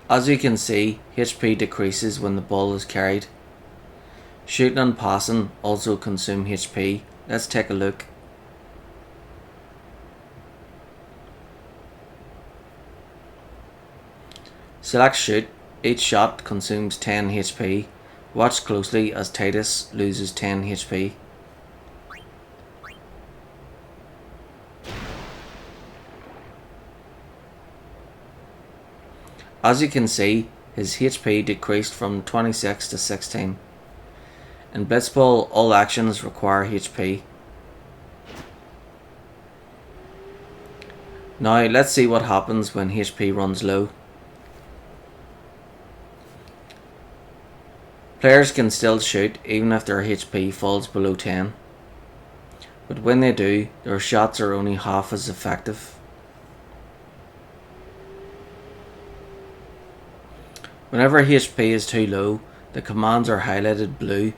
As you can see, HP decreases when the ball is carried. Shooting and passing also consume HP. Let's take a look. Select shoot. Each shot consumes 10 HP. Watch closely as Titus loses 10 HP. As you can see, his HP decreased from 26 to 16. In Blitzball, all actions require HP. Now let's see what happens when HP runs low. Players can still shoot even if their HP falls below 10. But when they do, their shots are only half as effective. Whenever HP is too low, the commands are highlighted blue.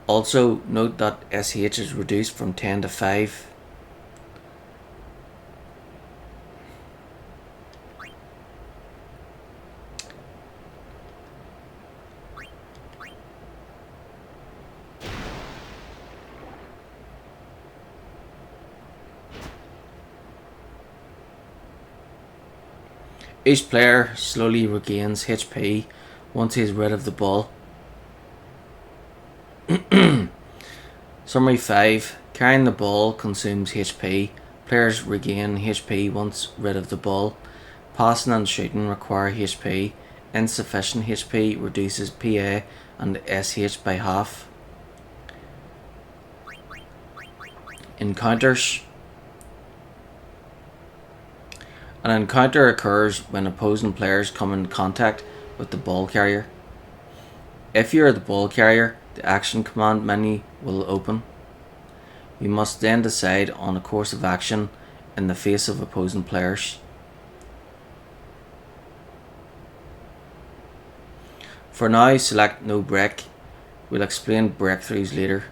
Also, note that SH is reduced from 10 to 5. Each player slowly regains HP once he is rid of the ball. Summary 5. Carrying the ball consumes HP. Players regain HP once rid of the ball. Passing and shooting require HP. Insufficient HP reduces PA and SH by half. Encounters. An encounter occurs when opposing players come in contact with the ball carrier. If you are the ball carrier, the action command menu will open. You must then decide on a course of action in the face of opposing players. For now, select no break. We'll explain breakthroughs later.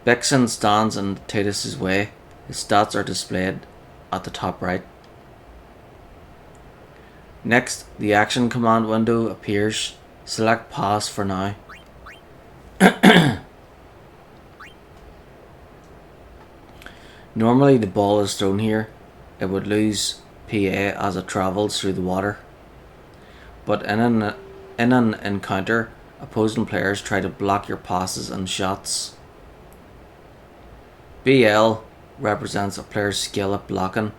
Vixen stands in Titus's way. His stats are displayed at the top right. Next, the action command window appears. Select pass for now. Normally the ball is thrown here. It would lose PA as it travels through the water. But in an encounter, opposing players try to block your passes and shots. BL represents a player's skill at blocking.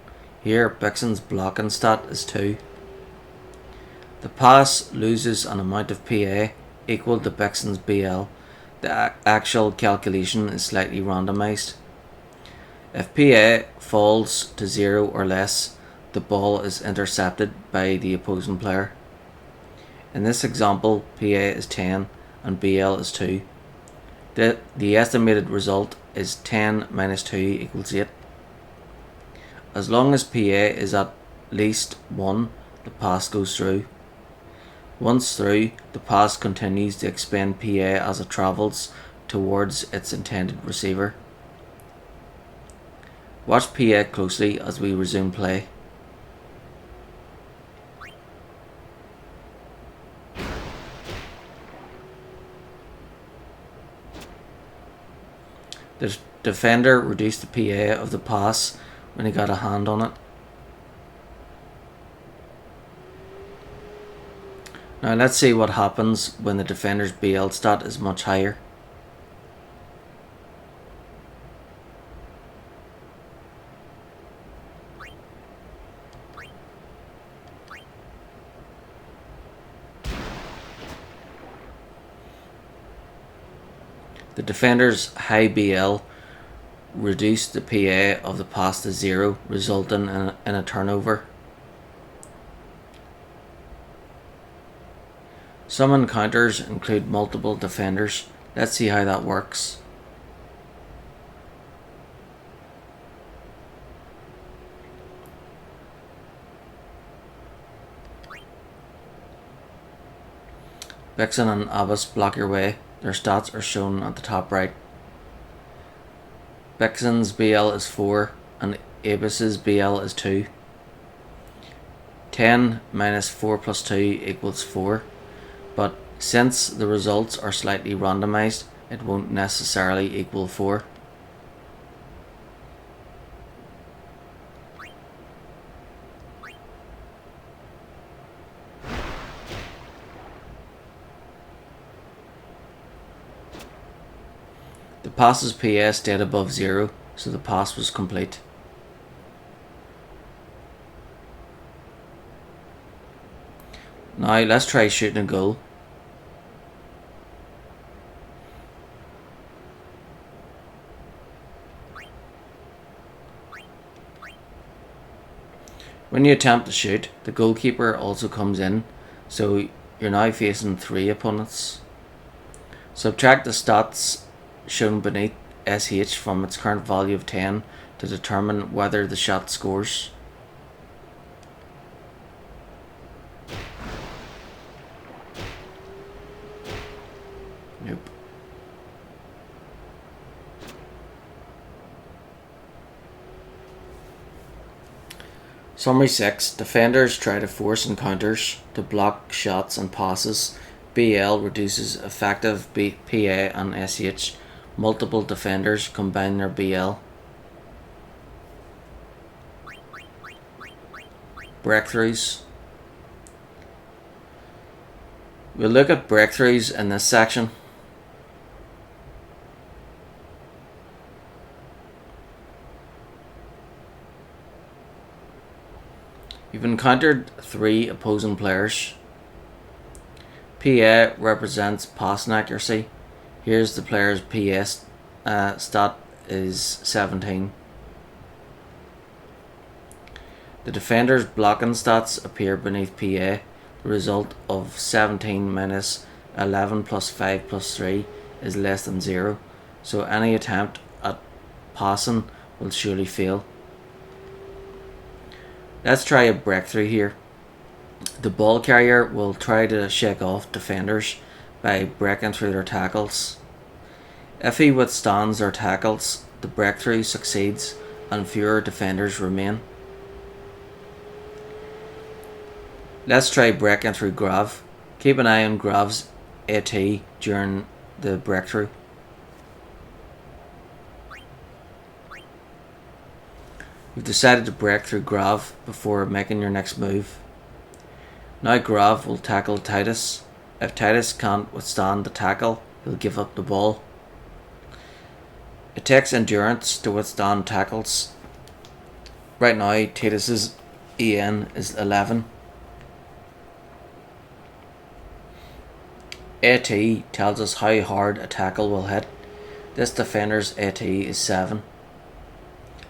Here, Vixen's blocking stat is 2. The pass loses an amount of PA equal to Vixen's BL. The actual calculation is slightly randomized. If PA falls to 0 or less, the ball is intercepted by the opposing player. In this example, PA is 10 and BL is 2. The estimated result is 10 minus 2 equals 8. As long as PA is at least 1, the pass goes through. Once through, the pass continues to expend PA as it travels towards its intended receiver. Watch PA closely as we resume play. The defender reduced the PA of the pass when he got a hand on it. Now let's see what happens when the defender's BL stat is much higher. The defender's high BL reduced the PA of the pass to 0, resulting in a turnover. Some encounters include multiple defenders. Let's see how that works. Vixen and Abyss block your way. Their stats are shown at the top right. Vixen's BL is 4 and Abyss's BL is 2. 10 minus 4 plus 2 equals 4, but since the results are slightly randomized, it won't necessarily equal 4. The pass's PS stayed above 0, so the pass was complete. Now let's try shooting a goal. When you attempt to shoot, the goalkeeper also comes in, so you're now facing 3 opponents. Subtract the stats shown beneath SH from its current value of 10 to determine whether the shot scores. Nope. Summary 6. Defenders try to force encounters to block shots and passes. BL reduces effective PA and SH. Multiple defenders combine their BL. Breakthroughs. We'll look at breakthroughs in this section. You've encountered 3 opposing players. PA represents passing accuracy. Here's the player's PS stat is 17. The defender's blocking stats appear beneath PA. The result of 17 minus 11 plus 5 plus 3 is less than 0, so any attempt at passing will surely fail. Let's try a breakthrough here. The ball carrier will try to shake off defenders by breaking through their tackles. If he withstands their tackles, the breakthrough succeeds and fewer defenders remain. Let's try breaking through Grav. Keep an eye on Grav's AT during the breakthrough. You've decided to break through Grav before making your next move. Now Grav will tackle Titus. If Titus can't withstand the tackle, he'll give up the ball. It takes endurance to withstand tackles. Right now Titus's EN is 11. AT tells us how hard a tackle will hit. This defender's AT is 7.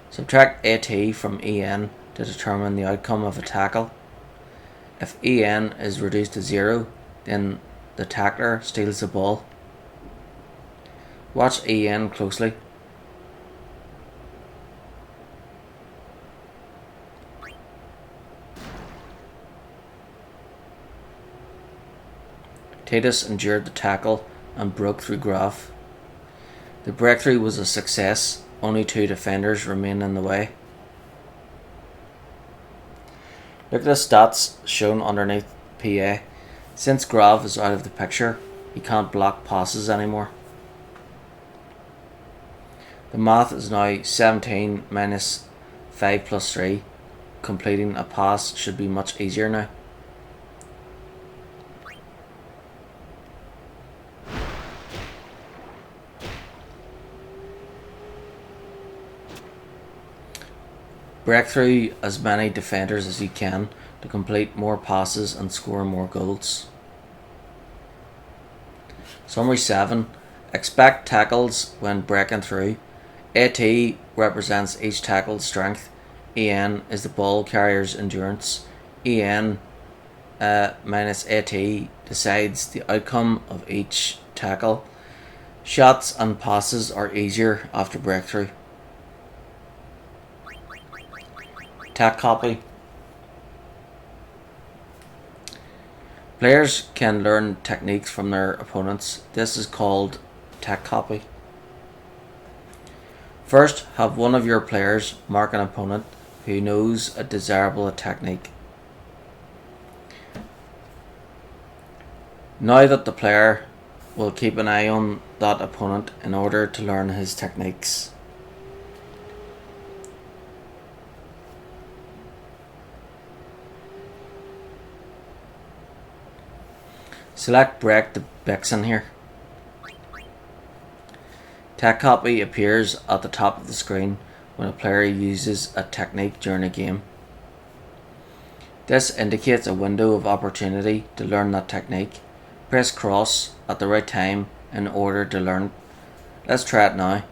Subtract AT from EN to determine the outcome of a tackle. If EN is reduced to 0, then the tackler steals the ball. Watch EN closely. Titus endured the tackle and broke through Grav. The breakthrough was a success. Only 2 defenders remain in the way. Look at the stats shown underneath PA. Since Grav is out of the picture, he can't block passes anymore. The math is now 17 minus 5 plus 3. Completing a pass should be much easier now. Break through as many defenders as you can to complete more passes and score more goals. Summary 7. Expect tackles when breaking through. AT represents each tackle's strength. EN is the ball carrier's endurance. EN minus AT decides the outcome of each tackle. Shots and passes are easier after breakthrough. Tech copy. Players can learn techniques from their opponents. This is called tech copy. First, have one of your players mark an opponent who knows a desirable technique. Now that the player will keep an eye on that opponent in order to learn his techniques. Select break the Vixen here. Tech copy appears at the top of the screen when a player uses a technique during a game. This indicates a window of opportunity to learn that technique. Press cross at the right time in order to learn. Let's try it now.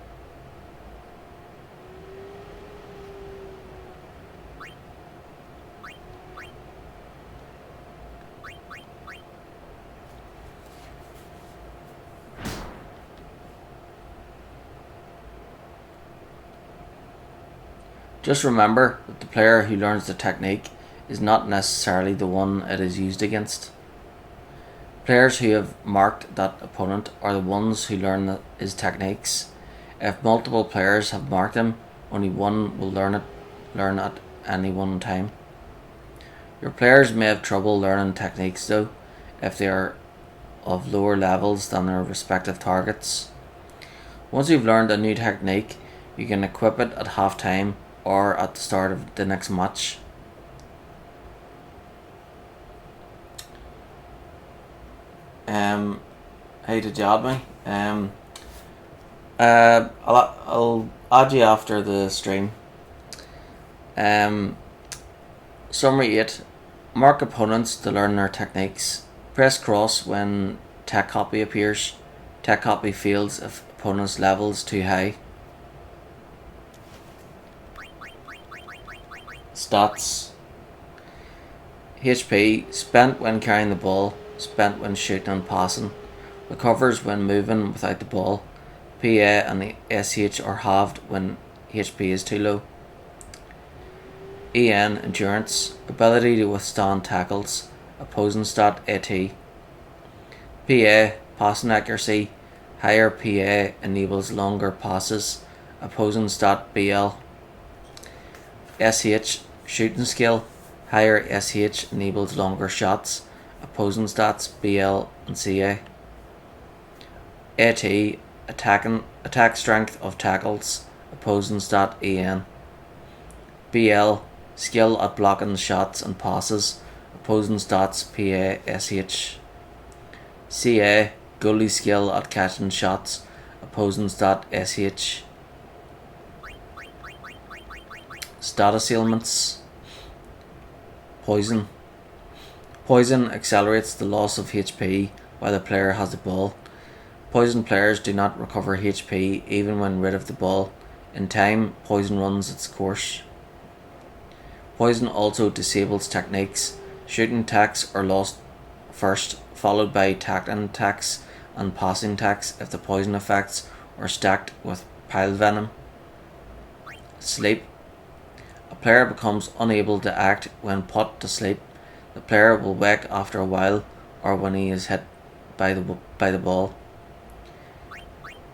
Just remember that the player who learns the technique is not necessarily the one it is used against. Players who have marked that opponent are the ones who learn his techniques. If multiple players have marked him, only one will learn at any one time. Your players may have trouble learning techniques though, if they are of lower levels than their respective targets. Once you've learned a new technique, you can equip it at half time or at the start of the next match. Hey, did you add me? I'll add you after the stream. Summary 8. Mark opponents to learn their techniques. Press cross when tech copy appears. Tech copy fails if opponent's level is too high. Stats. HP spent when carrying the ball, spent when shooting and passing, recovers when moving without the ball. PA and the SH are halved when HP is too low. EN endurance, ability to withstand tackles, opposing stat AT. PA passing accuracy, higher PA enables longer passes, opposing stat BL. SH shooting skill, higher SH enables longer shots, opposing stats BL and CA. AT attack strength of tackles, opposing stat EN. BL skill at blocking shots and passes, opposing stats PA SH. CA goalie skill at catching shots, opposing stat SH. Status ailments. Poison. Poison accelerates the loss of HP while the player has the ball. Poison players do not recover HP even when rid of the ball. In time, poison runs its course. Poison also disables techniques. Shooting attacks are lost first, followed by tackling attacks and passing attacks if the poison effects are stacked with pile venom. Sleep. A player becomes unable to act when put to sleep. The player will wake after a while or when he is hit by the ball.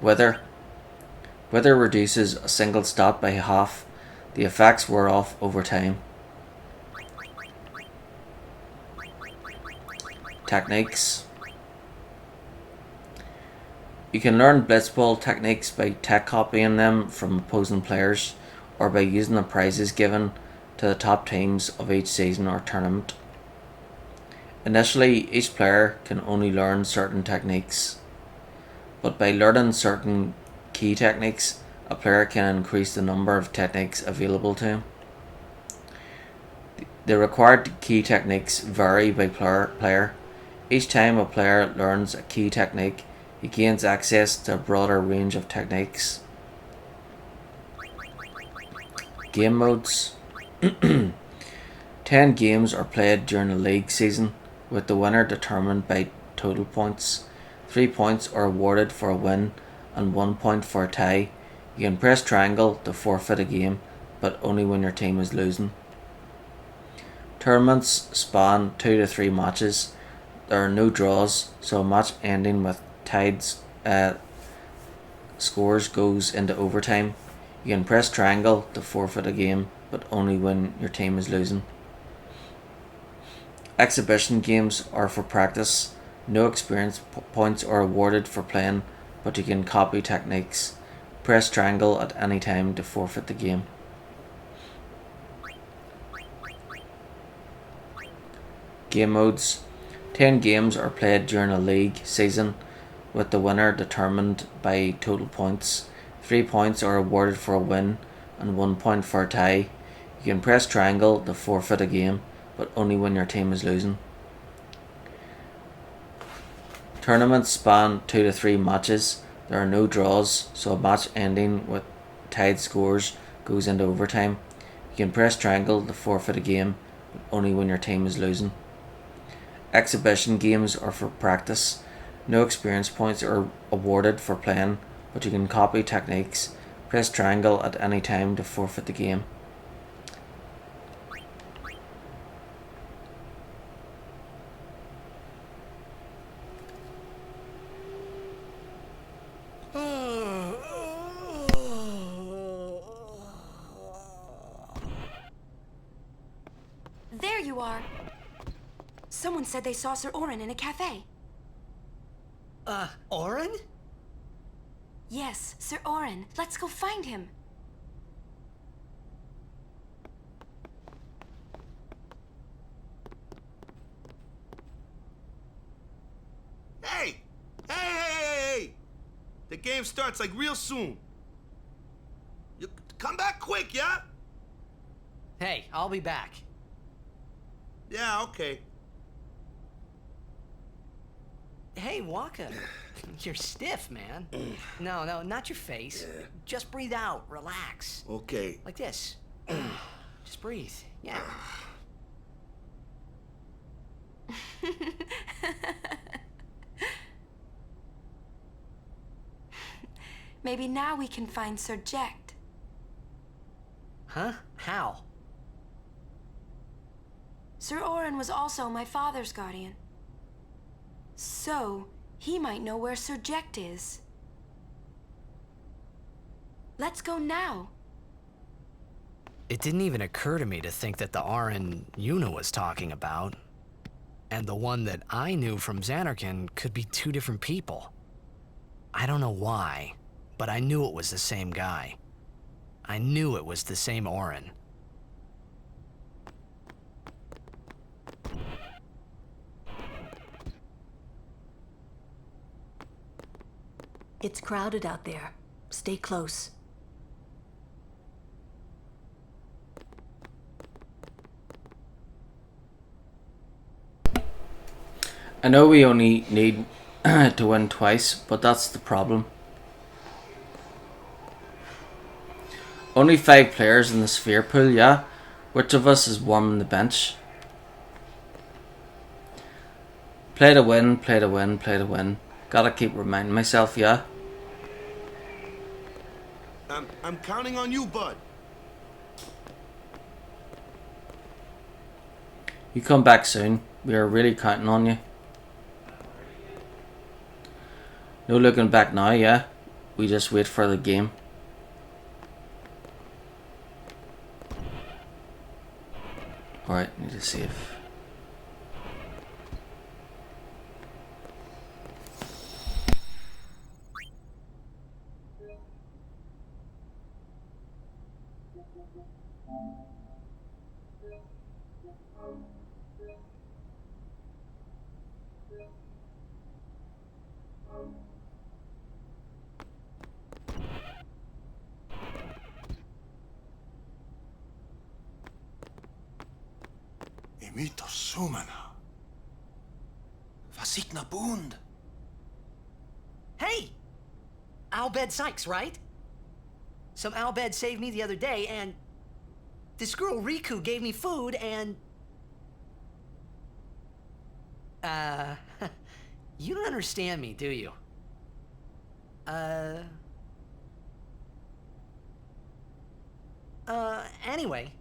Weather. Weather reduces a single stat by half. The effects wear off over time. Techniques. You can learn blitzball techniques by tech copying them from opposing players or by using the prizes given to the top teams of each season or tournament. Initially, each player can only learn certain techniques, but by learning certain key techniques, a player can increase the number of techniques available to him. The required key techniques vary by player. Each time a player learns a key technique, he gains access to a broader range of techniques. Game modes. 10 games are played during the league season, with the winner determined by total points. 3 points are awarded for a win and 1 point for a tie. You can press triangle to forfeit a game, but only when your team is losing. Tournaments span 2 to 3 matches. There are no draws, so a match ending with tied scores goes into overtime. You can press triangle to forfeit a game, but only when your team is losing. Exhibition games are for practice. No experience points are awarded for playing, but you can copy techniques. Press triangle at any time to forfeit the game. Game modes. 10 games are played during a league season, with the winner determined by total points. 3 points are awarded for a win and 1 point for a tie. You can press triangle to forfeit a game, but only when your team is losing. Tournaments span 2 to 3 matches. There are no draws, so a match ending with tied scores goes into overtime. You can press triangle to forfeit a game, but only when your team is losing. Exhibition games are for practice. No experience points are awarded for playing, but you can copy techniques. Press triangle at any time to forfeit the game. There you are. Someone said they saw Sir Orin in a cafe. Orin? Yes, Sir Orin. Let's go find him. Hey! Hey! The game starts like real soon. You come back quick, yeah? Hey, I'll be back. Yeah, okay. Hey, Waka. You're stiff, man. No, not your face. Just breathe out. Relax. Okay. Like this. Just breathe. Yeah. Maybe now we can find Sir Jekt. Huh? How? Sir Orin was also my father's guardian. So, he might know where Sir Jekt is. Let's go now. It didn't even occur to me to think that the Arin Yuna was talking about, and the one that I knew from Xanarkand could be two different people. I don't know why, but I knew it was the same guy. I knew it was the same Orin. It's crowded out there. Stay close. I know we only need to win twice, but that's the problem. Only 5 players in the sphere pool, yeah? Which of us is warming the bench? Play to win, play to win, play to win. Gotta keep reminding myself, yeah? I'm counting on you, bud. You come back soon. We are really counting on you. No looking back now, yeah? We just wait for the game. Alright, need to save. Imito Sumana. Was ik na bund? Albed Sykes, right? Some Albed saved me the other day, and this girl Riku gave me food, and... you don't understand me, do you? Anyway,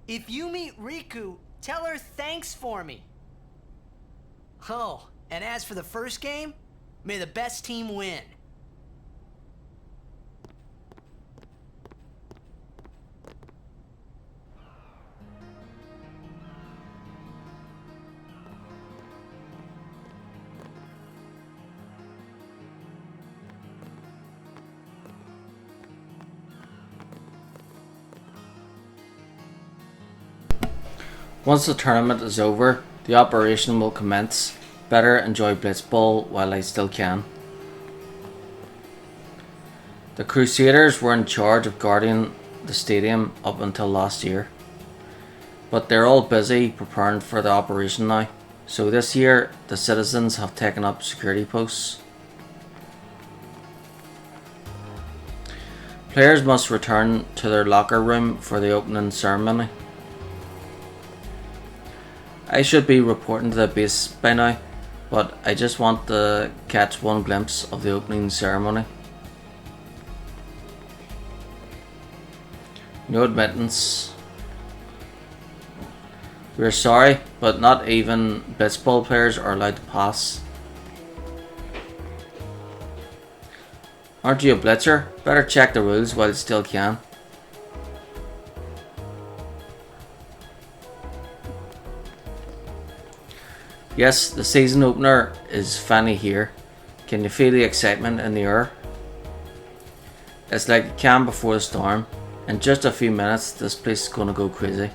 if you meet Riku, tell her thanks for me. Oh, and as for the first game, may the best team win. Once the tournament is over, the operation will commence. Better enjoy Blitzball while I still can. The Crusaders were in charge of guarding the stadium up until last year, but they're all busy preparing for the operation now. So this year, the citizens have taken up security posts. Players must return to their locker room for the opening ceremony. I should be reporting to the base by now, but I just want to catch one glimpse of the opening ceremony. No admittance. We're sorry, but not even blitzball players are allowed to pass. Aren't you a blitzer? Better check the rules while you still can. Yes, the season opener is finally here. Can you feel the excitement in the air? It's like a calm before the storm. In just a few minutes, this place is gonna go crazy.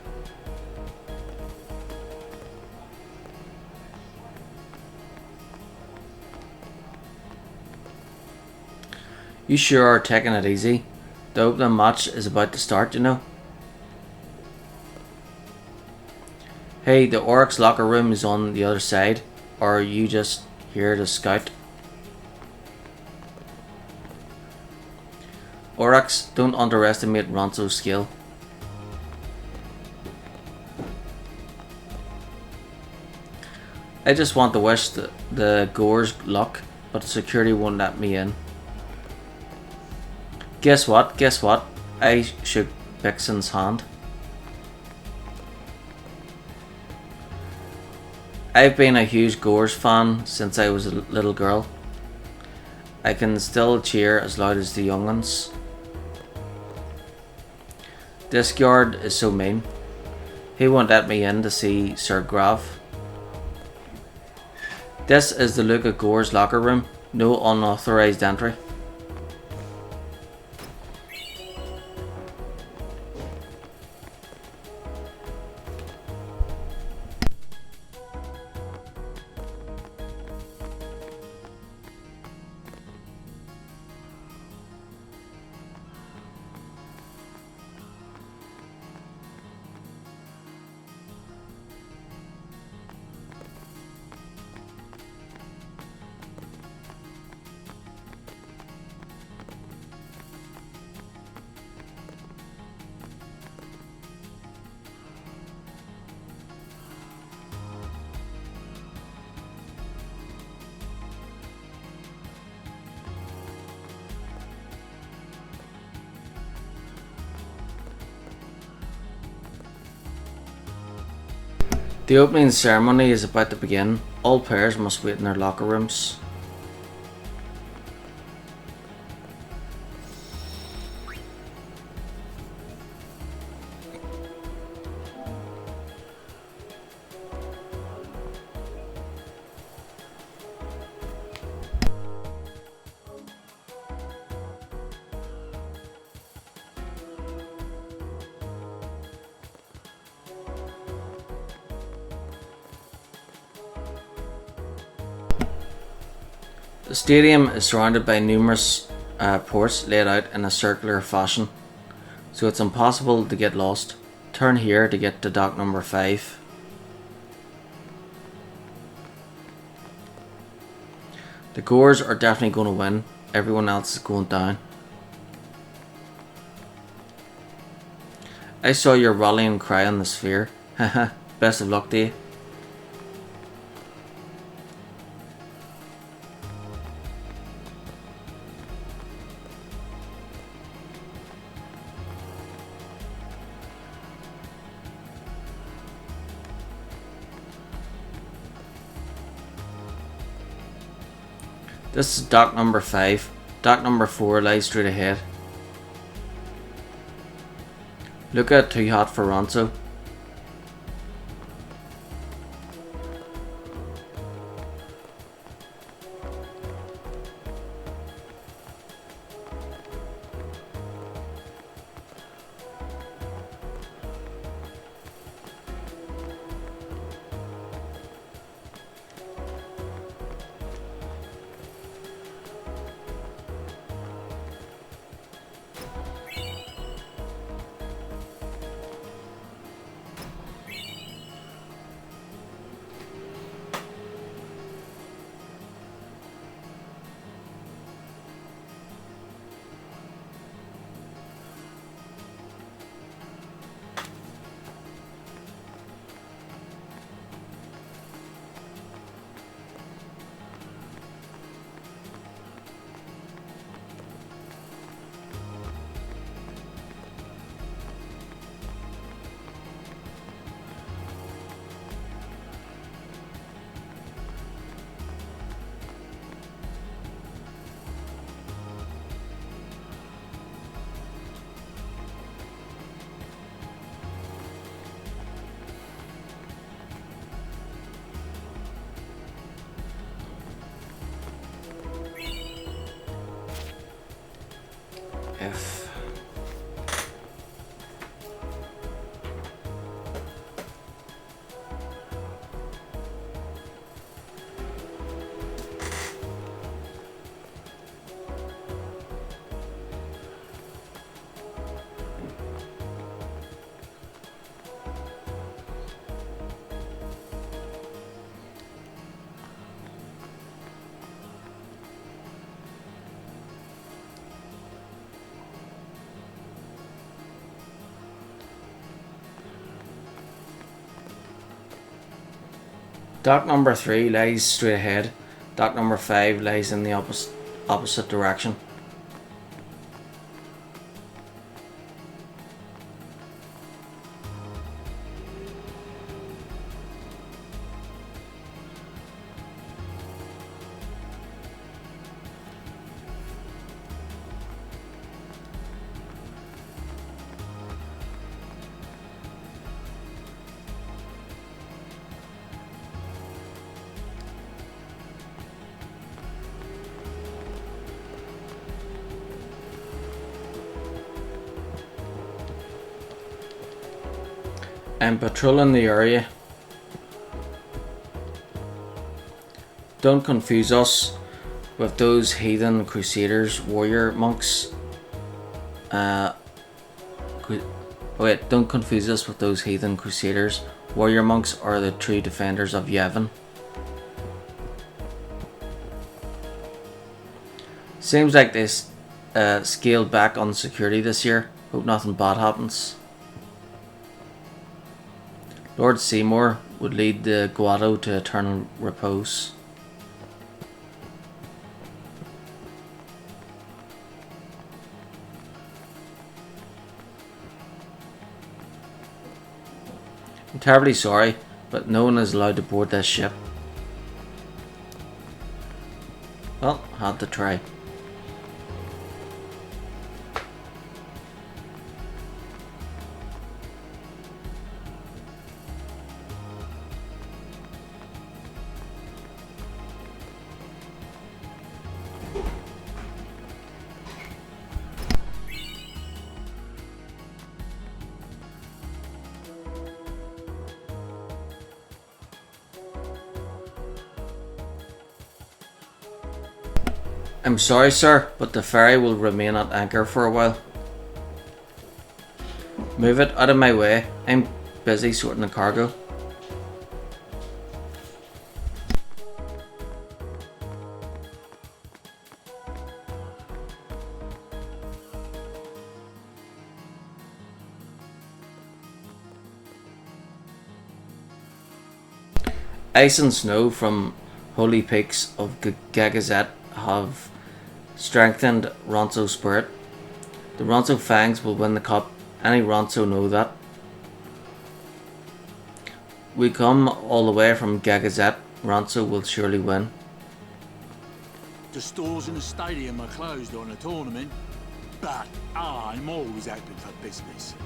You sure are taking it easy. The opening match is about to start, you know. Hey, the Oryx locker room is on the other side, or are you just here to scout? Oryx, don't underestimate Ronso's skill. I just want to wish the goers luck, but security won't let me in. Guess what? Guess what? I shook Vixen's hand. I've been a huge Goers fan since I was a little girl. I can still cheer as loud as the young ones. This guard is so mean. He won't let me in to see Sir Graf. This is the look of Gore's locker room. No unauthorized entry. The opening ceremony is about to begin. All players must wait in their locker rooms. The stadium is surrounded by numerous ports laid out in a circular fashion, so it's impossible to get lost. Turn here to get to dock number 5. The Goers are definitely going to win. everyone else is going down. I saw your rallying cry on the sphere. Haha, best of luck to you. This is dock number 5. Dock number 4 lies straight ahead. Look out, too hot for Ronso. F. Dock number 3 lies straight ahead. Dock number 5 lies in the opposite direction. I'm patrolling the area. Don't confuse us with those heathen crusaders, warrior monks. Don't confuse us with those heathen crusaders. Warrior monks are the true defenders of Yevon. Seems like they scaled back on security this year. Hope nothing bad happens. Lord Seymour would lead the Guado to eternal repose. I'm terribly sorry, but no one is allowed to board this ship. Well, had to try. I'm sorry, sir, but the ferry will remain at anchor for a while. Move it out of my way. I'm busy sorting the cargo. Ice and snow from holy peaks of Gagazet have strengthened Ronso's spirit. The Ronso Fangs will win the cup. Any Ronso know that. We come all the way from Gagazet. Ronso will surely win. The stores in the stadium are closed during the tournament, but I'm always open for business.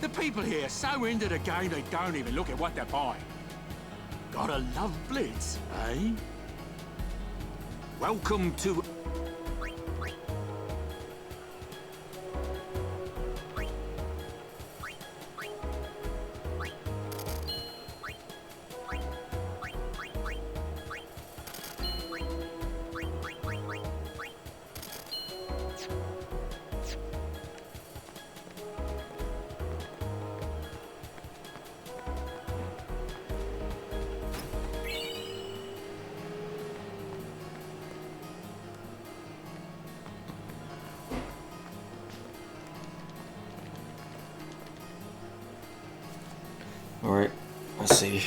The people here are so into the game they don't even look at what they're buying. Gotta love Blitz, eh? Welcome to... Alright, let's see.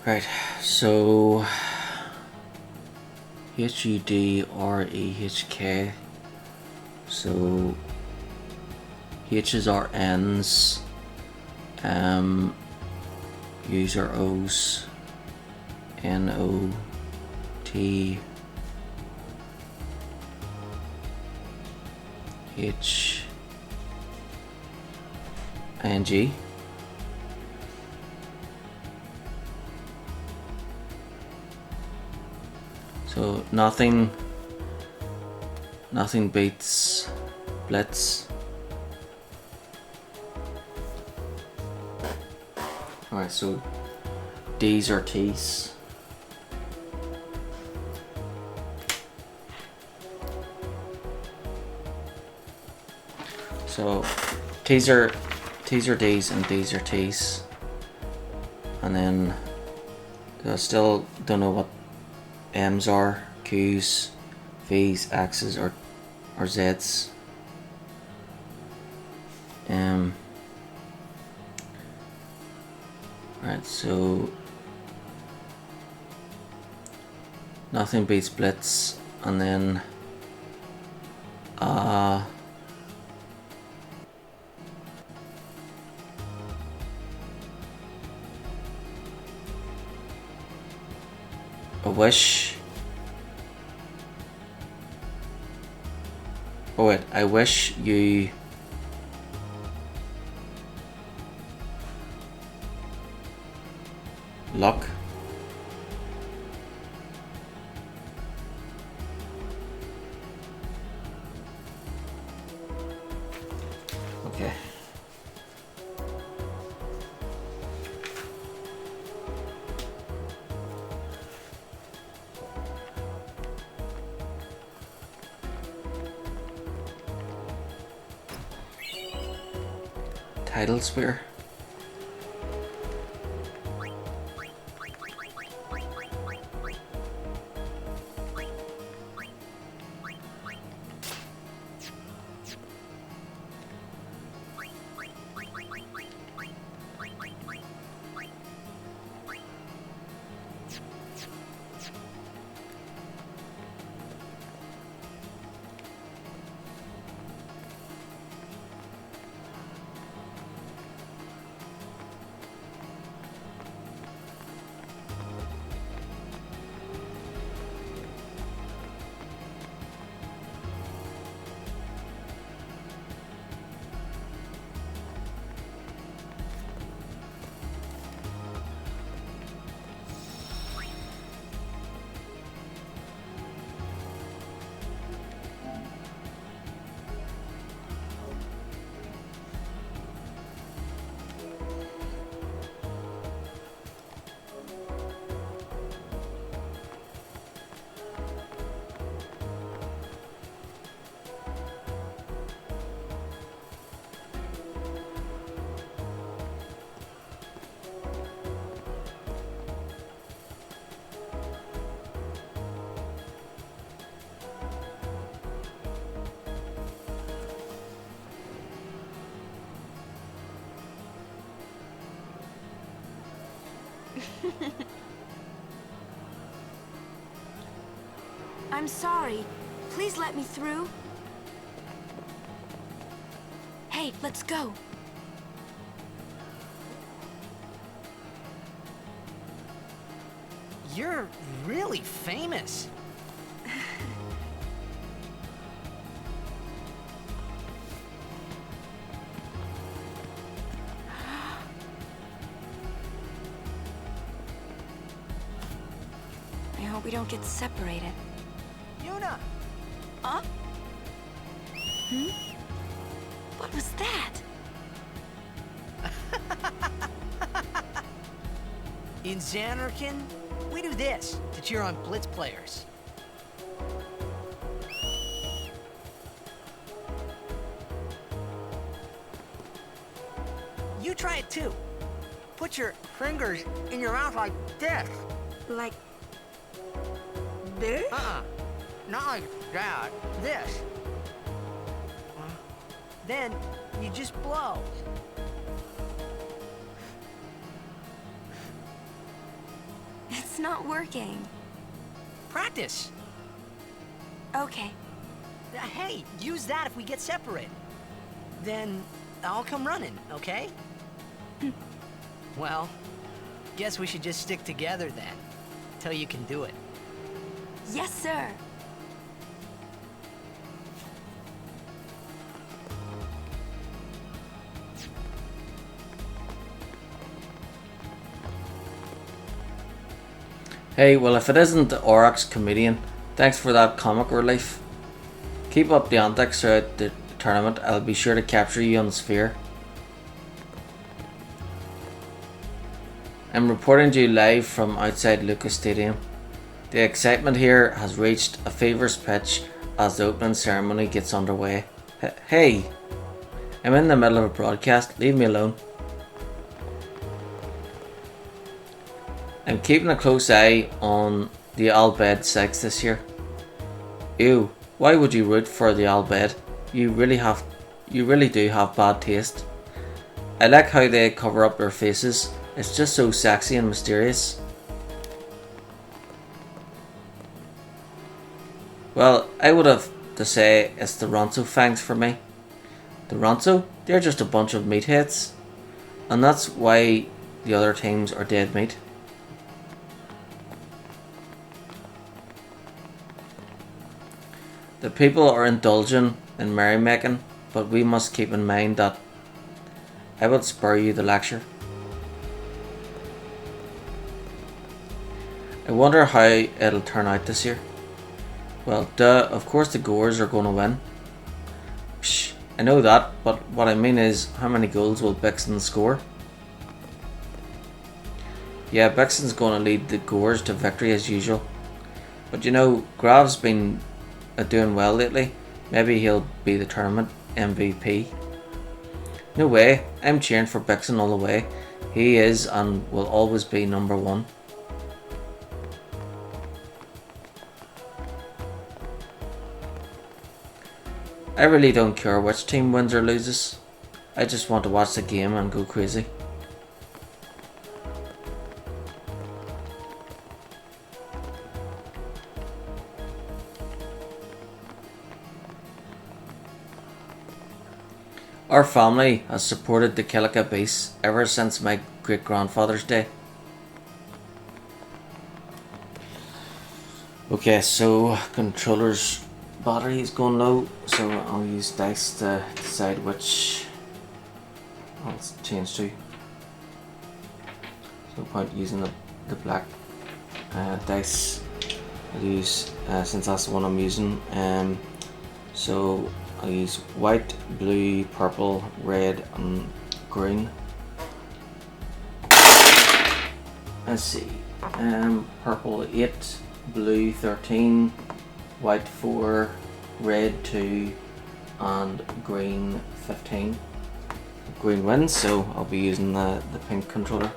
Right, so HUDREHK. So H's are N's, U's are O's, NOT HING. So nothing beats Blitz. Alright, so D's or T's. So T's are D's and D's are T's. And then I still don't know what M's are, Q's, V's, X's or Z's. Right, so nothing beats Blitz, and then a wish. Oh wait, I wish you luck. Okay. Tidal Spear. I'm sorry. Please let me through. Hey, let's go. You're really famous. I hope we don't get separated. Yuna! Huh? What was that? In Xanarkin, we do this to cheer on Blitz players. You try it too. Put your fingers in your mouth like this. Like this? Not like that. This. Then you just blow. It's not working. Practice. Okay. Hey, use that if we get separated. Then I'll come running, okay? Well, guess we should just stick together then, till you can do it. Yes, sir. Hey, well, if it isn't the Aurochs comedian, thanks for that comic relief. Keep up the antics throughout the tournament. I'll be sure to capture you on the sphere. I'm reporting to you live from outside Lucas Stadium. The excitement here has reached a feverish pitch as the opening ceremony gets underway. Hey, I'm in the middle of a broadcast. Leave me alone. I'm keeping a close eye on the Al-Bhed 6 this year. Ew, why would you root for the Al-Bhed? You really do have bad taste. I like how they cover up their faces. It's just so sexy and mysterious. Well, I would have to say it's the Ronso fangs for me. The Ronso? They're just a bunch of meatheads. And that's why the other teams are dead meat. The people are indulging in merrymaking, but we must keep in mind that I will spare you the lecture. I wonder how it'll turn out this year. Well, duh, of course the Gores are going to win. Psh, I know that, but what I mean is, how many goals will Bixen score? Yeah, Bixen's going to lead the Gores to victory as usual. But you know, Grav's been doing well lately. Maybe he'll be the tournament MVP. No way, I'm cheering for Bixen all the way. He is and will always be number one. I really don't care which team wins or loses. I just want to watch the game and go crazy. Our family has supported the Kilika Beasts ever since my great-grandfather's day. Okay, so controller's battery is going low, so I'll use dice to decide which I'll change to. No point using the black dice. I'll use, since that's the one I'm using, so I'll use white, blue, purple, red and green. Let's see, purple 8, blue 13, white 4, red 2 and green 15. Green wins, so I'll be using the pink controller.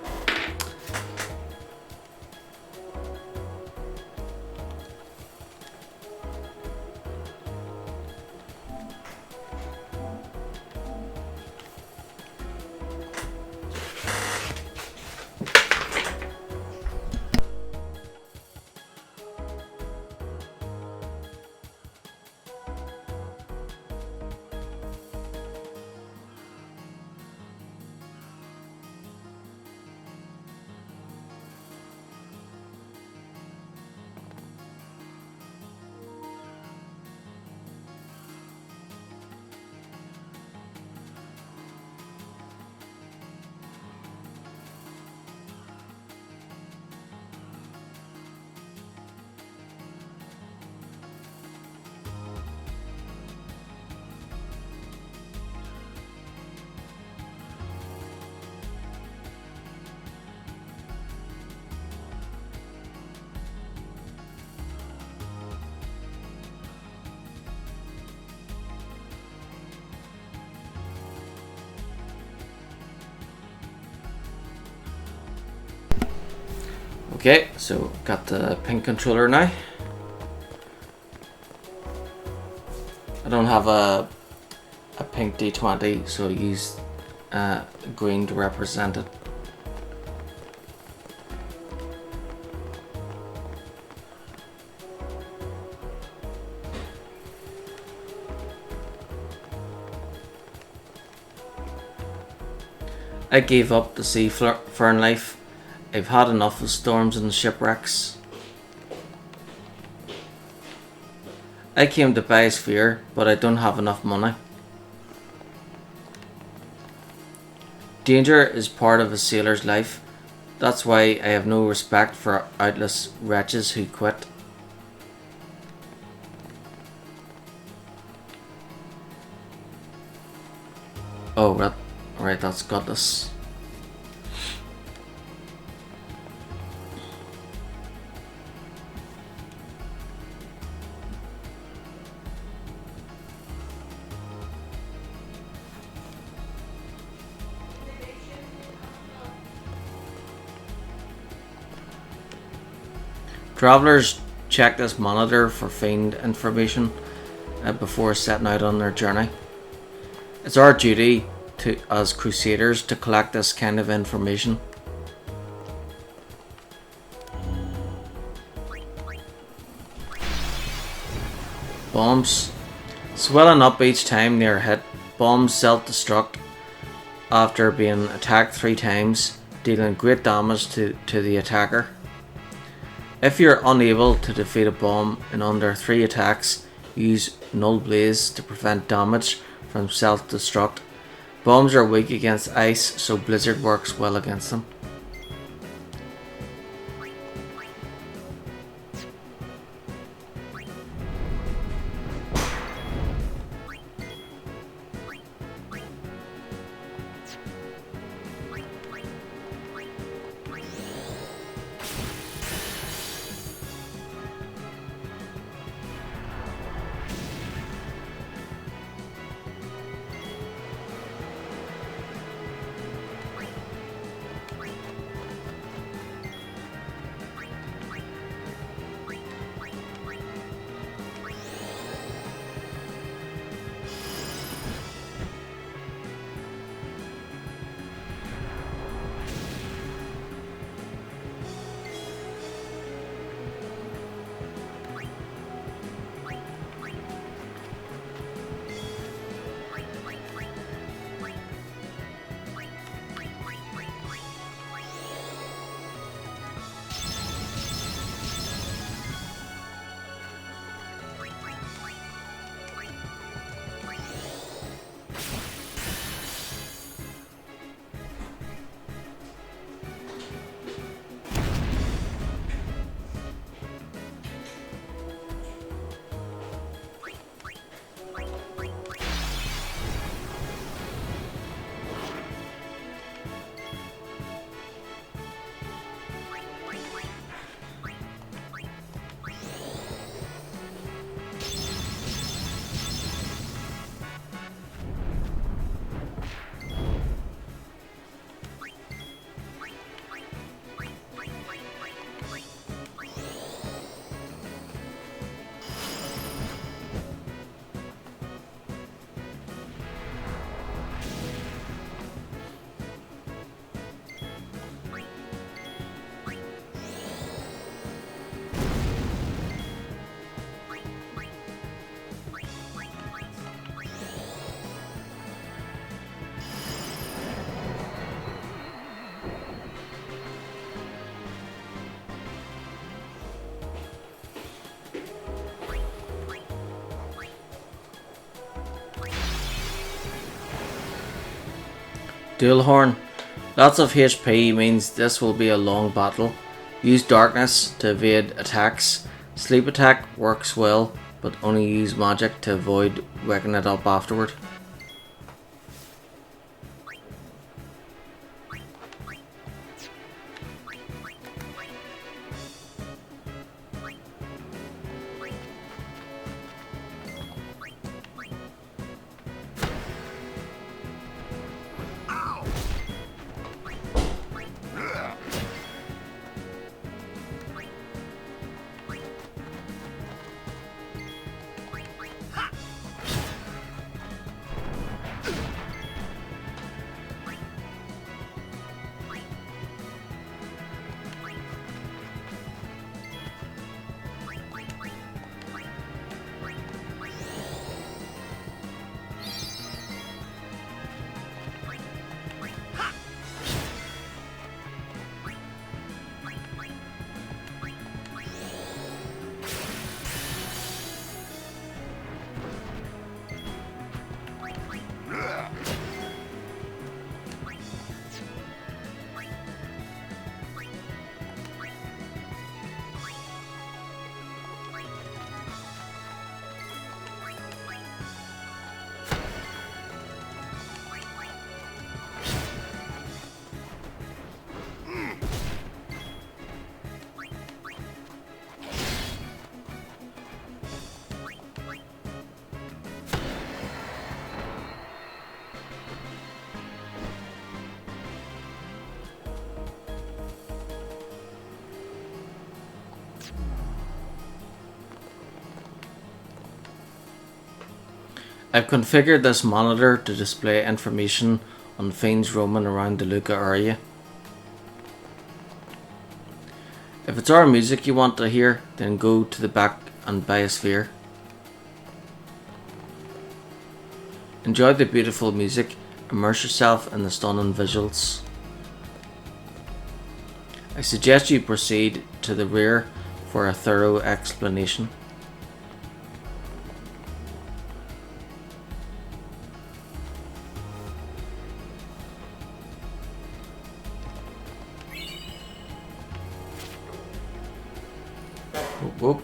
Okay, so got the pink controller now. I don't have a pink D20, so I use green to represent it. I gave up the seafaring life. I've had enough of storms and shipwrecks. I came to buy sphere, but I don't have enough money. Danger is part of a sailor's life. That's why I have no respect for outless wretches who quit. Oh, right, that's Godless. Travelers check this monitor for fiend information before setting out on their journey. It's our duty as crusaders to collect this kind of information. Bombs. Swelling up each time they are hit. Bombs self-destruct after being attacked 3 times, dealing great damage to the attacker. If you're unable to defeat a bomb in under 3 attacks, use Null Blaze to prevent damage from self-destruct. Bombs are weak against ice, so Blizzard works well against them. Dual Horn. Lots of HP means this will be a long battle. Use Darkness to evade attacks. Sleep attack works well, but only use magic to avoid waking it up afterward. I've configured this monitor to display information on fiends roaming around the Luca area. If it's our music you want to hear, then go to the back and buy a sphere. Enjoy the beautiful music, immerse yourself in the stunning visuals. I suggest you proceed to the rear for a thorough explanation. Whoop, whoop.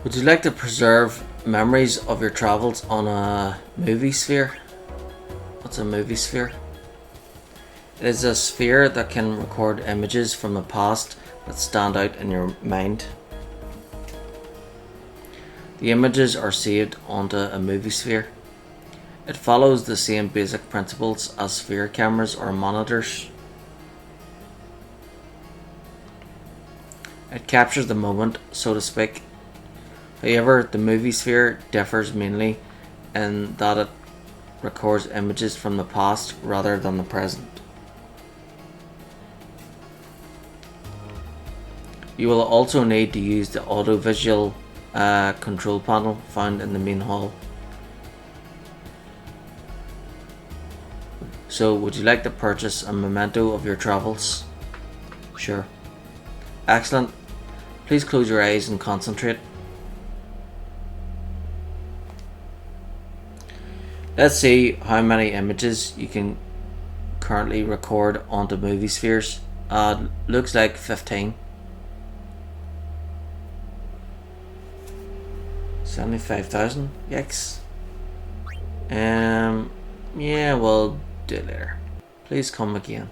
Would you like to preserve memories of your travels on a movie sphere? What's a movie sphere? It is a sphere that can record images from the past that stand out in your mind. The images are saved onto a movie sphere. It follows the same basic principles as sphere cameras or monitors. It captures the moment, so to speak. However, the movie sphere differs mainly in that it records images from the past rather than the present. You will also need to use the audio-visual control panel found in the main hall. So, would you like to purchase a memento of your travels? Sure. Excellent. Please close your eyes and concentrate. Let's see how many images you can currently record onto movie spheres. Looks like 15. 75,000. Yikes. Yeah, we'll do it later. Please come again.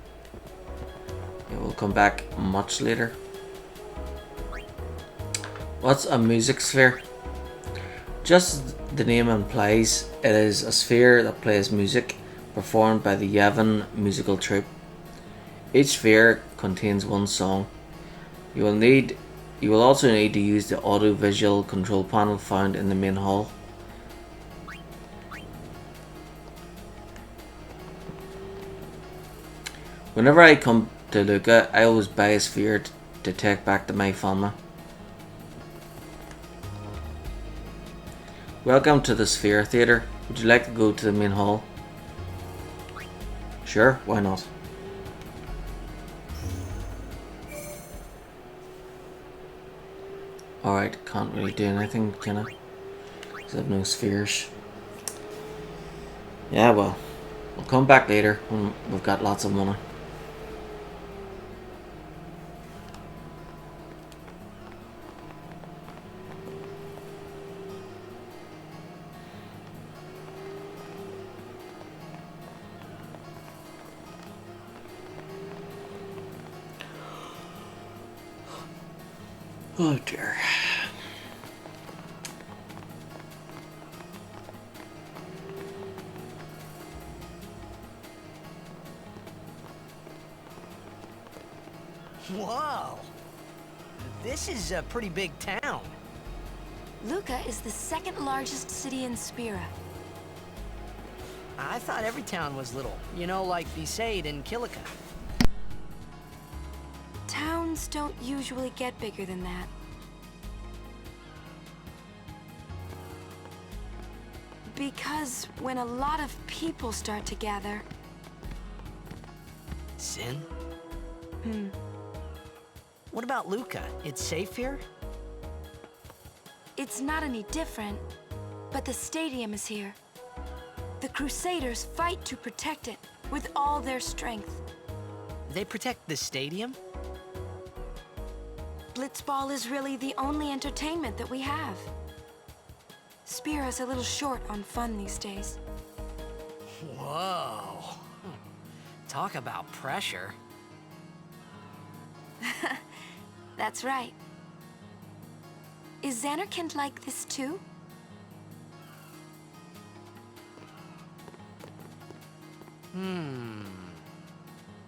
Yeah, we'll come back much later. What's a music sphere? Just as the name implies, it is a sphere that plays music performed by the Yevon musical troupe. Each sphere contains one song. You will also need to use the audio-visual control panel found in the main hall. Whenever I come to Luca, I always buy a sphere to take back to my family. Welcome to the Sphere Theatre. Would you like to go to the main hall? Sure, why not? Alright, can't really do anything, can I? Because I have no spheres. Yeah, well, we'll come back later when we've got lots of money. Oh dear. Whoa! This is a pretty big town. Luca is the second largest city in Spira. I thought every town was little. You know, like Besaid and Kilika. Towns don't usually get bigger than that. Because when a lot of people start to gather... Sin? What about Luca? It's safe here? It's not any different, but the stadium is here. The Crusaders fight to protect it with all their strength. They protect the stadium? Blitzball is really the only entertainment that we have. Spira's a little short on fun these days. Whoa. Talk about pressure. That's right. Is Xanarkand like this too?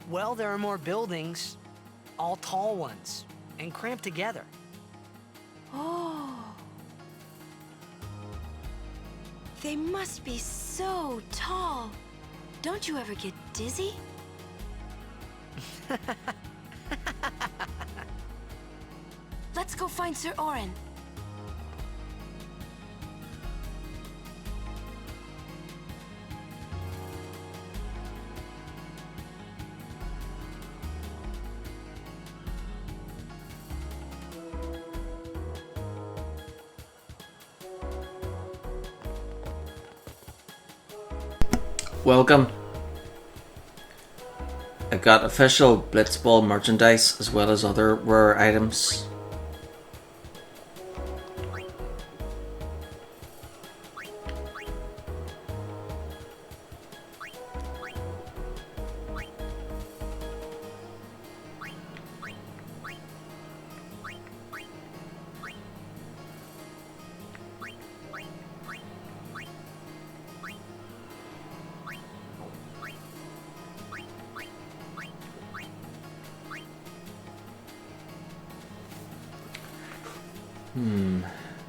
Well, there are more buildings, all tall ones, and cramped together. Oh. They must be so tall. Don't you ever get dizzy? Let's go find Sir Orin. Welcome. I got official Blitzball merchandise as well as other rare items.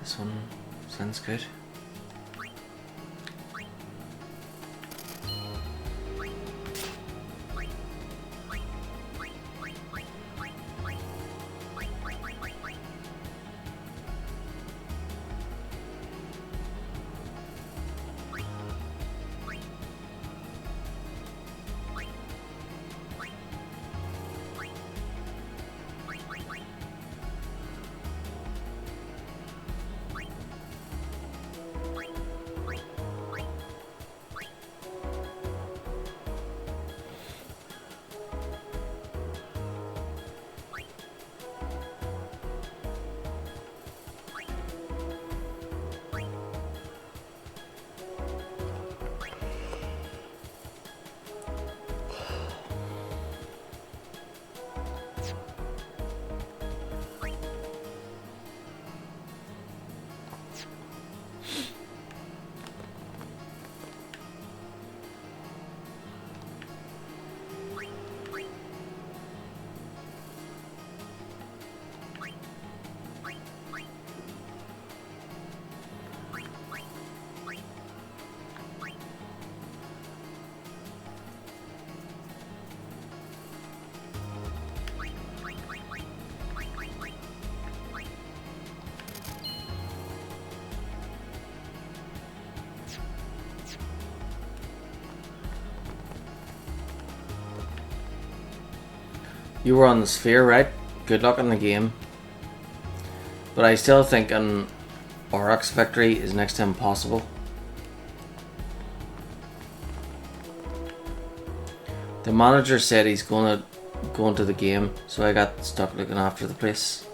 This one sounds good. You were on the sphere, right? Good luck in the game. But I still think an Aurochs victory is next to impossible. The manager said he's gonna go into the game, so I got stuck looking after the place.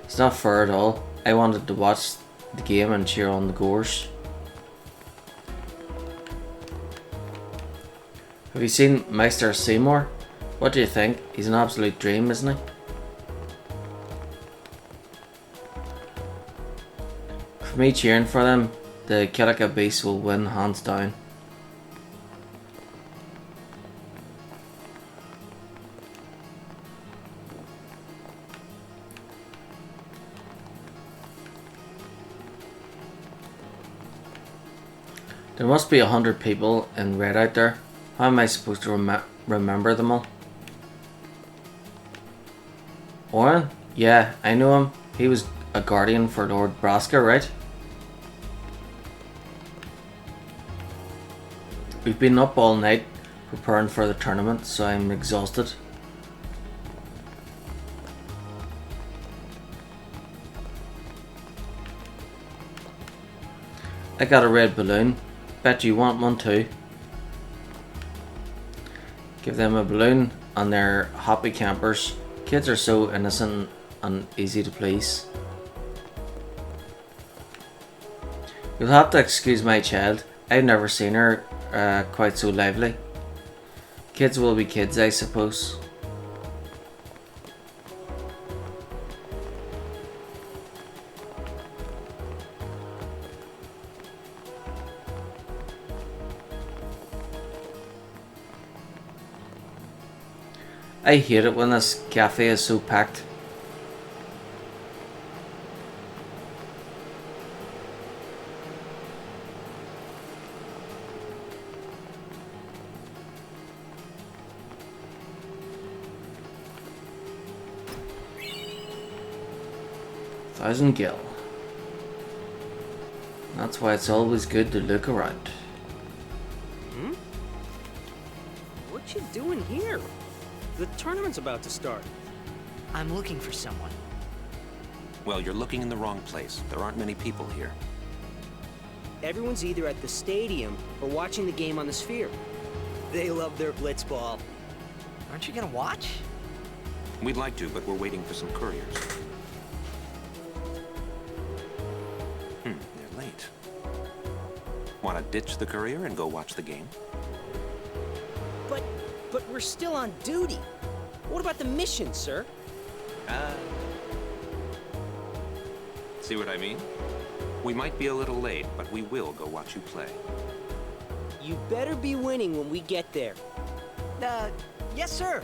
It's not fair at all. I wanted to watch the game and cheer on the goers. Have you seen Meister Seymour? What do you think? He's an absolute dream, isn't he? For me cheering for them, the Kilika Beast will win hands down. There must be 100 people in red out there. How am I supposed to remember them all? Orin? Yeah, I know him. He was a guardian for Lord Braska, right? We've been up all night preparing for the tournament, so I'm exhausted. I got a red balloon. Bet you want one too. Give them a balloon and they're happy campers. Kids are so innocent and easy to please. You'll have to excuse my child. I've never seen her quite so lively. Kids will be kids, I suppose. I hate it when this cafe is so packed. Thousand gil. That's why it's always good to look around. Hmm? What you doing here? The tournament's about to start. I'm looking for someone. Well, you're looking in the wrong place. There aren't many people here. Everyone's either at the stadium or watching the game on the Sphere. They love their blitzball. Aren't you gonna watch? We'd like to, but we're waiting for some couriers. They're late. Want to ditch the courier and go watch the game? But we're still on duty. What about the mission, sir? See what I mean? We might be a little late, but we will go watch you play. You better be winning when we get there. Yes, sir.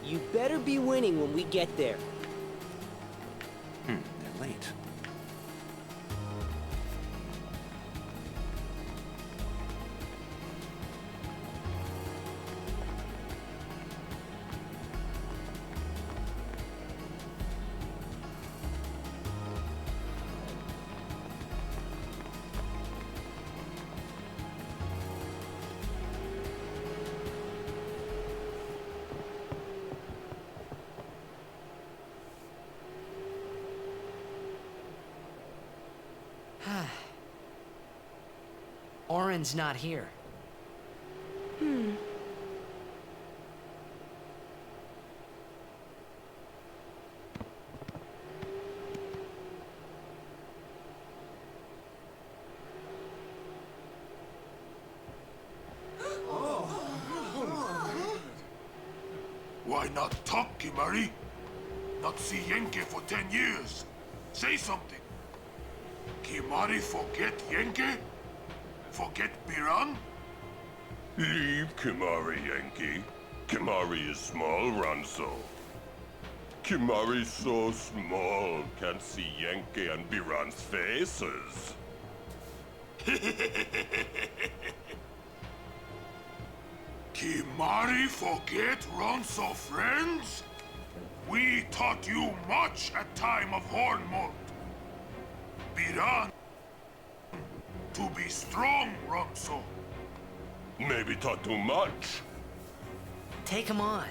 You better be winning when we get there. They're late. Oren's not here. Why not talk, Kimari? Not see Yenke for 10 years. Say something. Kimari forget Yenke? Forget Biran? Leave Kimari, Yankee. Kimari is small, Ranso. Kimari's so small, can't see Yankee and Biran's faces. Kimari forget Ronso friends? We taught you much at time of Hornmold. Biran, to be strong, Ronso. Maybe taught too much. Take him on.